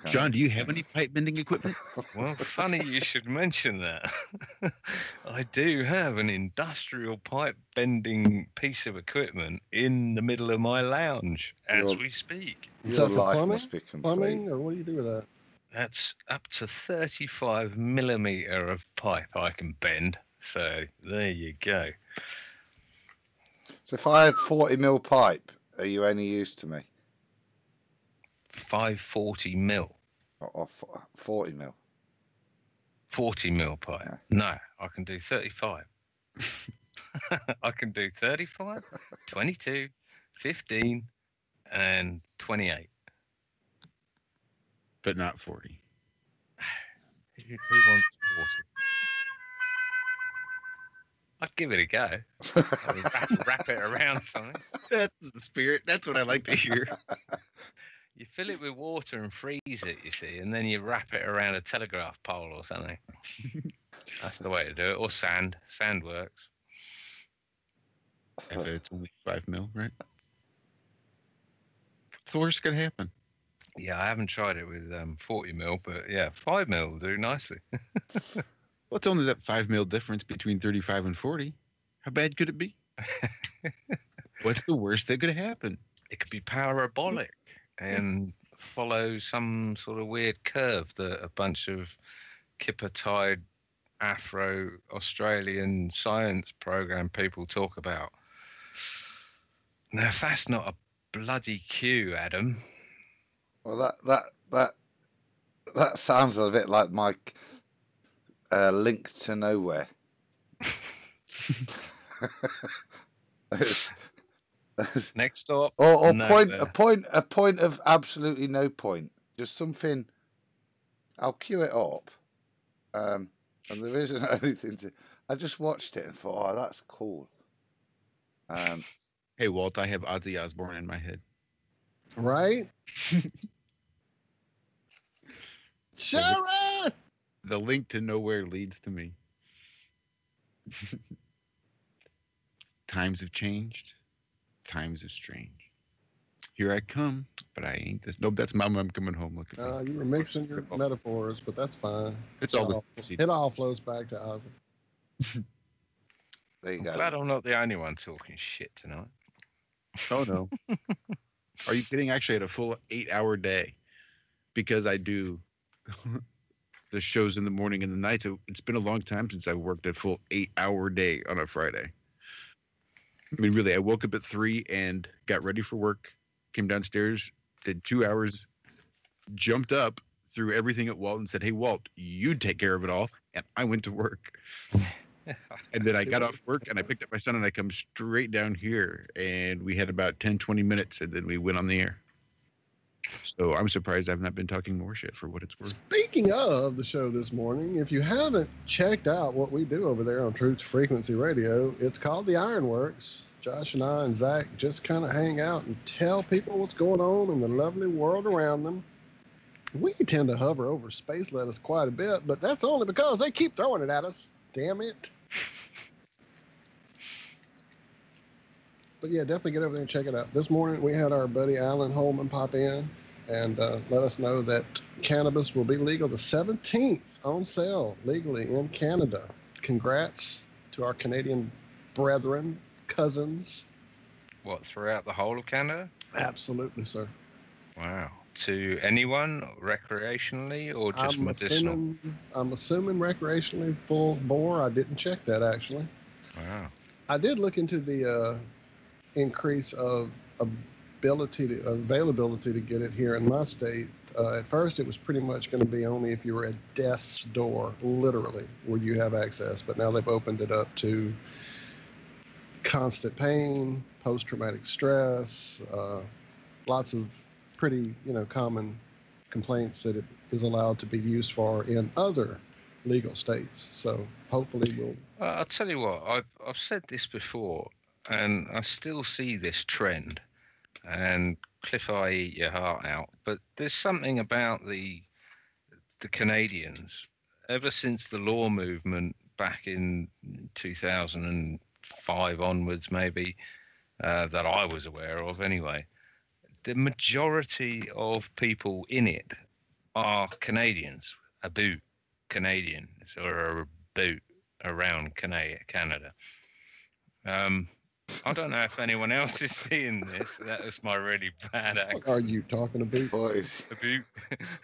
John, do you have any pipe bending equipment? Well, funny you should mention that. I do have an industrial pipe bending piece of equipment in the middle of my lounge as we speak. Your life must be complete. Plumbing, or what do you do with that? That's up to 35 millimeter of pipe I can bend. So there you go. So if I had 40 mil pipe, are you any use to me? 540 mil. Or 40 mil? 40 mil pipe. Yeah. No, I can do 35. I can do 35, 22, 15, and 28. but not 40. Who wants water? I'd give it a go. I mean, wrap it around something. That's the spirit. That's what I like to hear. You fill it with water and freeze it, you see, and then you wrap it around a telegraph pole or something. That's the way to do it. Or sand. Sand works. If it's only 5 mil, right? What's the worst could happen? Yeah, I haven't tried it with 40 mil, but yeah, 5 mil will do nicely. Well, it's only that 5 mil difference between 35 and 40. How bad could it be? What's the worst that could happen? It could be parabolic and follow some sort of weird curve that a bunch of kipper-tied Afro-Australian science program people talk about. Now, if that's not a bloody cue, Adam. Well, that sounds a bit like my link to nowhere. Next stop. Or a point of absolutely no point. Just something. I'll cue it up, and there isn't anything to. I just watched it and thought, oh, that's cool. Hey, Walt, I have Ozzy Osbourne in my head. Right? Sharon! The link to nowhere leads to me. Times have changed. Times are strange. Here I come, but I ain't this. Nope, that's Mama. I'm coming home. Look at me. You were mixing your metaphors, but that's fine. It's all it all flows back to Ozzy. There you go. Glad I'm not the only one talking shit tonight. Oh no. Are you kidding? Actually, I had a full 8-hour day because I do the shows in the morning and the night. So it's been a long time since I worked a full 8-hour day on a Friday. I mean, really, I woke up at 3 and got ready for work, came downstairs, did 2 hours, jumped up, threw everything at Walt and said, hey, Walt, you take care of it all. And I went to work. And then I got off work and I picked up my son and I come straight down here and we had about 10, 20 minutes and then we went on the air. So I'm surprised I've not been talking more shit for what it's worth. Speaking of the show this morning, if you haven't checked out what we do over there on Truth Frequency Radio, it's called The Ironworks. Josh and I and Zach just kind of hang out and tell people what's going on in the lovely world around them. We tend to hover over space lettuce quite a bit, but that's only because they keep throwing it at us. Damn it. But yeah, definitely get over there and check it out. This morning we had our buddy Alan Holman pop in and let us know that cannabis will be legal the 17th on sale legally in Canada. Congrats to our Canadian brethren, cousins. What, throughout the whole of Canada? Absolutely, sir. Wow. To anyone, recreationally, or just medicinal? I'm assuming recreationally full bore. I didn't check that, actually. Wow. I did look into the increase of availability to get it here in my state. At first, it was pretty much going to be only if you were at death's door, literally, where you have access. But now they've opened it up to constant pain, post-traumatic stress, lots of pretty, common complaints that it is allowed to be used for in other legal states. So hopefully we'll. I'll tell you what, I've said this before, and I still see this trend. And Cliff, I eat your heart out. But there's something about the Canadians, ever since the law movement back in 2005 onwards, maybe, that I was aware of anyway. The majority of people in it are Canadians, about Canadians, or about around Canada. I don't know if anyone else is seeing this. That was my really bad accent. What are you talking about? Boys.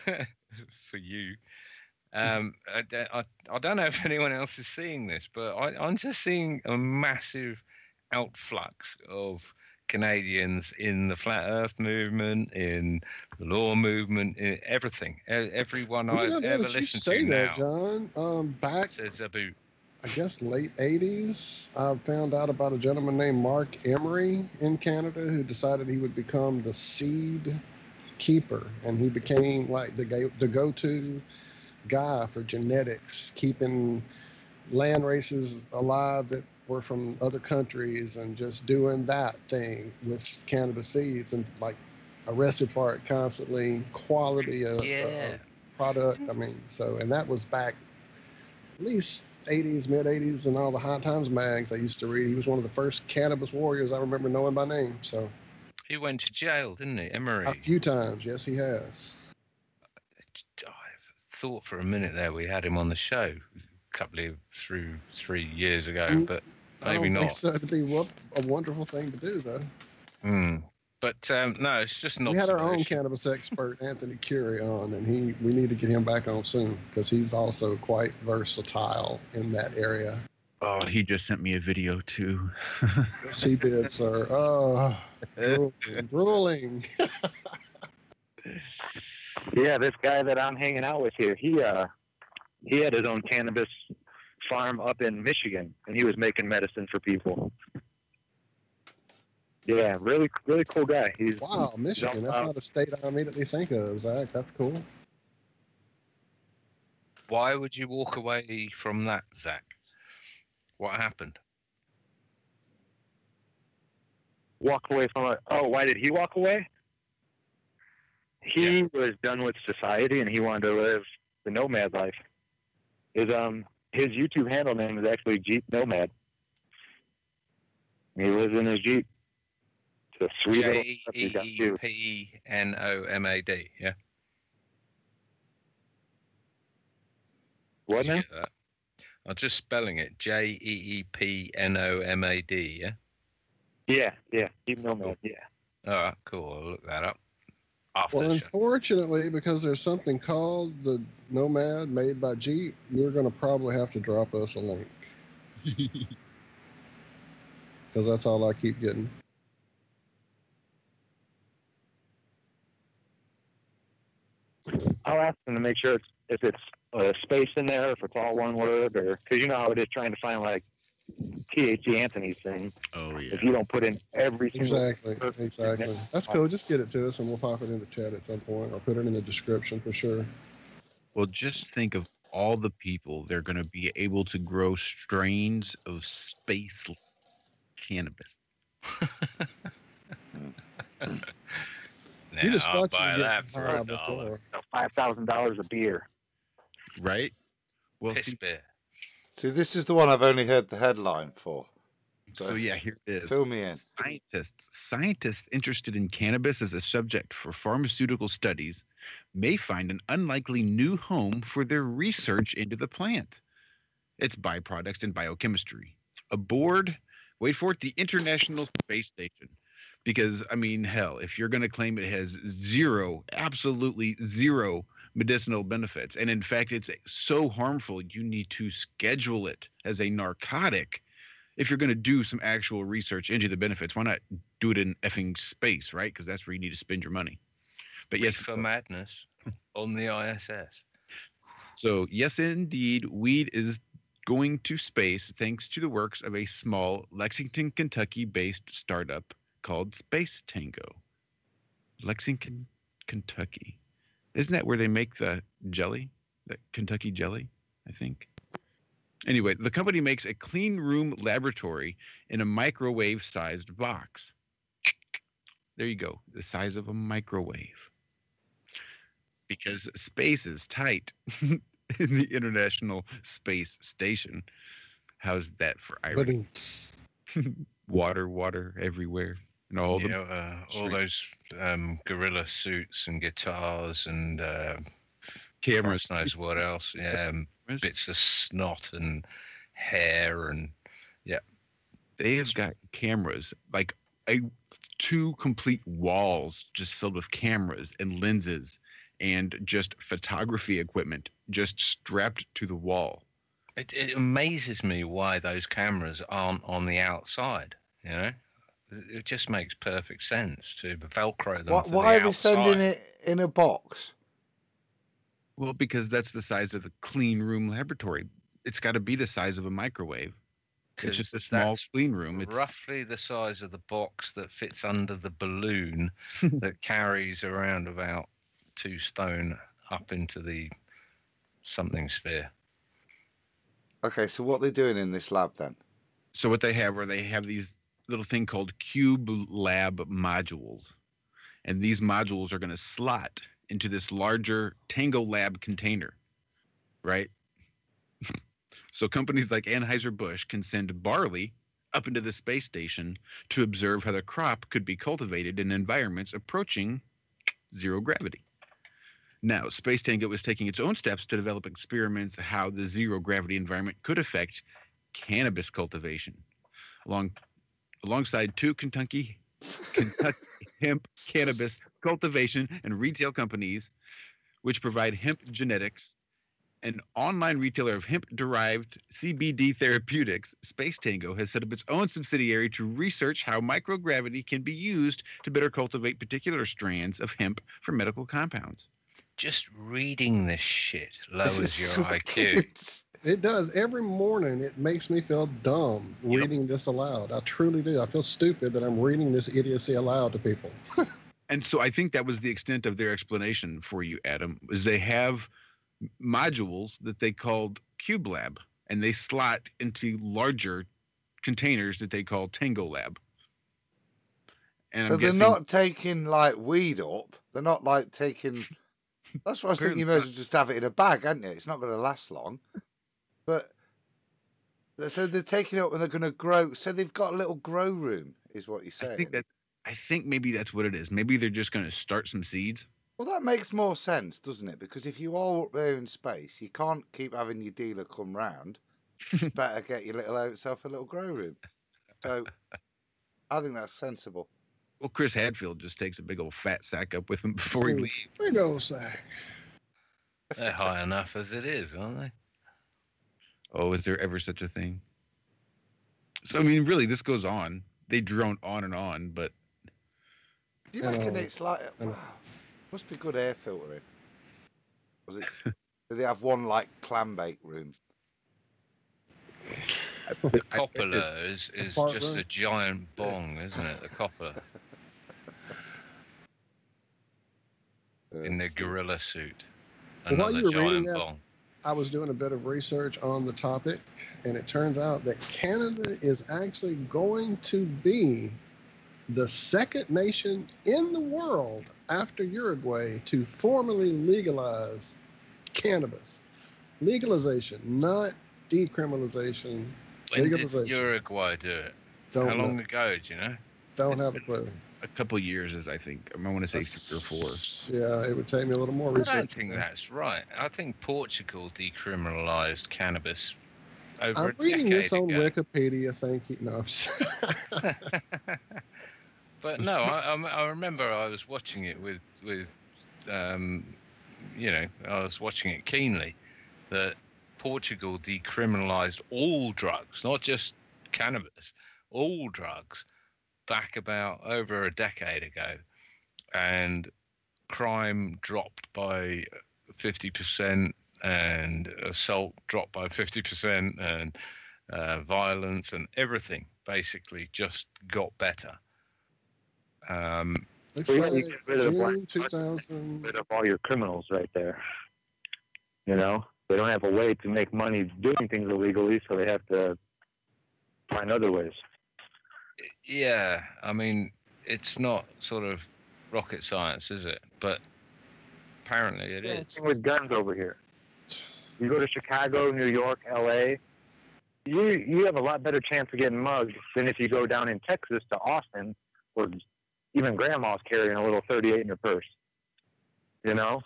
About for you. I don't know if anyone else is seeing this, but I'm just seeing a massive outflux of Canadians in the flat earth movement, in the law movement, in everything. Everyone I've ever listened to now John. Back says about, I guess, late 80s, I found out about a gentleman named Mark Emery in Canada who decided he would become the seed keeper, and he became like the go-to guy for genetics, keeping land races alive that were from other countries, and just doing that thing with cannabis seeds, and like arrested for it constantly. Quality of product. I mean, and that was back at least 80s, mid 80s, and all the High Times mags I used to read. He was one of the first cannabis warriors I remember knowing by name. So he went to jail, didn't he, Emery? A few times, yes, he has. I thought for a minute there we had him on the show a couple of 3 years ago, but maybe not. So it'd be a wonderful thing to do, though. But no, it's just not. We had our own cannabis expert, Anthony Curie, on, and we need to get him back on soon because he's also quite versatile in that area. Oh, he just sent me a video too. Yes, he did, sir. Oh, drooling. Yeah, this guy that I'm hanging out with here, he had his own cannabis farm up in Michigan, and he was making medicine for people. Yeah, really, really cool guy. Wow, Michigan. That's not a state I immediately think of, Zach. That's cool. Why would you walk away from that, Zach? What happened? Walk away from it. Oh, why did he walk away? He was done with society, and he wanted to live the nomad life. His YouTube handle name is actually Jeep Nomad. He lives in his Jeep. It's a sweet JEEPNOMAD, yeah. What now? I'm just spelling it. JEEPNOMAD, yeah? Yeah. Jeep Nomad, yeah. All right, cool. I'll look that up. Well, unfortunately, because there's something called the Nomad made by Jeep, you're going to probably have to drop us a link. Because that's all I keep getting. I'll ask them to make sure if it's a space in there, if it's all one word, or because you know how it is trying to find like THC Anthony's thing. Oh yeah. If you don't put in every single Exactly. That's cool. Just get it to us, and we'll pop it in the chat at some point, or put it in the description for sure. Well, just think of all the people they're going to be able to grow strains of space cannabis. Now, I'll buy that for $1. $5,000 a beer. Right? Well, Piss beer. See, this is the one I've only heard the headline for. So yeah, here it is. Fill me in. Scientists interested in cannabis as a subject for pharmaceutical studies may find an unlikely new home for their research into the plant, its byproducts, and biochemistry. Aboard, wait for it, the International Space Station. Because, I mean, hell, if you're going to claim it has absolutely zero medicinal benefits, and in fact, it's so harmful, you need to schedule it as a narcotic. If you're going to do some actual research into the benefits, why not do it in effing space, right? Because that's where you need to spend your money. But yes, for madness on the ISS. So yes, indeed, weed is going to space thanks to the works of a small Lexington, Kentucky-based startup called Space Tango. Lexington, Kentucky. Isn't that where they make the jelly? That Kentucky jelly, I think. Anyway, the company makes a clean room laboratory in a microwave-sized box. There you go, the size of a microwave. Because space is tight in the International Space Station. How's that for irony? Water everywhere. And all those gorilla suits and guitars and cameras. Knows what else? Yeah, bits of snot and hair and they have got cameras, like two complete walls just filled with cameras and lenses and just photography equipment just strapped to the wall. It amazes me why those cameras aren't on the outside. You know. It just makes perfect sense to Velcro them. Why are they sending it in a box? Well, because that's the size of the clean room laboratory. It's got to be the size of a microwave. It's just a small clean room. It's roughly the size of the box that fits under the balloon that carries around about 2 stone up into the something sphere. Okay, so what they're doing in this lab then? So what they have these little thing called Cube Lab modules. And these modules are going to slot into this larger Tango Lab container, right? So companies like Anheuser-Busch can send barley up into the space station to observe how the crop could be cultivated in environments approaching zero gravity. Now, Space Tango is taking its own steps to develop experiments how the zero gravity environment could affect cannabis cultivation. Alongside 2 Kentucky hemp cannabis cultivation and retail companies, which provide hemp genetics, an online retailer of hemp-derived CBD therapeutics, Space Tango has set up its own subsidiary to research how microgravity can be used to better cultivate particular strands of hemp for medical compounds. Just reading this shit lowers your IQ. It does. Every morning it makes me feel dumb reading this aloud. I truly do. I feel stupid that I'm reading this idiocy aloud to people. And so I think that was the extent of their explanation for you, Adam, is they have modules that they called Cube Lab, and they slot into larger containers that they call Tango Lab. And so I'm they're guessing, not taking like weed up. They're not like taking. That's what I was thinking. You may as well just have it in a bag, hadn't you? It's not going to last long. But so they're taking it up and they're going to grow. So they've got a little grow room, is what you're saying. I think maybe that's what it is. Maybe they're just going to start some seeds. Well, that makes more sense, doesn't it? Because if you are up there in space, you can't keep having your dealer come round. It's better get your yourself a little grow room. So I think that's sensible. Well, Chris Hadfield just takes a big old fat sack up with him before he leaves. Big old sack. They're high enough as it is, aren't they? Oh, is there ever such a thing? So, I mean, really, this goes on. They drone on and on, but... Do you reckon it's like... Wow, must be good air filtering. Was it? Do they have one, like, clam bake room? The coppola is just a giant bong, isn't it? The coppola. In the gorilla suit. Another giant bong. I was doing a bit of research on the topic, and it turns out that Canada is actually going to be the second nation in the world after Uruguay to formally legalize cannabis. Legalization, not decriminalization. When legalization. did Uruguay do it? How long ago, do you know? Don't have a clue. A couple years, as I think. I want to say 3 or 4. Yeah, it would take me a little more research. I don't think that's right. I think Portugal decriminalized cannabis over I'm a reading this on decade ago. Wikipedia. Thank you. No. But no, I remember I was watching it with I was watching it keenly, that Portugal decriminalized all drugs, not just cannabis, all drugs, back about over a decade ago, and crime dropped by 50%, and assault dropped by 50%, and violence and everything basically just got better. Looks You like get rid of the June black 2000. rid of all your criminals right there. You know, they don't have a way to make money doing things illegally, so they have to find other ways. Yeah, I mean, it's not sort of rocket science, is it? But apparently it is. With guns over here, you go to Chicago, New York, LA, you have a lot better chance of getting mugged than if you go down in Texas to Austin, where even grandma's carrying a little 38 in her purse. You know?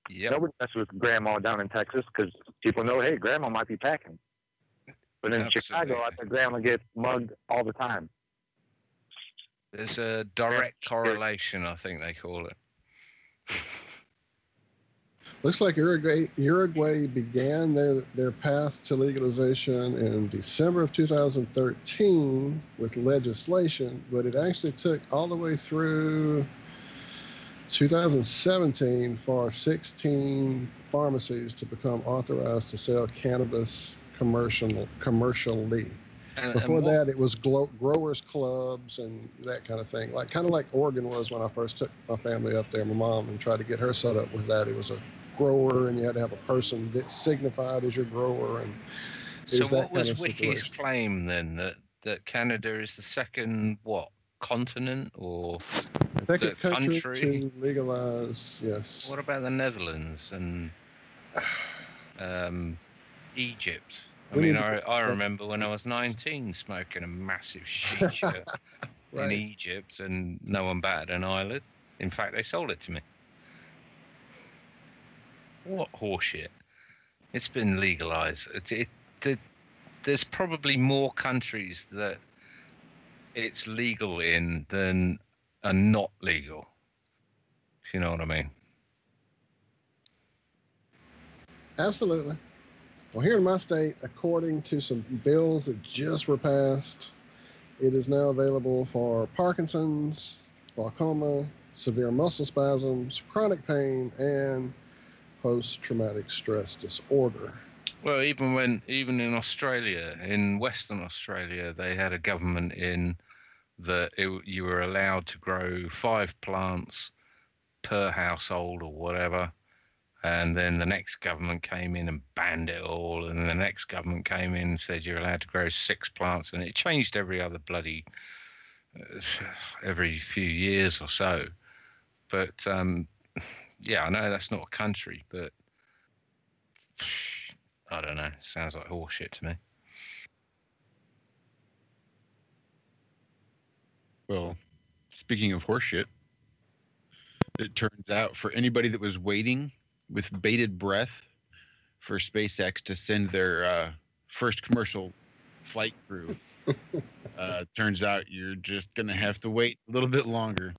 Yep. Nobody messes with grandma down in Texas because people know, hey, grandma might be packing. But in Chicago, I think grandma gets mugged all the time. There's a direct correlation, I think they call it. Looks like Uruguay began their path to legalization in December of 2013 with legislation, but it actually took all the way through 2017 for 16 pharmacies to become authorized to sell cannabis commercially. Before that, it was growers clubs and that kind of thing. Kind of like Oregon was when I first took my family up there, my mom, and tried to get her set up with that. It was a grower, and you had to have a person that signified as your grower. And so what was Wiki's claim then? That Canada is the second continent or second country to legalize? Yes. What about the Netherlands and Egypt? I remember when I was 19 smoking a massive shisha right. in Egypt, and no one batted an eyelid. In fact, they sold it to me. What horseshit! It's been legalized. There's probably more countries that it's legal in than are not legal. If you know what I mean. Absolutely. Well, here in my state, according to some bills that just were passed, it is now available for Parkinson's, glaucoma, severe muscle spasms, chronic pain, and post-traumatic stress disorder. Well, even in Australia, in Western Australia, they had a government in that you were allowed to grow 5 plants per household or whatever. And then the next government came in and banned it all. And then the next government came in and said you're allowed to grow 6 plants. And it changed every few years or so. But yeah, I know that's not a country, but I don't know. Sounds like horseshit to me. Well, speaking of horseshit, it turns out for anybody that was waiting with bated breath for SpaceX to send their first commercial flight crew, turns out you're just going to have to wait a little bit longer.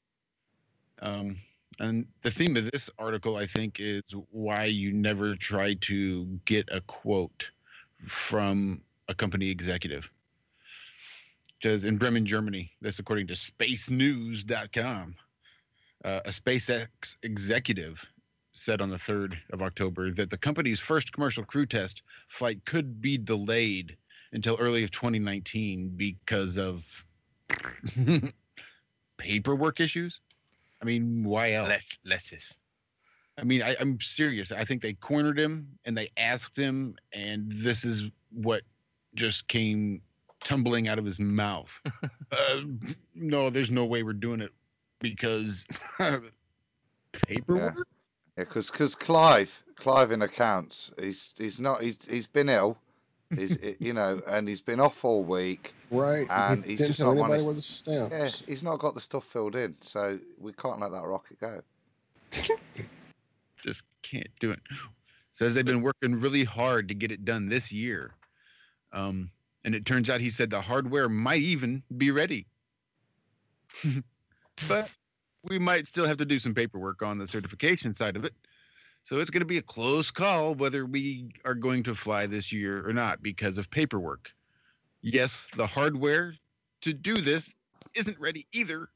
And the theme of this article, I think, is why you never try to get a quote from a company executive. Because in Bremen, Germany, that's according to spacenews.com, a SpaceX executive said on the 3rd of October that the company's first commercial crew test flight could be delayed until early of 2019 because of paperwork issues. I mean, why else? Lettuce. I mean, I'm serious. I think they cornered him and they asked him, and this is what just came tumbling out of his mouth. No, there's no way we're doing it because paperwork. Yeah, because Clive in accounts, he's been ill, and he's been off all week, right? And he's just not managed. Yeah, he's not got the stuff filled in, so we can't let that rocket go. Just can't do it. Says they've been working really hard to get it done this year, and it turns out he said the hardware might even be ready, but we might still have to do some paperwork on the certification side of it. So it's going to be a close call whether we are going to fly this year or not because of paperwork. Yes, the hardware to do this isn't ready either,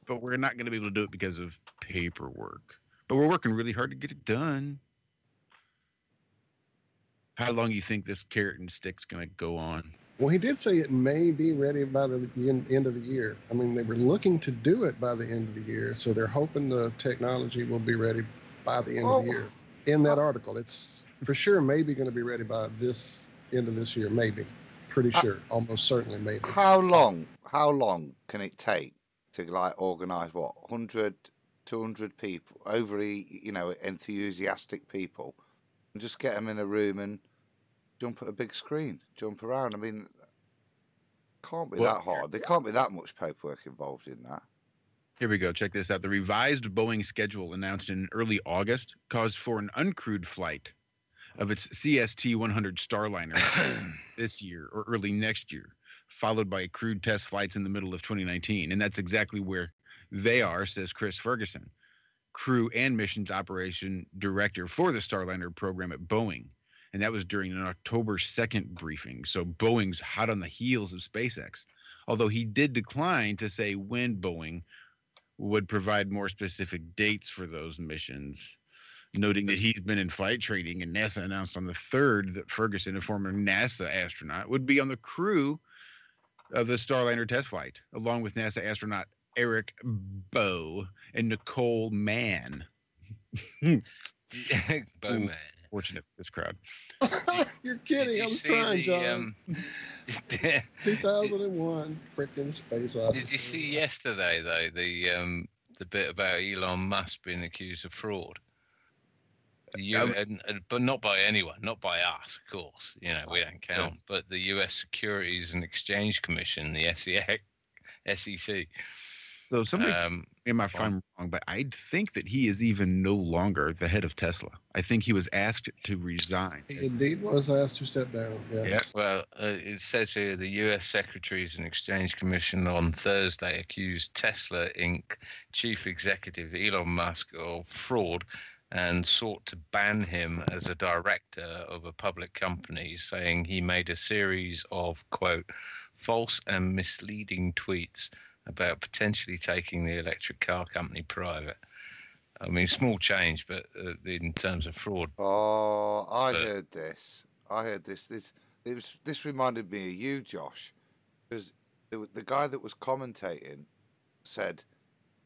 but we're not going to be able to do it because of paperwork. But we're working really hard to get it done. How long do you think this carrot and stick's going to go on? Well, he did say it may be ready by the end of the year. I mean, they were looking to do it by the end of the year, so they're hoping the technology will be ready by the end of the year. In that article, it's for sure maybe going to be ready by this end of this year, maybe. Pretty sure, almost certainly, maybe. How long can it take to organise 100, 200 people, overly enthusiastic people, and just get them in a room and jump at a big screen, jump around? I mean, can't be that hard. There can't be that much paperwork involved in that. Here we go. Check this out. The revised Boeing schedule announced in early August caused for an uncrewed flight of its CST-100 Starliner this year or early next year, followed by crewed test flights in the middle of 2019. And that's exactly where they are, says Chris Ferguson, crew and missions operation director for the Starliner program at Boeing. And that was during an October 2nd briefing. So Boeing's hot on the heels of SpaceX, although he did decline to say when Boeing would provide more specific dates for those missions, noting that he's been in flight training, and NASA announced on the 3rd that Ferguson, a former NASA astronaut, would be on the crew of the Starliner test flight, along with NASA astronaut Eric Bowe and Nicole Mann. Bowman. Fortunate for this crowd. You're kidding. I was trying, John. 2001, freaking Space Odyssey. Did you see yesterday though the bit about Elon Musk being accused of fraud? But not by anyone, not by us, of course. You know, we don't count. But the U.S. Securities and Exchange Commission, the SEC. So somebody, if I'm wrong, but I think that he is even no longer the head of Tesla. I think he was asked to resign. He indeed was asked to step down. Yes. Yeah. Well, it says here the U.S. Securities and Exchange Commission on Thursday accused Tesla Inc. chief executive Elon Musk of fraud and sought to ban him as a director of a public company, saying he made a series of, quote, false and misleading tweets about potentially taking the electric car company private. I mean, small change, but in terms of fraud. Oh, I heard this. This reminded me of you, Josh, because the guy that was commentating said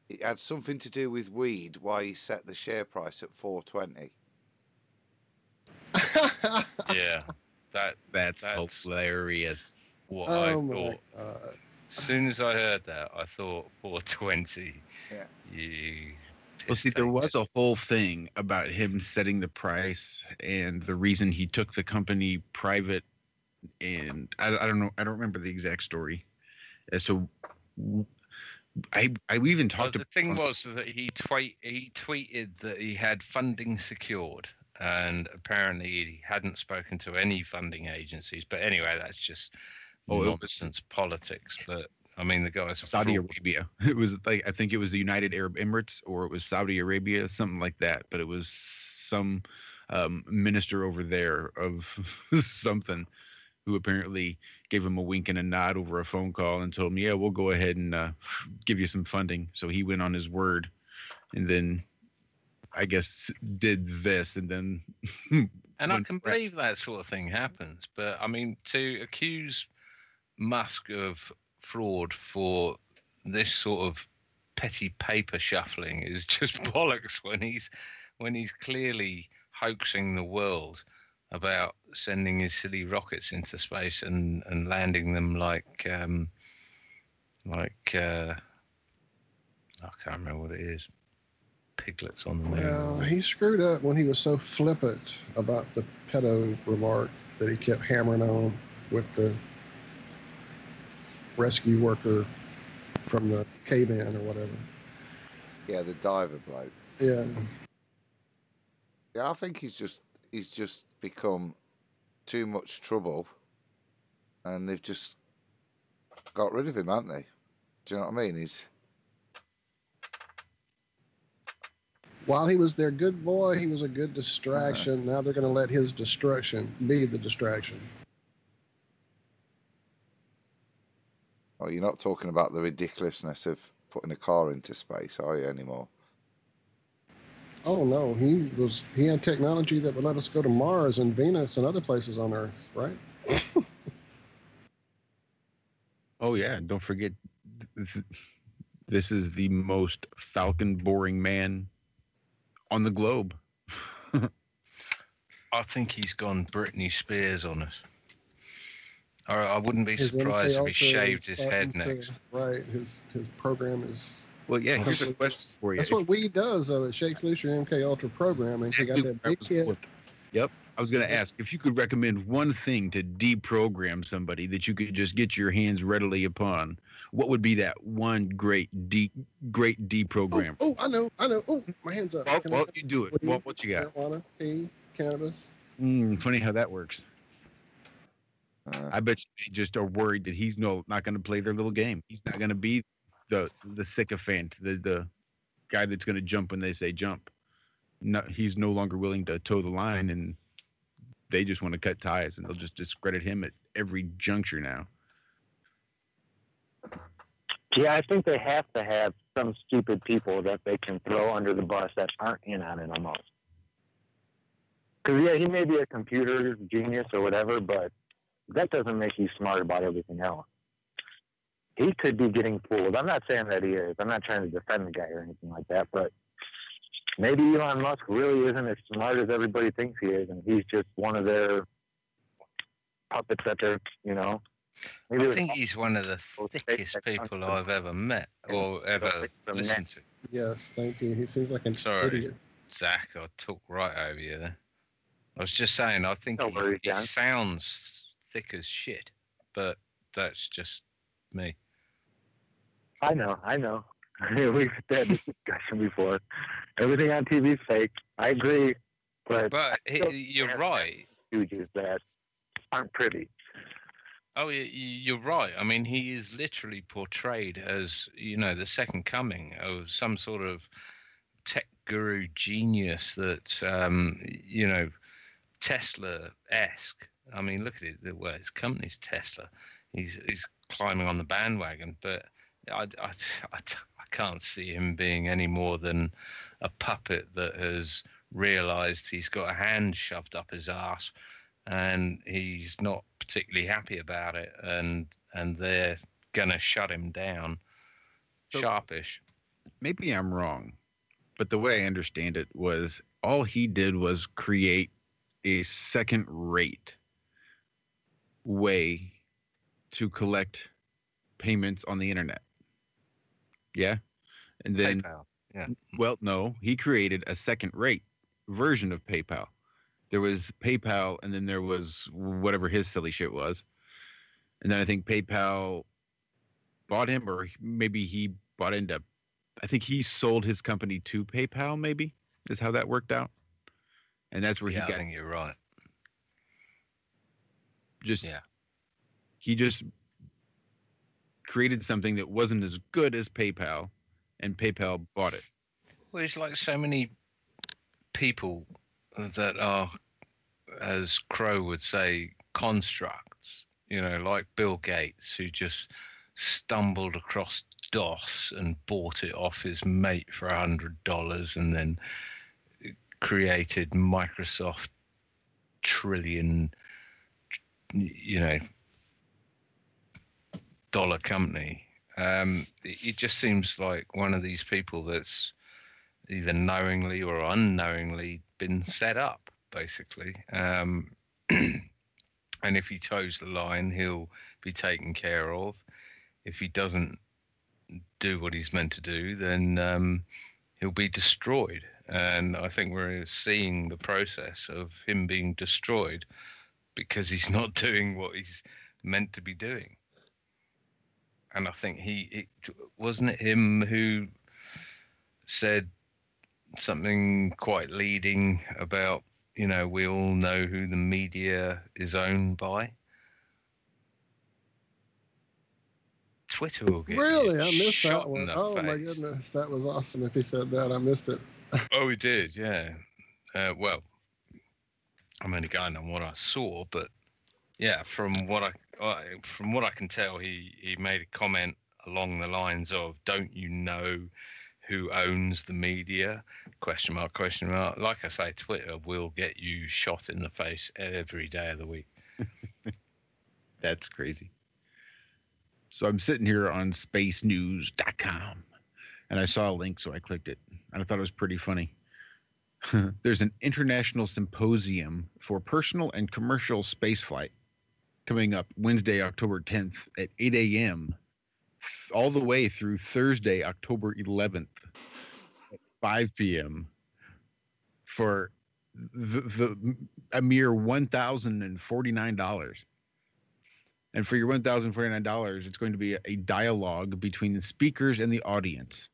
it had something to do with weed, why he set the share price at $4.20. Yeah, that's hilarious. What I thought. As soon as I heard that, I thought 420. Yeah. Well, see, there was a whole thing about him setting the price and the reason he took the company private, and I don't know. I don't remember the exact story as to. I even talked to. The thing was that he tweeted that he had funding secured, and apparently he hadn't spoken to any funding agencies. But anyway, that's just nonsense politics. But I mean, the guy's Saudi Arabia. It was like, I think it was the United Arab Emirates, or it was Saudi Arabia, something like that. But it was some minister over there of something who apparently gave him a wink and a nod over a phone call and told him, yeah, we'll go ahead and give you some funding. So he went on his word, and then I guess did this, and then and I can believe that sort of thing happens. But I mean, to accuse Musk of fraud for this sort of petty paper shuffling is just bollocks when he's clearly hoaxing the world about sending his silly rockets into space and landing them like I can't remember what it is, piglets on the moon. Well, he screwed up when he was so flippant about the pedo remark that he kept hammering on with the rescue worker from the cave-in or whatever. Yeah, the diver bloke. Yeah. Yeah, I think he's just become too much trouble, and they've just got rid of him, haven't they? Do you know what I mean? While he was their good boy, he was a good distraction. Now they're going to let his destruction be the distraction. Oh, you're not talking about the ridiculousness of putting a car into space, are you, anymore? Oh no, he had technology that would let us go to Mars and Venus and other places on Earth, right? Oh yeah, don't forget, this is the most Falcon boring man on the globe. I think he's gone Britney Spears on us. I wouldn't be surprised if he shaved his head next. Right, his program is. Well, yeah, here's a question for you. That's what weed does, though. It shakes loose your MK Ultra programming. You got that big kid. Yep. I was going to ask if you could recommend one thing to deprogram somebody that you could just get your hands readily upon. What would be that one great deprogram? Oh, I know. Oh, my hands up. Well, you do it. What you got? Marijuana, tea, cannabis. Funny how that works. I bet you they just are worried that he's not going to play their little game. He's not going to be the sycophant, the guy that's going to jump when they say jump. No, he's no longer willing to toe the line, and they just want to cut ties, and they'll just discredit him at every juncture now. Yeah, I think they have to have some stupid people that they can throw under the bus that aren't in on it almost. Because, yeah, he may be a computer genius or whatever, but that doesn't make you smart about everything else. he could be getting fooled. I'm not saying that he is. I'm not trying to defend the guy or anything like that, but maybe Elon Musk really isn't as smart as everybody thinks he is, and he's just one of their puppets that they're, you know. I think he's one of the thickest people I've ever met or ever listened to. Yes, thank you. He seems like an idiot. Zach, I talked right over you there. I was just saying, I think he sounds thick as shit, but that's just me. I know. We've had this discussion before. Everything on TV is fake. I agree, but you're right. Stooges that aren't pretty. Oh, you're right. I mean, he is literally portrayed as, you know, the second coming of some sort of tech guru genius that, you know, Tesla-esque. I mean, look at it. Well, his company's Tesla. He's climbing on the bandwagon, but I can't see him being any more than a puppet that has realized he's got a hand shoved up his ass and he's not particularly happy about it, and they're gonna shut him down sharpish. Maybe I'm wrong, but the way I understand it was all he did was create a second-rate way to collect payments on the internet. Yeah. And then PayPal. Yeah. Well, no, he created a second-rate version of PayPal. There was PayPal, and then there was whatever his silly shit was. And then I think PayPal bought him, or maybe he bought into, I think he sold his company to PayPal, maybe, is how that worked out. And that's where he got. I think you're right. He just created something that wasn't as good as PayPal, and PayPal bought it. Well, it's like so many people that are, as Crow would say, constructs, you know, like Bill Gates, who just stumbled across DOS and bought it off his mate for $100 and then created Microsoft trillion, you know, dollar company. It just seems like one of these people that's either knowingly or unknowingly been set up, basically. And if he toes the line, he'll be taken care of. If he doesn't do what he's meant to do, then he'll be destroyed. And I think we're seeing the process of him being destroyed because he's not doing what he's meant to be doing. And I think wasn't it him who said something quite leading about, you know, we all know who the media is owned by. Twitter will get really? I missed that one. Oh face. My goodness, that was awesome. If he said that, I missed it. Oh, he did, yeah. Well, I'm only going on what I saw, but yeah, from what I can tell, he made a comment along the lines of, "Don't you know who owns the media?" Question mark, question mark. Like I say, Twitter will get you shot in the face every day of the week. That's crazy. So I'm sitting here on spacenews.com and I saw a link, so I clicked it and I thought it was pretty funny. There's an international symposium for personal and commercial spaceflight coming up Wednesday, October 10th at 8 a.m. all the way through Thursday, October 11th at 5 p.m. for a mere $1,049. And for your $1,049, it's going to be a dialogue between the speakers and the audience.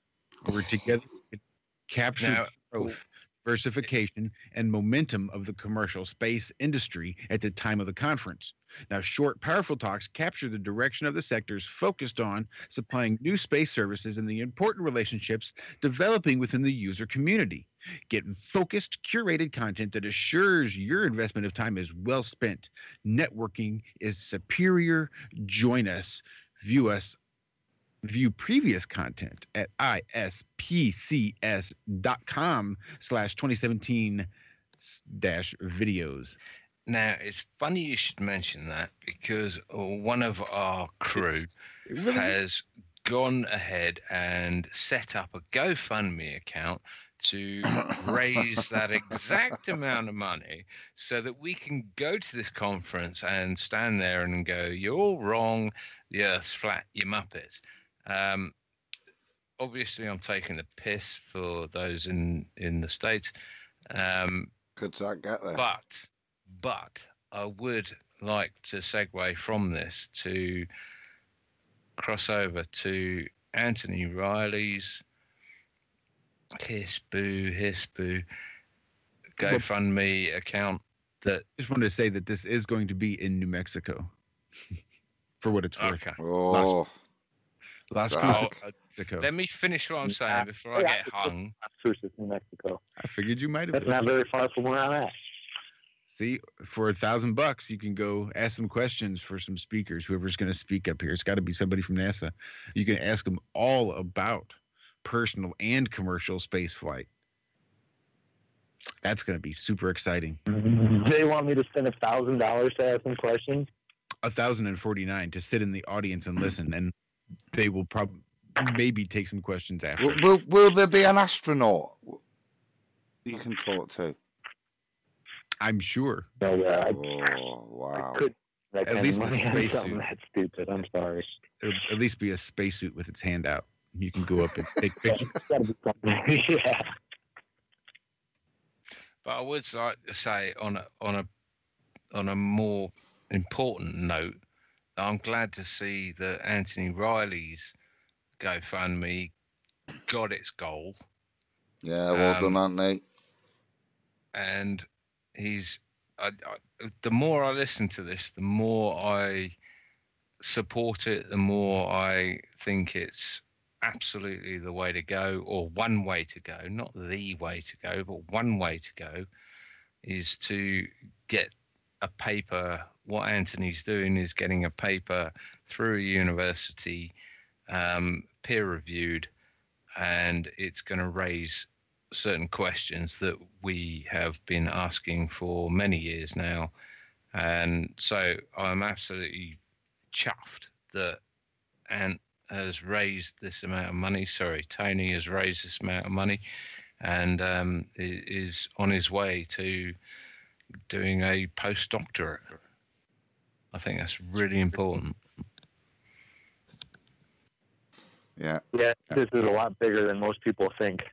We're together to capture growth, diversification, and momentum of the commercial space industry at the time of the conference. Now, short, powerful talks capture the direction of the sectors focused on supplying new space services and the important relationships developing within the user community. Get focused, curated content that assures your investment of time is well spent. Networking is superior. Join us. View previous content at ispcs.com/2017-videos. Now, it's funny you should mention that because one of our crew has gone ahead and set up a GoFundMe account to raise that exact amount of money so that we can go to this conference and stand there and go, you're all wrong, the Earth's flat, you muppets. Obviously, I'm taking the piss for those in the States. Could Zach get there? But I would like to segue from this to cross over to Anthony Riley's Hiss Boo GoFundMe account. That just wanted to say that this is going to be in New Mexico, for what it's worth. Okay. Oh, Las Zach. Cruces, Mexico. Let me finish what I'm saying before I get hung. Cruces, New Mexico. I figured you might have. That's not very far from where I'm at. See, for $1,000, you can go ask some questions for some speakers. Whoever's going to speak up here, it's got to be somebody from NASA. You can ask them all about personal and commercial space flight. That's going to be super exciting. They want me to spend $1,000 to ask them questions. $1,049 to sit in the audience and listen, and they will probably maybe take some questions after. Will there be an astronaut you can talk to? I'm sure. So, Wow. At least a spacesuit. That's stupid. I'm sorry. It'll at least be a spacesuit with its hand out. You can go up and take pictures. Yeah. But I would like to say on a more important note, I'm glad to see that Anthony Riley's GoFundMe got its goal. Yeah, well done, Anthony. And the more I listen to this, the more I support it, the more I think it's absolutely the way to go, or one way to go, not the way to go, but one way to go, is to get a paper. What Anthony's doing is getting a paper through a university, peer reviewed, and it's going to raise certain questions that we have been asking for many years now. And so I'm absolutely chuffed that Ant has raised this amount of money. Sorry, Tony has raised this amount of money and is on his way to doing a postdoctorate. I think that's really important. Yeah, this is a lot bigger than most people think.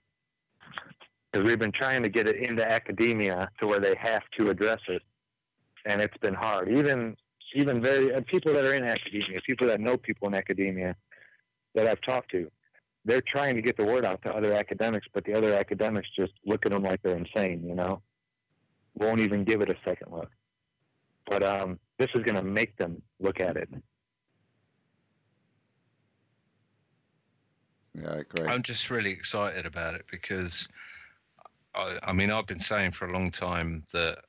Because we've been trying to get it into academia to where they have to address it, and it's been hard. Even very people that are in academia, people that know people in academia that I've talked to, they're trying to get the word out to other academics, but the other academics just look at them like they're insane, won't even give it a second look. But this is going to make them look at it. Yeah, I agree. I'm just really excited about it because, I mean, I've been saying for a long time that,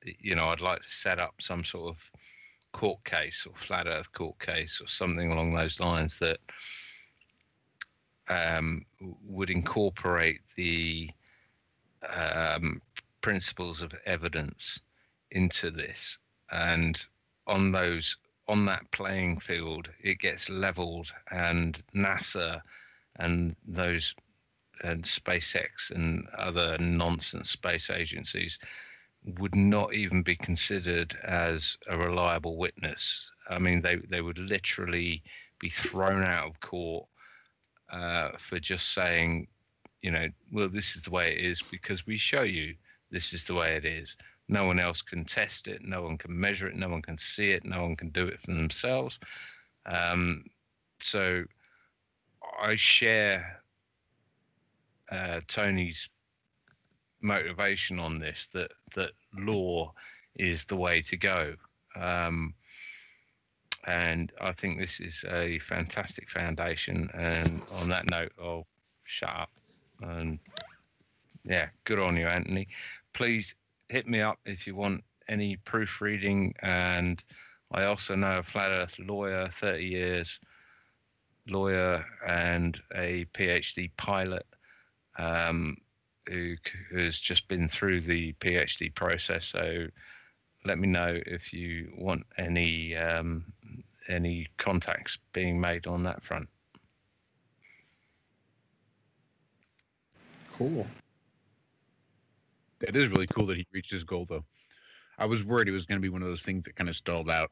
I'd like to set up some sort of court case or flat earth court case or something along those lines that would incorporate the principles of evidence into this. And on that playing field, it gets leveled, and NASA and those and SpaceX and other nonsense space agencies would not even be considered as a reliable witness. I mean, they would literally be thrown out of court for just saying, well, this is the way it is because we show you this is the way it is. No one else can test it. No one can measure it. No one can see it. No one can do it for themselves. So I share Tony's motivation on this, that law is the way to go. And I think this is a fantastic foundation. And on that note, I'll shut up. And yeah, good on you, Anthony. Please hit me up if you want any proofreading. And I also know a flat earth lawyer, 30 years lawyer and a PhD pilot who has just been through the PhD process. So let me know if you want any contacts being made on that front. Cool. It is really cool that he reached his goal, though. I was worried it was going to be one of those things that kind of stalled out,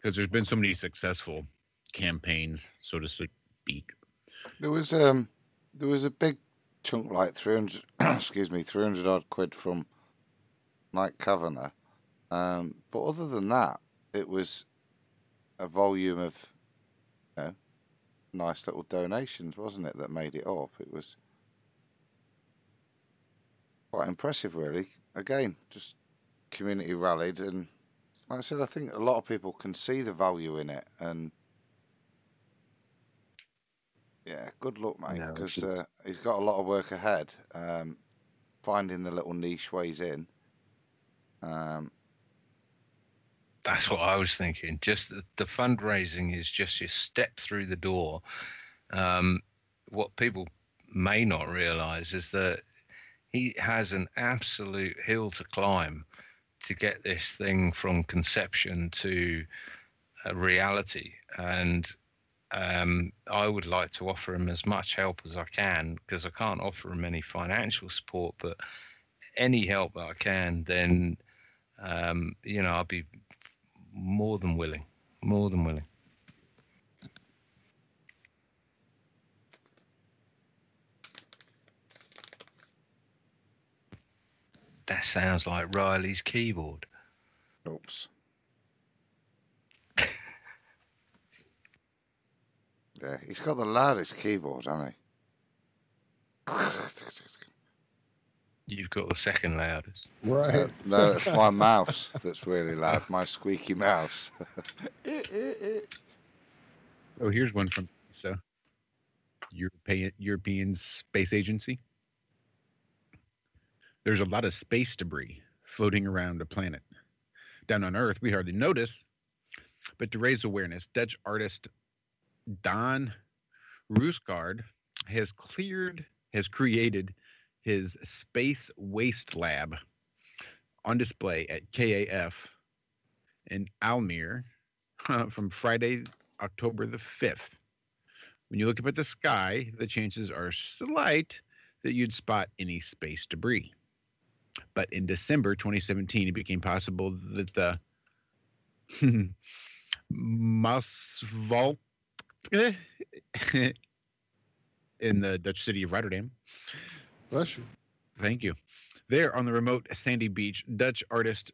because there's been so many successful campaigns, so to speak. There was a big chunk, like 300, excuse me, 300 odd quid from Mike Kavanagh. But other than that, it was a volume of, you know, nice little donations, wasn't it, that made it up? It was quite impressive, really. Again, just community rallied, and like I said, I think a lot of people can see the value in it, and yeah, good luck, mate, because he's got a lot of work ahead, finding the little niche where he's in. That's what I was thinking. Just the fundraising is just your step through the door. What people may not realize is that he has an absolute hill to climb to get this thing from conception to a reality. And I would like to offer him as much help as I can, because I can't offer him any financial support, but any help that I can, then, you know, I'll be more than willing. That sounds like Riley's keyboard. Oops. Yeah, he's got the loudest keyboard, hasn't he? You've got the second loudest. Right. No, it's my mouse that's really loud. My squeaky mouse. Oh, here's one from ESA, European Space Agency. There's a lot of space debris floating around the planet. Down on Earth, we hardly notice, but to raise awareness, Dutch artist Don Roosgaard has created his Space Waste Lab on display at KAF in Almere from Friday, October the 5th. When you look up at the sky, the chances are slight that you'd spot any space debris. But in December 2017, it became possible that the Maasvlakte in the Dutch city of Rotterdam. Bless you. Thank you. There on the remote sandy beach, Dutch artist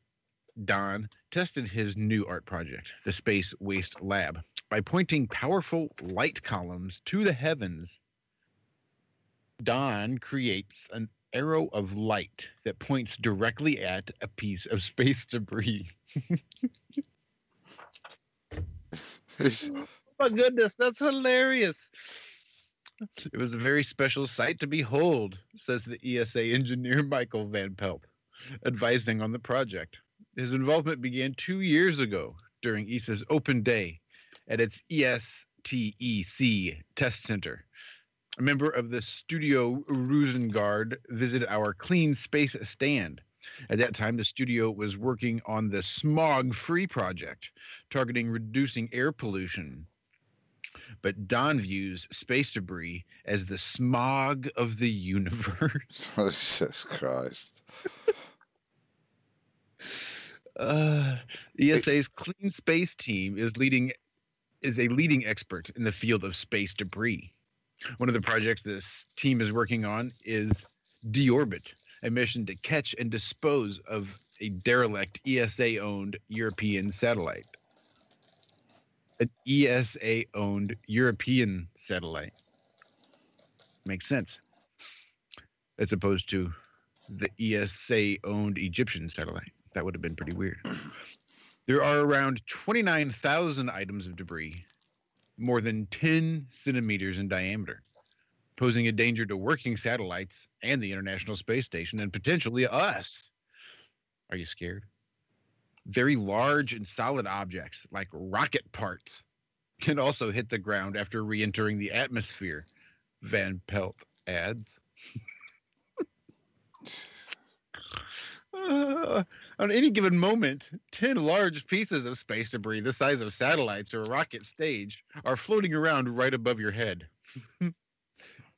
Don tested his new art project, the Space Waste Lab, by pointing powerful light columns to the heavens. Don creates an arrow of light that points directly at a piece of space debris. Oh my goodness, that's hilarious. It was a very special sight to behold, says the ESA engineer Michael Van Pelt, advising on the project. His involvement began 2 years ago during ESA's open day at its ESTEC test center. A member of the studio Roosengard visited our Clean Space stand. At that time, the studio was working on the smog-free project, targeting reducing air pollution. But Don views space debris as the smog of the universe. Jesus Christ. ESA's Clean Space team is a leading expert in the field of space debris. One of the projects this team is working on is Deorbit, a mission to catch and dispose of a derelict ESA-owned European satellite. An ESA-owned European satellite. Makes sense. As opposed to the ESA-owned Egyptian satellite. That would have been pretty weird. There are around 29,000 items of debris, more than 10 centimeters in diameter, posing a danger to working satellites and the International Space Station, and potentially us. Are you scared? Very large and solid objects, like rocket parts, can also hit the ground after re-entering the atmosphere, Van Pelt adds. On any given moment, 10 large pieces of space debris the size of satellites or a rocket stage are floating around right above your head.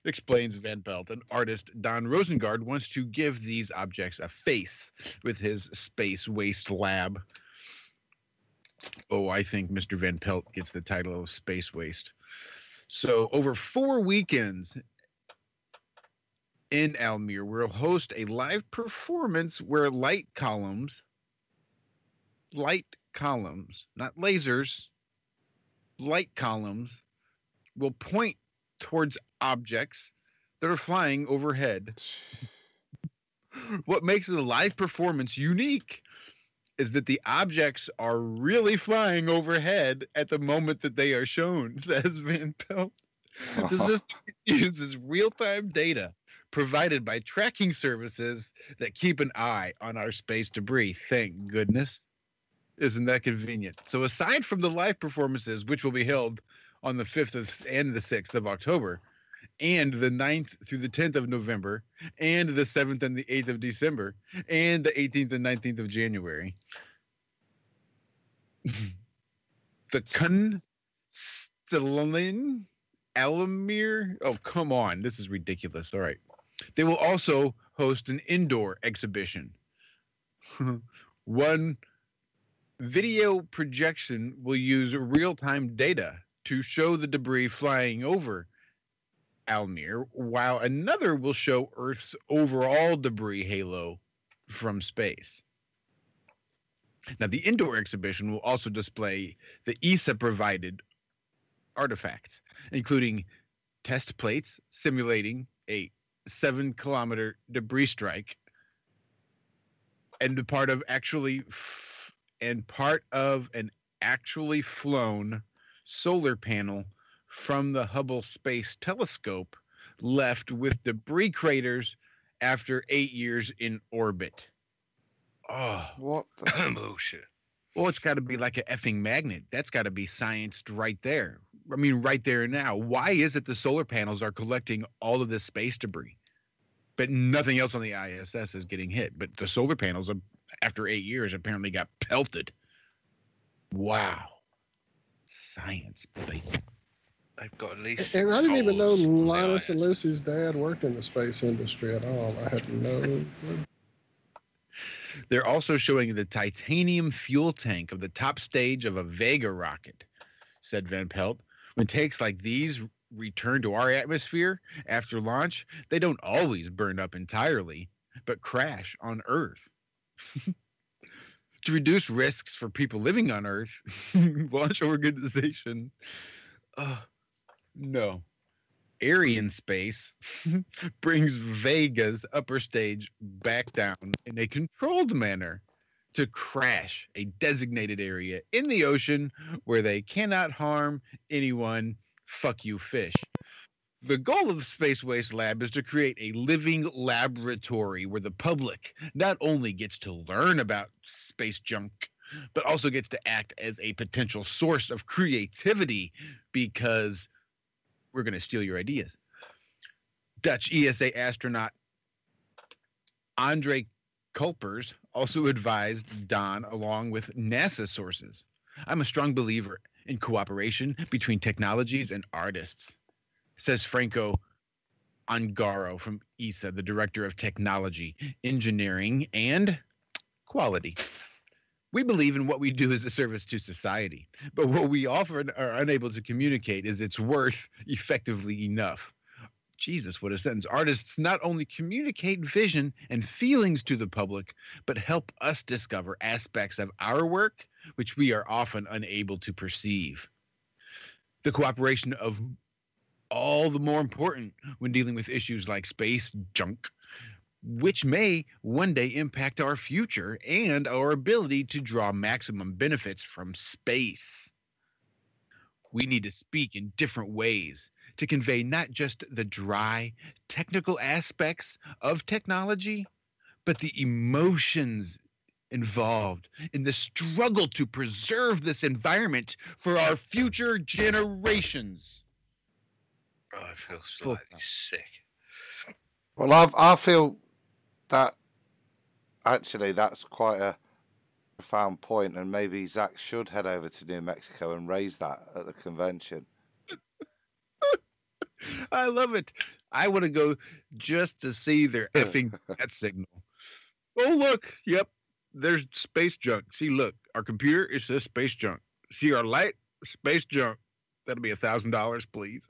Explains Van Pelt. An artist, Don Rosengard, wants to give these objects a face with his space waste lab. Oh, I think Mr. Van Pelt gets the title of space waste. So over 4 weekends in Almere, we'll host a live performance where light columns, not lasers, light columns will point towards objects that are flying overhead. What makes the live performance unique is that the objects are really flying overhead at the moment that they are shown, says Van Pelt. The system uses real-time data provided by tracking services that keep an eye on our space debris. Thank goodness. Isn't that convenient? So aside from the live performances, which will be held on the 5th and the 6th of October, and the 9th through the 10th of November, and the 7th and the 8th of December, and the 18th and 19th of January, the Constellation Almere. Oh, come on. This is ridiculous. All right. They will also host an indoor exhibition. One video projection will use real-time data to show the debris flying over Almere, while another will show Earth's overall debris halo from space. Now, the indoor exhibition will also display the ESA-provided artifacts, including test plates simulating a 7-kilometer debris strike, and part of an actually flown solar panel from the Hubble Space Telescope left with debris craters after 8 years in orbit. Oh, what the bullshit. Well, it's got to be like an effing magnet. That's got to be scienced right there. I mean, right there now. Why is it the solar panels are collecting all of this space debris, but nothing else on the ISS is getting hit? But the solar panels, after 8 years, apparently got pelted. Wow. Science, baby. They've got at least. And I didn't even know souls on the Linus and ISS. Lucy's dad worked in the space industry at all. I had no clue. They're also showing the titanium fuel tank of the top stage of a Vega rocket, said Van Pelt. When tanks like these return to our atmosphere after launch, they don't always burn up entirely, but crash on Earth. To reduce risks for people living on Earth, launch organization. No. Arian Space brings Vega's upper stage back down in a controlled manner to crash a designated area in the ocean where they cannot harm anyone. Fuck you, fish. The goal of the Space Waste Lab is to create a living laboratory where the public not only gets to learn about space junk, but also gets to act as a potential source of creativity, because we're going to steal your ideas. Dutch ESA astronaut Andre Kulpers also advised Don, along with NASA sources. I'm a strong believer in cooperation between technologies and artists, says Franco Angaro from ESA, the Director of Technology, Engineering, and Quality. We believe in what we do as a service to society, but what we often are unable to communicate is its worth effectively enough. Jesus, what a sentence. Artists not only communicate vision and feelings to the public, but help us discover aspects of our work which we are often unable to perceive. The cooperation of all the more important when dealing with issues like space junk, which may one day impact our future and our ability to draw maximum benefits from space. We need to speak in different ways to convey not just the dry, technical aspects of technology, but the emotions involved in the struggle to preserve this environment for our future generations. Oh, I feel slightly sick. Well, I feel that actually, that's quite a profound point, and maybe Zach should head over to New Mexico and raise that at the convention. I love it. I want to go just to see their effing bat signal. Oh, look. Yep. There's space junk. See, look. Our computer, it says space junk. See our light? Space junk. That'll be $1,000, please.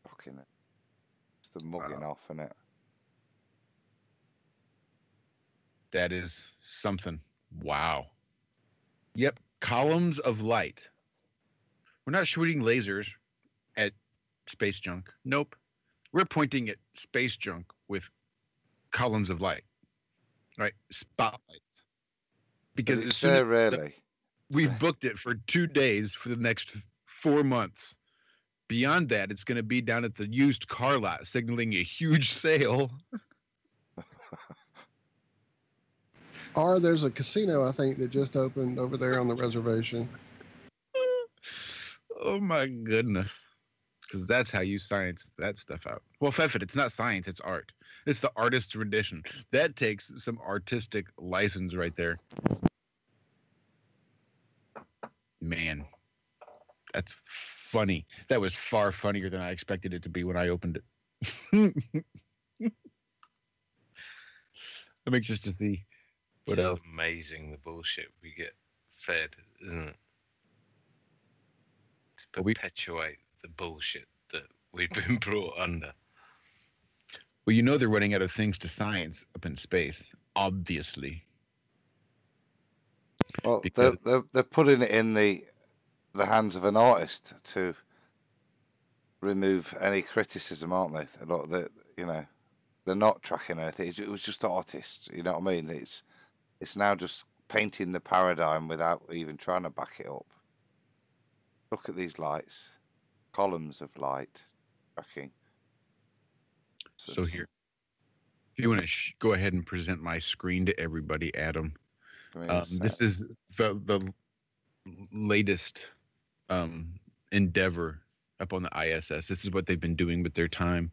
Fucking it. It's the mugging off, isn't it? That is something. Wow. Yep. Columns of light. We're not shooting lasers at space junk. Nope. We're pointing at space junk with columns of light. Right? Spotlights. Because it's there, really. We've booked it for 2 days for the next 4 months. Beyond that, it's going to be down at the used car lot, signaling a huge sale. Or there's a casino, I think, that just opened over there on the reservation. Oh, my goodness. Because that's how you science that stuff out. Well, Feffet, it's not science, it's art. It's the artist's rendition. That takes some artistic license right there. Man, that's funny. That was far funnier than I expected it to be when I opened it. I'm anxious to see what Just else. amazing the bullshit we get fed, isn't it? To perpetuate the bullshit that we've been brought under. Well, you know they're running out of things to science up in space, obviously. Well, Because- they're putting it in the hands of an artist to remove any criticism, aren't they? A lot of they're not tracking anything. It was just artists. You know what I mean? It's now just painting the paradigm without even trying to back it up. Look at these lights, columns of light tracking. So here, if you want to go ahead and present my screen to everybody, Adam. This is the latest endeavor up on the ISS. This is what they've been doing with their time.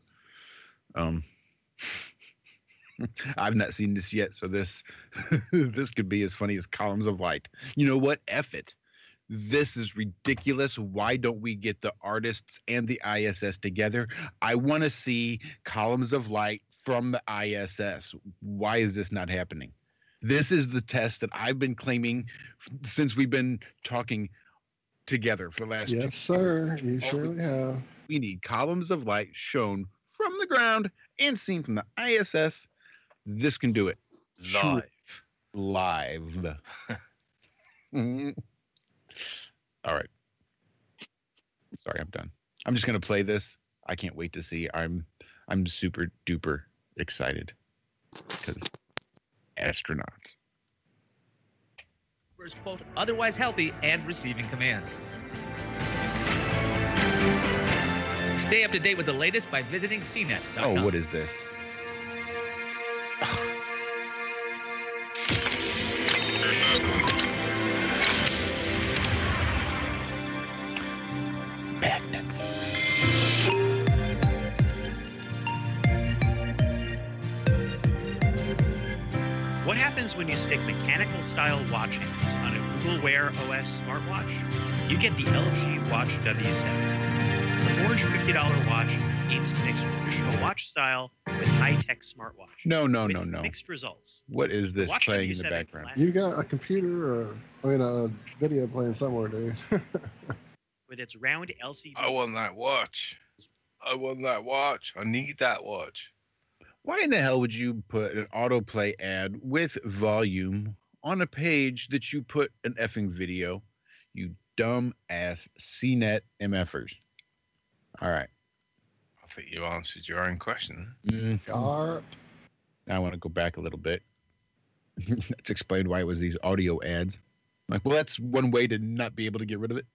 I've not seen this yet, so this this could be as funny as columns of light. You know what? F it. This is ridiculous. Why don't we get the artists and the ISS together? I want to see columns of light from the ISS. Why is this not happening? This is the test that I've been claiming since we've been talking together for the last. Yes, sir. You surely have. We need columns of light shown from the ground and seen from the ISS. This can do it. Live. All right. Sorry, I'm done. I'm just gonna play this. I can't wait to see. I'm super duper excited because astronauts. Quote, otherwise healthy and receiving commands. Stay up to date with the latest by visiting cnet.com. Oh, what is this? Magnets. What happens when you stick mechanical-style watch hands on a Google Wear OS smartwatch? You get the LG Watch W7. The $450 watch aims to mix traditional watch style with high-tech smartwatch. No. Mixed results. What is this Watch playing in the W7 background? You got a computer or, a video playing somewhere, dude. with its round LCD. I want that watch. I want that watch. I need that watch. Why in the hell would you put an autoplay ad with volume on a page that you put an effing video? You dumb ass CNET MFers. All right. I think you answered your own question. Now I want to go back a little bit. Let's explain why it was these audio ads. Like, well, that's one way to not be able to get rid of it.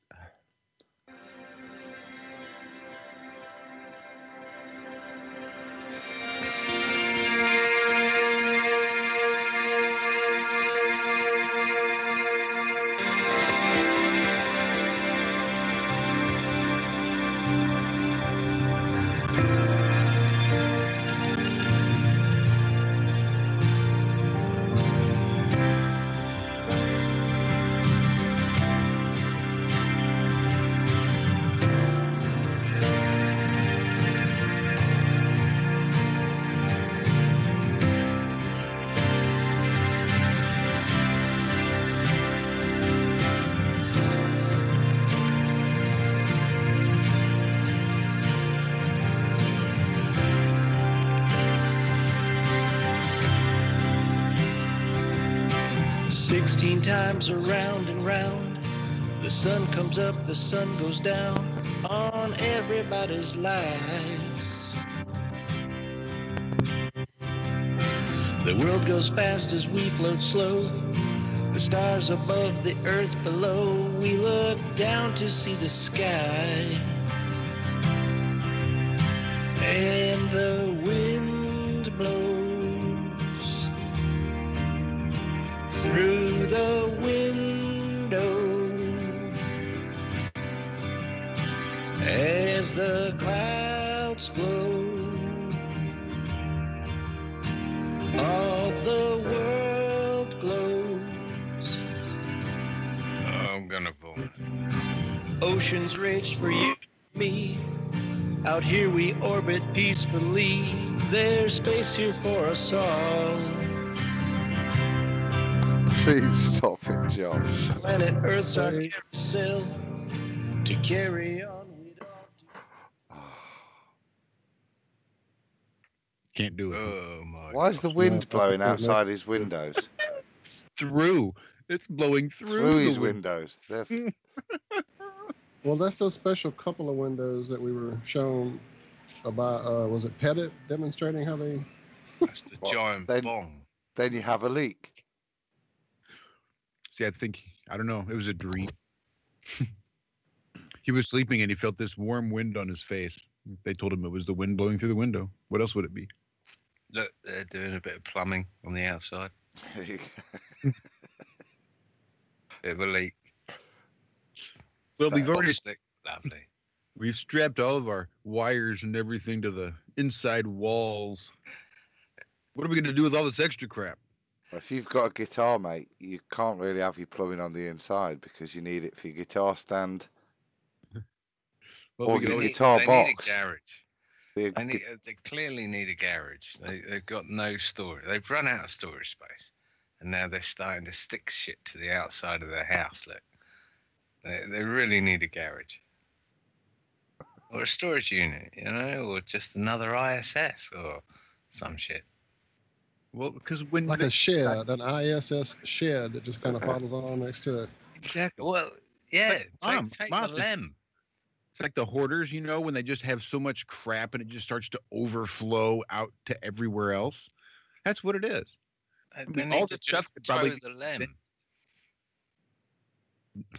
16 times around and round. The sun comes up, the sun goes down on everybody's lives. The world goes fast as we float slow. The stars above, the earth below. We look down to see the sky. And the wind blows through the window as the clouds flow. All the world glows. I'm gonna vomit. Oceans rage for you and me. Out here we orbit peacefully. There's space here for us all. Please stop it, Josh. Planet Earth's our carousel to carry on. Can't do it. Oh my! Why is the wind blowing outside his windows? Through. It's blowing Through his windows. They're Well, that's those special couple of windows that we were shown about. Was it Pettit demonstrating how they? That's the giant bong. Then you have a leak. See, I don't know. It was a dream. He was sleeping and he felt this warm wind on his face. They told him it was the wind blowing through the window. What else would it be? Look, they're doing a bit of plumbing on the outside. Bit of a leak. Well, we've already lovely. We've strapped all of our wires and everything to the inside walls. What are we going to do with all this extra crap? If you've got a guitar, mate, you can't really have your plumbing on the inside because you need it for your guitar stand. Well, or your guitar box. Need a garage. They clearly need a garage. They've got no storage. They've run out of storage space. And now they're starting to stick shit to the outside of their house. Look, they really need a garage. Or a storage unit, you know, or just another ISS or some shit. Well, because when like a shed, an ISS shed that just kind of follows on next to it. Exactly. Well, yeah, take the LEM. It's like the hoarders, you know, when they just have so much crap and it just starts to overflow out to everywhere else. That's what it is. They need to just throw the LEM.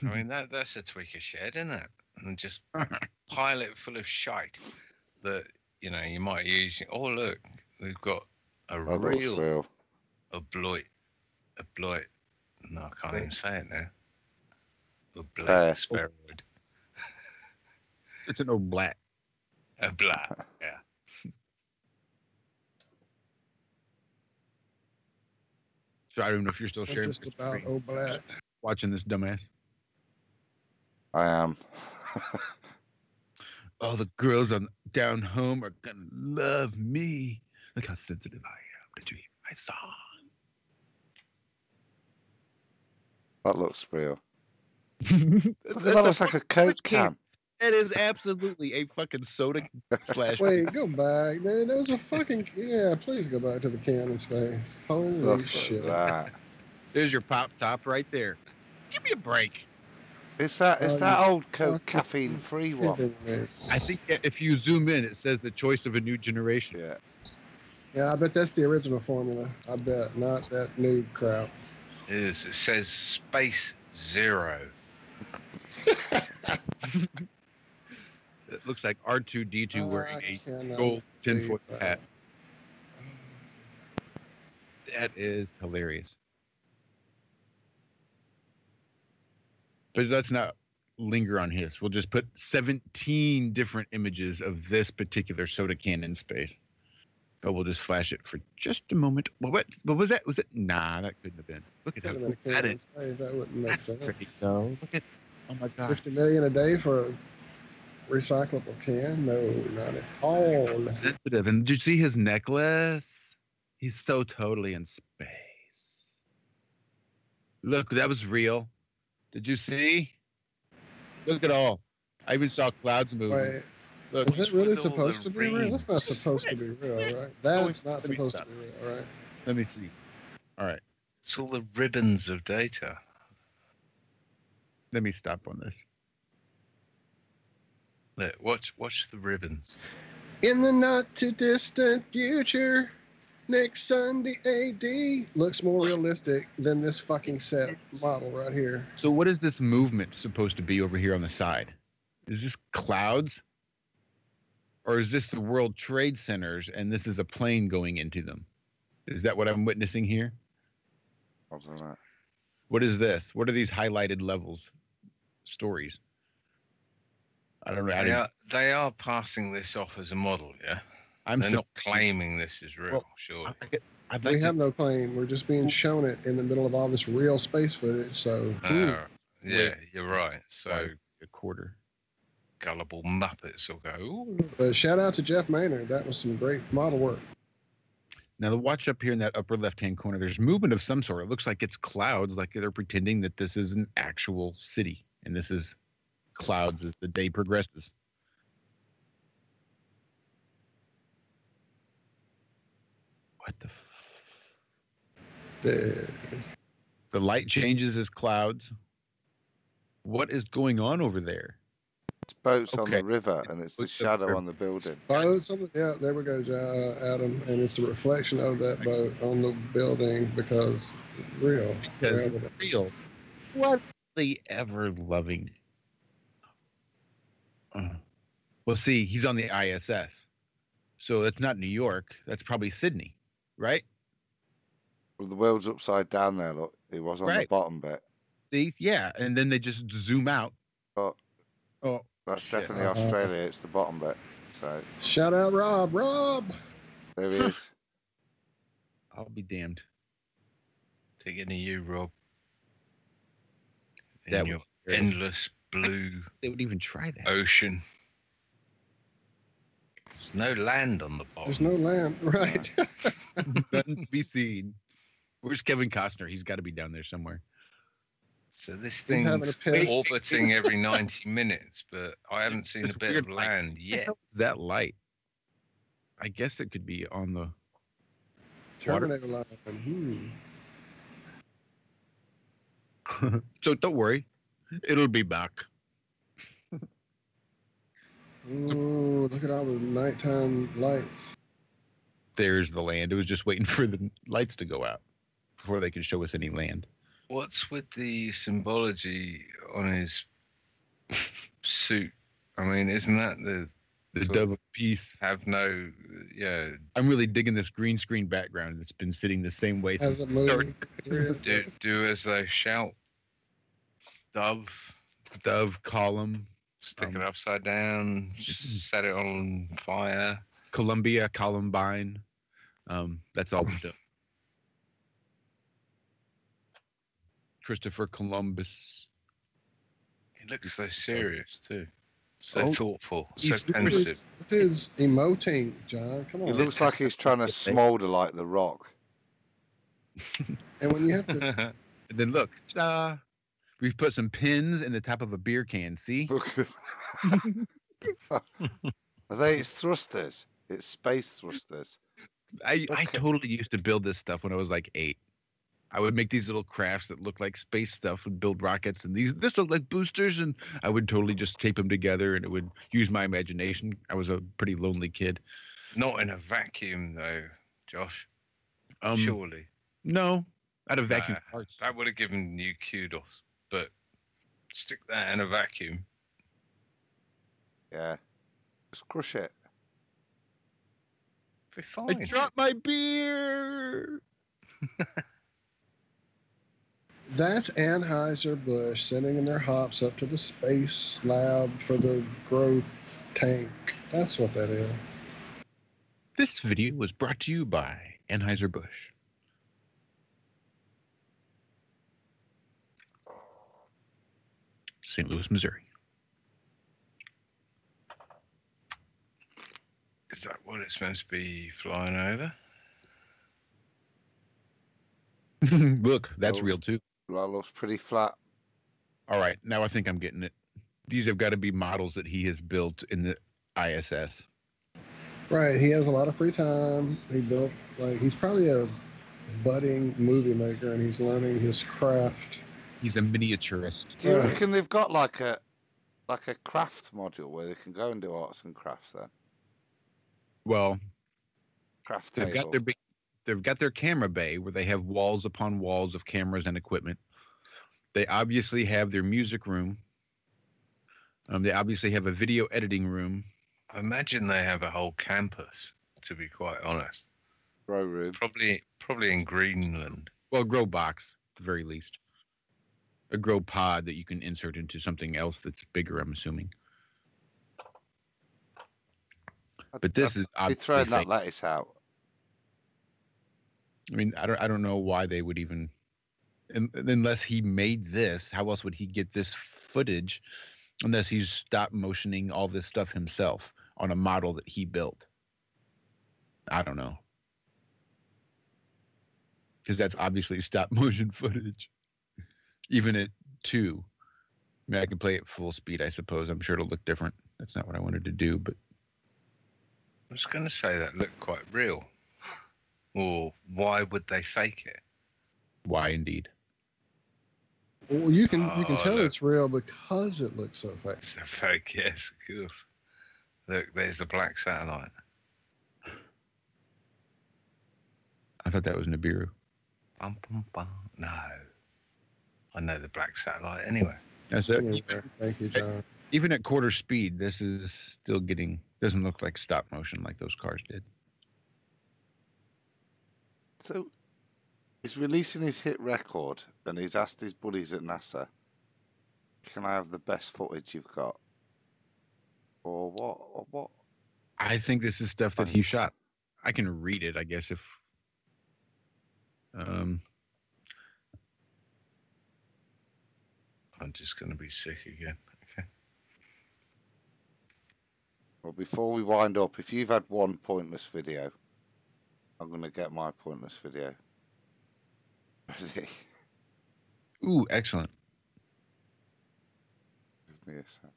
I mean, that's a tweaker shed, isn't it? And just pile it full of shite that, you know, you might use. Oh, look, we've got a bloit. No, I can't even say it now. A black spheroid. It's an oblat. A black, yeah. So I don't know if you're still sharing. Just about oblat. Watching this dumbass. I am. All the girls down home are gonna love me. Look how sensitive I am. Did you hear my song? That looks real. That looks like a Coke can. It is absolutely a fucking soda slash. Wait, go back. There was a fucking please go back to the can in space. Holy shit! There's your pop top right there. Give me a break. Is that old Coke caffeine free one? I think if you zoom in, it says the choice of a new generation. Yeah. Yeah, I bet that's the original formula. I bet, not that new crap. It is. It says Space Zero. It looks like R2-D2 wearing a gold tinfoil hat. That is hilarious. But let's not linger on his. We'll just put 17 different images of this particular soda can in space. But we'll just flash it for just a moment. What was that? Was it? Nah, that couldn't have been. Look at that. That wouldn't make sense. Pretty though. Look at. Oh my God. 50 million a day for a recyclable can? No, not at all. Sensitive. And did you see his necklace? He's so totally in space. Look, that was real. Did you see? Look at all. I even saw clouds moving. Wait, look, is it really supposed to be real? That's not supposed to be real, right? That's not supposed to be real, right? Let me see. All right. It's all the ribbons of data. Let me stop on this. Look, watch the ribbons. In the not too distant future, next Sunday AD looks more realistic than this fucking set model right here. So what is this movement supposed to be over here on the side? Is this clouds? Or is this the World Trade Centers and this is a plane going into them? Is that what I'm witnessing here? I don't know. What is this? What are these highlighted levels? Stories. I don't know. They are passing this off as a model, yeah? They're not claiming this is real, surely. We have no claim. We're just being shown it in the middle of all this real space footage. So yeah, you're right. So a quarter. Gullible Muppets will go, ooh. But shout out to Jeff Maynard. That was some great model work. Now, watch up here in that upper left-hand corner. There's movement of some sort. It looks like it's clouds, like they're pretending that this is an actual city. And this is clouds as the day progresses. What the light changes as clouds. What is going on over there? It's boats on the river, and it's the shadow on the building. Boats on the, yeah, there we go, Adam. And it's the reflection of that boat on the building because real. Because real. What the ever loving? Well, see, he's on the ISS, so that's not New York. That's probably Sydney, right? Well, the world's upside down there. Look, it was on the bottom bit. See, yeah, and then they just zoom out. Oh, that's definitely Australia. It's the bottom bit. So shout out, Rob. Rob, there he is. I'll be damned. Taking to you, Rob. That your endless blue. They would even try that. Ocean. There's no land on the bottom. There's no land, right? Nothing to be seen. Where's Kevin Costner? He's got to be down there somewhere. So this thing's orbiting every 90 minutes, but I haven't seen a bit of land yet. That light. I guess it could be on the Terminator line. So don't worry, it'll be back. Ooh, look at all the nighttime lights. There's the land. It was just waiting for the lights to go out before they could show us any land. What's with the symbology on his suit? I mean, isn't that the dove of peace? Have no, yeah. I'm really digging this green screen background. It's been sitting the same way since the movie. do as they shout. Dove column. Stick it upside down. Just set it on fire. Columbine. That's all we've done. Christopher Columbus. He looks so serious too. So thoughtful. So Look pensive. at his emoting, John. Come on. It looks like he's trying to smolder like the Rock. And when you have to... And then look, we've put some pins in the top of a beer can. See? Are they? It's thrusters. It's space thrusters. I totally used to build this stuff when I was like 8. I would make these little crafts that looked like space stuff and build rockets, and this looked like boosters, and I would totally just tape them together, and it would use my imagination. I was a pretty lonely kid. Not in a vacuum, though, Josh. Surely. No, out of vacuum parts. That would have given you kudos, but stick that in a vacuum. Yeah. Just crush it. Be fine. I dropped my beer. That's Anheuser-Busch sending in their hops up to the space lab for the growth tank. That's what that is. This video was brought to you by Anheuser-Busch. St. Louis, Missouri. Is that what it's supposed to be flying over? Look, that's real too. That looks pretty flat. All right, now I think I'm getting it. These have got to be models that he has built in the ISS. Right, he has a lot of free time. He built, like, he's probably a budding movie maker, and he's learning his craft. He's a miniaturist. Do you reckon they've got like a craft module where they can go and do arts and crafts then? Well, Craft they've table. they've got their camera bay where they have walls upon walls of cameras and equipment. They obviously have their music room. They obviously have a video editing room. I imagine they have a whole campus, to be quite honest. Grow room. Probably in Greenland. Well, grow box, at the very least. A grow pod that you can insert into something else that's bigger, I'm assuming. But this is I'd be throwing that lettuce out. I mean, I don't know why they would even, unless he made this. How else would he get this footage, unless he's stop motioning all this stuff himself on a model that he built? I don't know, because that's obviously stop motion footage, even at 2. I mean, I can play it full speed, I suppose. I'm sure it'll look different. That's not what I wanted to do, but I was going to say that looked quite real. Or why would they fake it? Why indeed? Well, you can tell look. it's real because it looks so fake. So fake, yes, of course. Look, there's the black satellite. I thought that was Nibiru. Bum, bum, bum. No. I know the black satellite anyway. That's it. Anyway, thank you, John. Even at quarter speed, this is still doesn't look like stop motion like those cars did. So he's releasing his hit record and he's asked his buddies at NASA, can I have the best footage you've got? Or what? Or what? I think this is stuff that he shot. I can read it, I guess, if I'm just going to be sick again. Okay. Well, before we wind up, if you've had one pointless video, I'm going to get my pointless video. Ready? Ooh, excellent. Give me a sec.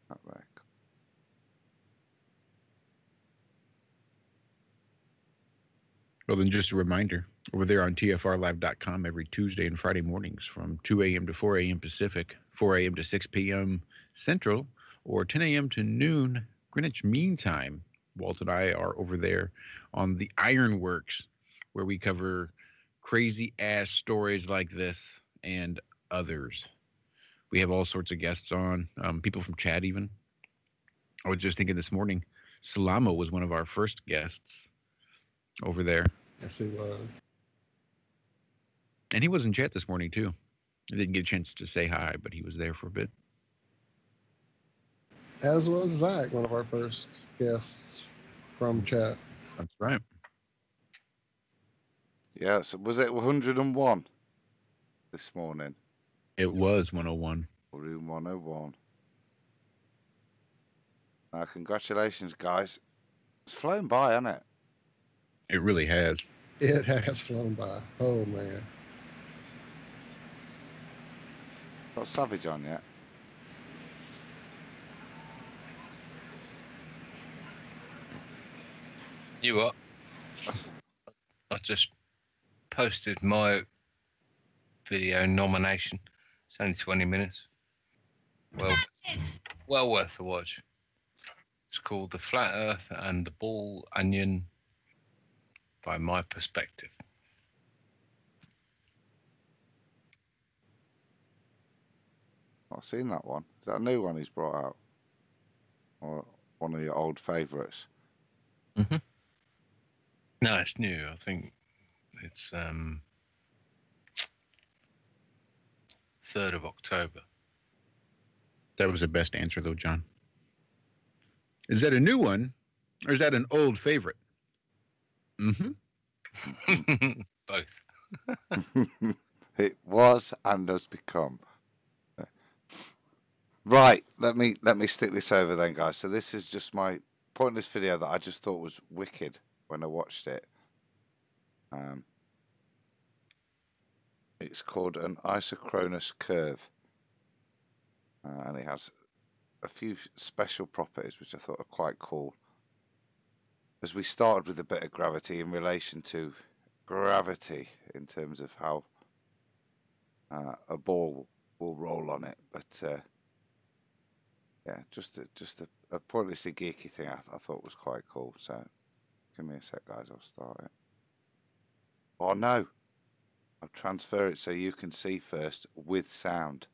Not there. Well, then just a reminder, over there on TFRlive.com every Tuesday and Friday mornings from 2 a.m. to 4 a.m. Pacific, 4 a.m. to 6 p.m. Central, or 10 a.m. to noon Greenwich Mean Time. Walt and I are over there on the Ironworks, where we cover crazy-ass stories like this and others. We have all sorts of guests on, people from chat even. I was just thinking this morning, Salamo was one of our first guests over there. Yes, he was. And he was in chat this morning, too. I didn't get a chance to say hi, but he was there for a bit. As was Zach, one of our first guests from chat. That's right. Yeah, so was it 101 this morning? It was 101. Room 101. Congratulations, guys. It's flown by, hasn't it? It really has. It has flown by. Oh, man. Got Savage on yet? You what? I just posted my video nomination. It's only 20 minutes. Well worth a watch. It's called The Flat Earth and the Ball Onion by My Perspective. I've seen that one. Is that a new one he's brought out? Or one of your old favourites? Mm-hmm. No, it's new. I think it's 3rd of October. That was the best answer, though, John. Is that a new one, or is that an old favorite? Mm-hmm. Both. It was and has become. Right, let me stick this over then, guys. So this is just my pointless video that I just thought was wicked when I watched it. It's called an isochronous curve, and it has a few special properties which I thought are quite cool. as we started with a bit of gravity in relation to gravity in terms of how a ball will roll on it, but yeah, just a pointlessly geeky thing I thought was quite cool. So give me a sec, guys, I'll start it. Oh no, I'll transfer it so you can see first with sound.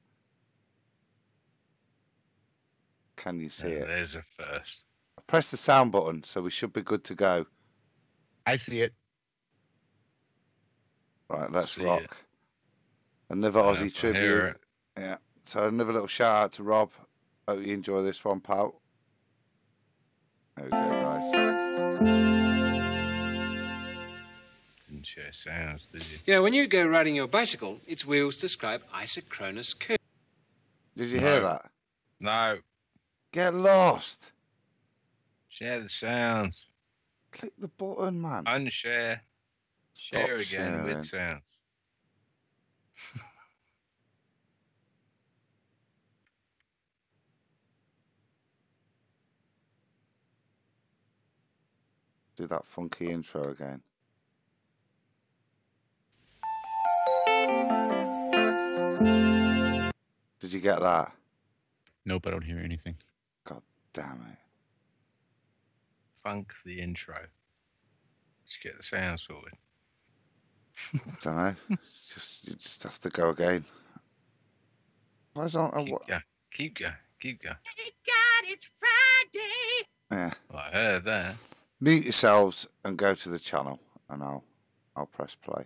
Can you see it? There's a first. I've pressed the sound button, so we should be good to go. I see it. Right, let's See rock. it. Another Yeah, Aussie I hear tribute. it. Yeah. So another little shout out to Rob. Hope you enjoy this one, pal. There we go, guys. Didn't share sounds, did you? You know, when you go riding your bicycle, its wheels describe isochronous curves. Did you hear that? No. Get lost. Share the sounds. Click the button, man. Unshare. Stop Share again sharing. with sounds. Do that funky intro again. Did you get that? Nope, I don't hear anything. God damn it. Funk the intro. Just get the sound sorted. Don't know. It's just you just have to go again. Why is on? Keep going. Keep going. Keep going. Thank God it's Friday. Yeah. Well, I heard that. Mute yourselves and go to the channel, and I'll press play.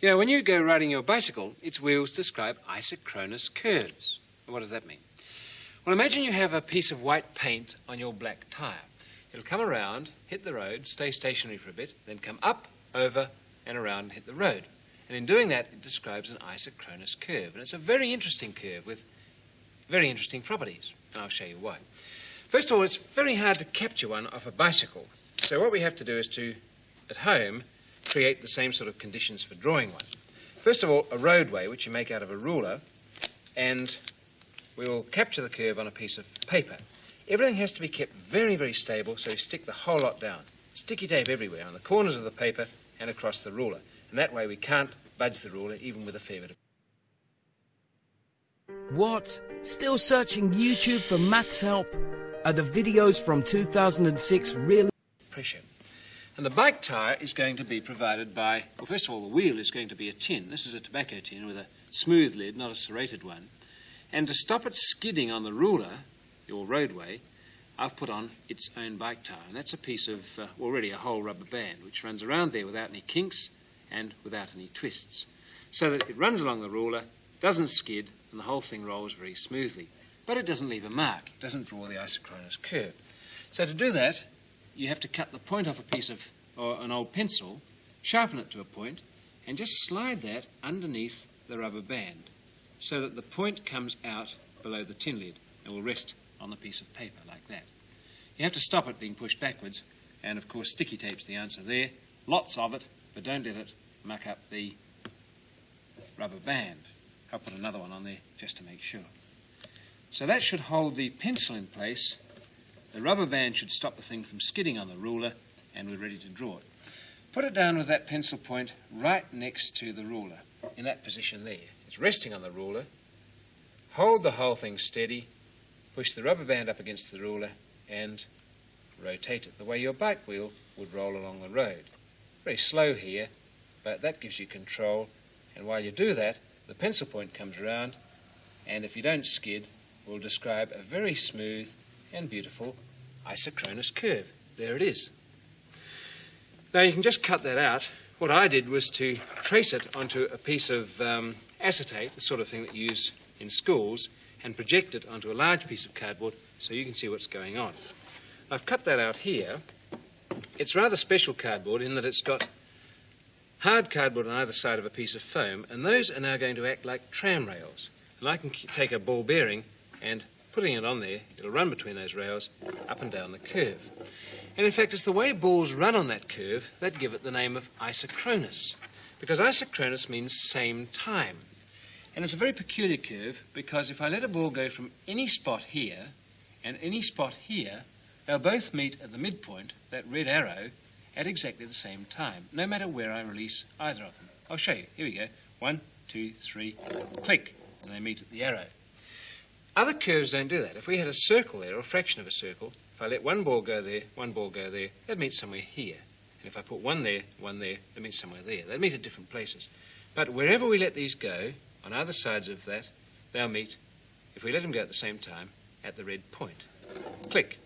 You know, when you go riding your bicycle, its wheels describe isochronous curves. And what does that mean? Well, imagine you have a piece of white paint on your black tyre. It'll come around, hit the road, stay stationary for a bit, then come up, over, and around and hit the road. And in doing that, it describes an isochronous curve. And it's a very interesting curve with very interesting properties. And I'll show you why. First of all, it's very hard to capture one off a bicycle. So what we have to do is to, at home, create the same sort of conditions for drawing one. First of all, a roadway, which you make out of a ruler, and we will capture the curve on a piece of paper. Everything has to be kept very, very stable, so you stick the whole lot down. Sticky tape everywhere, on the corners of the paper and across the ruler. And that way we can't budge the ruler, even with a fair bit of... What? Still searching YouTube for maths help? Are the videos from 2006 really... pressure? And the bike tyre is going to be provided by, well, first of all, the wheel is going to be a tin. This is a tobacco tin with a smooth lid, not a serrated one. And to stop it skidding on the ruler, your roadway, I've put on its own bike tyre. And that's a piece of, already a whole rubber band, which runs around there without any kinks and without any twists. So that it runs along the ruler, doesn't skid, and the whole thing rolls very smoothly. But it doesn't leave a mark. It doesn't draw the isochronous curve. So to do that, you have to cut the point off a piece of, or an old pencil, sharpen it to a point, and just slide that underneath the rubber band so that the point comes out below the tin lid and will rest on the piece of paper like that. You have to stop it being pushed backwards, and of course sticky tape's the answer there. Lots of it, but don't let it muck up the rubber band. I'll put another one on there just to make sure. So that should hold the pencil in place. The rubber band should stop the thing from skidding on the ruler, and we're ready to draw it. Put it down with that pencil point right next to the ruler, in that position there. It's resting on the ruler. Hold the whole thing steady, push the rubber band up against the ruler, and rotate it the way your bike wheel would roll along the road. Very slow here, but that gives you control, and while you do that, the pencil point comes around, and if you don't skid, will describe a very smooth and beautiful isochronous curve. There it is. Now you can just cut that out. What I did was to trace it onto a piece of acetate, the sort of thing that you use in schools, and project it onto a large piece of cardboard so you can see what's going on. I've cut that out here. It's rather special cardboard in that it's got hard cardboard on either side of a piece of foam, and those are now going to act like tram rails. And I can take a ball bearing and putting it on there, it'll run between those rails up and down the curve. And in fact, it's the way balls run on that curve that give it the name of isochronous, because isochronous means same time. And it's a very peculiar curve because if I let a ball go from any spot here and any spot here, they'll both meet at the midpoint, that red arrow, at exactly the same time, no matter where I release either of them. I'll show you. Here we go. 1, 2, 3, click, and they meet at the arrow. Other curves don't do that. If we had a circle there, or a fraction of a circle, if I let one ball go there, one ball go there, they'd meet somewhere here. And if I put one there, they'd meet somewhere there. They'd meet at different places. But wherever we let these go, on either sides of that, they'll meet, if we let them go at the same time, at the red point. Click,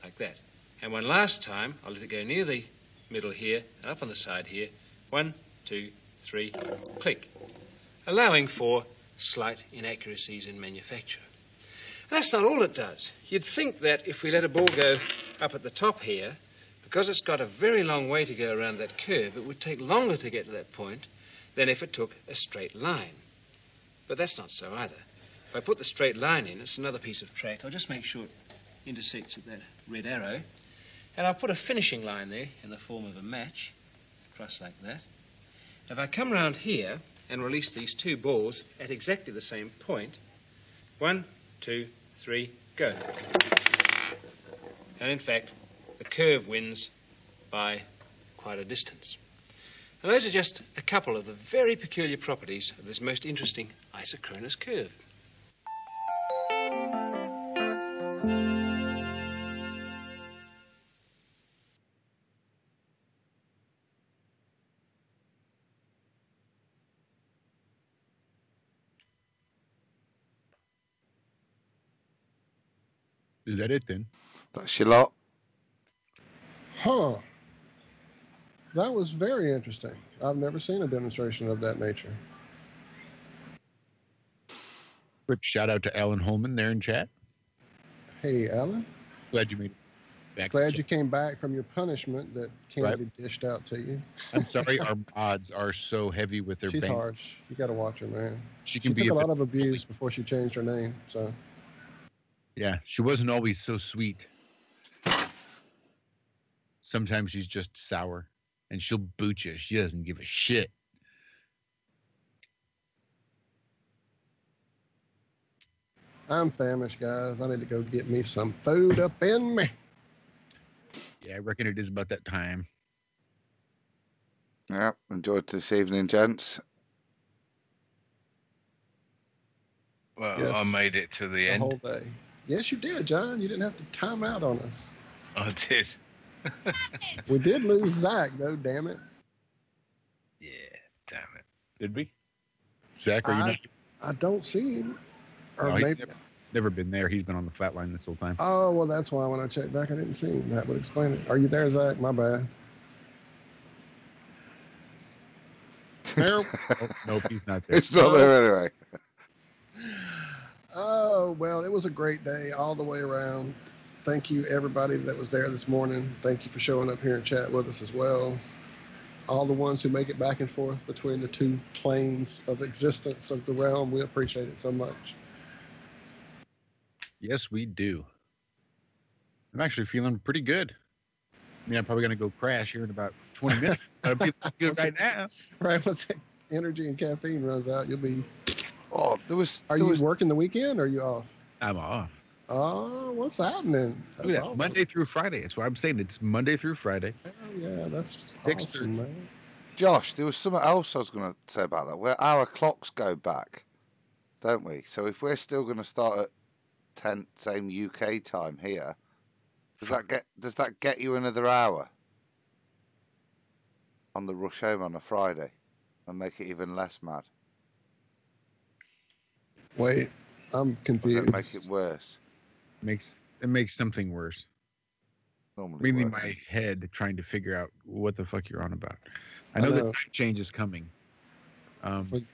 like that. And one last time, I'll let it go near the middle here and up on the side here. 1, 2, 3, click. Allowing for slight inaccuracies in manufacture. That's not all it does. You'd think that if we let a ball go up at the top here, because it's got a very long way to go around that curve, it would take longer to get to that point than if it took a straight line. But that's not so either. If I put the straight line in, it's another piece of track. I'll just make sure it intersects at that red arrow. And I'll put a finishing line there in the form of a match, across like that. If I come round here and release these two balls at exactly the same point, 1, 2, 3, go. And in fact, the curve wins by quite a distance. And those are just a couple of the very peculiar properties of this most interesting isochronous curve. Is that it then? That's your lot. Huh. That was very interesting. I've never seen a demonstration of that nature. Quick shout out to Alan Holman there in chat. Hey, Alan. Glad you made it back. Glad you came back from your punishment that can't Right. be dished out to you. I'm sorry, our mods are so heavy with their She's bang. harsh. You got to watch her, man. She can be took a a lot bit of abuse before she changed her name. So Yeah, she wasn't always so sweet. Sometimes she's just sour, and she'll boot you. She doesn't give a shit. I'm famished, guys. I need to go get me some food up in me. Yeah, I reckon it is about that time. Yeah, enjoyed this evening, gents. Well, Yes. I made it to the The end. whole day. Yes, you did, John. You didn't have to time out on us. I did. We did lose Zach, though, damn it. Yeah, damn it. Did we? Zach, are you not? I don't see him. Or No, he's maybe. never been there. He's been on the flat line this whole time. Oh, well, that's why when I checked back, I didn't see him. That would explain it. Are you there, Zach? My bad. Nope, nope, he's not there. It's not there anyway. Oh, well, it was a great day all the way around. Thank you, everybody that was there this morning. Thank you for showing up here and chat with us as well. All the ones who make it back and forth between the two planes of existence of the realm, we appreciate it so much. Yes, we do. I'm actually feeling pretty good. I mean, I'm probably going to go crash here in about 20 minutes. But I'm feeling good right now. Right, once that energy and caffeine runs out, you'll be... Oh, there was... Are you working the weekend or are you off? I'm off. Oh, what's happening? Look at that. Awesome. Monday through Friday. That's what I'm saying. It's Monday through Friday. Hell yeah, that's 6:30. awesome, man. Josh, there was something else I was going to say about that. Where our clocks go back, don't we? So if we're still going to start at 10 same UK time here, does that get you another hour on the rush home on a Friday and make it even less mad? Wait, I'm Does confused. it make it worse? It makes something worse. Normally Really, worse. my head trying to figure out what the fuck you're on about. I know that time change is coming.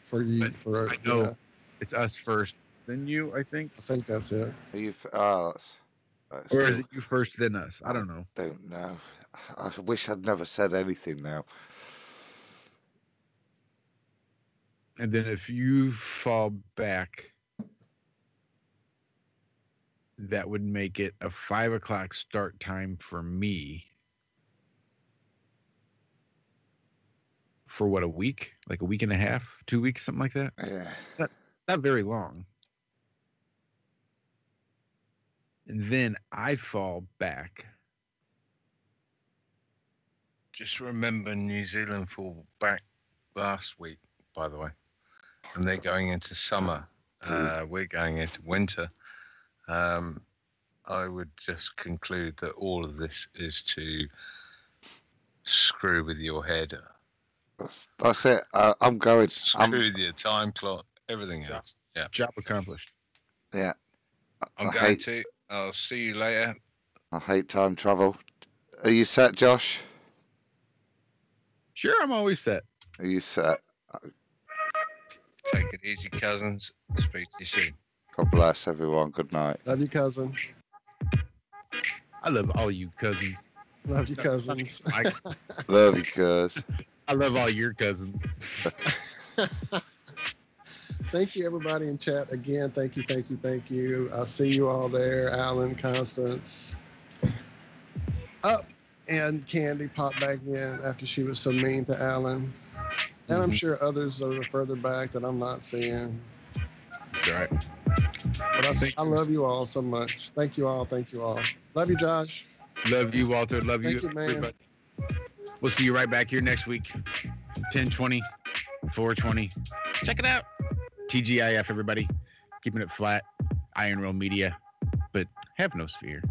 For you, for I know yeah. it's us first, then you. I think. I think that's it. Are you? That's Or is it you first, then us? I don't know. Don't know. I wish I'd never said anything now. And then if you fall back, that would make it a 5 o'clock start time for me. For what, a week? Like a week and a half, 2 weeks, something like that? Yeah. Not very long. And then I fall back. Just remember New Zealand fall back last week, by the way. And they're going into summer. We're going into winter. I would just conclude that all of this is to screw with your head. That's it. I'm going. Screw with your time clock, everything else. Yeah. Job accomplished. Yeah. I'm going to. I'll see you later. I hate time travel. Are you set, Josh? Sure, I'm always set. Are you set? Take it easy, cousins. Speak to you soon. God bless everyone. Good night. Love you, cousin. I love all you cousins. Love you, cousins. Love you, cuz. I love all your cousins. Thank you, everybody in chat. Again, thank you, thank you, thank you. I'll see you all there. Alan, Constance. Up. And Candy popped back in after she was so mean to Alan. And I'm sure others that are further back that I'm not seeing. Right. But I love you all so much. Thank you all. Thank you all. Love you, Josh. Love you, Walter. Love Thank you, man. everybody. We'll see you right back here next week. 10:20, 4:20. Check it out. TGIF, everybody. Keeping it flat. Iron Rail Media. But have no fear.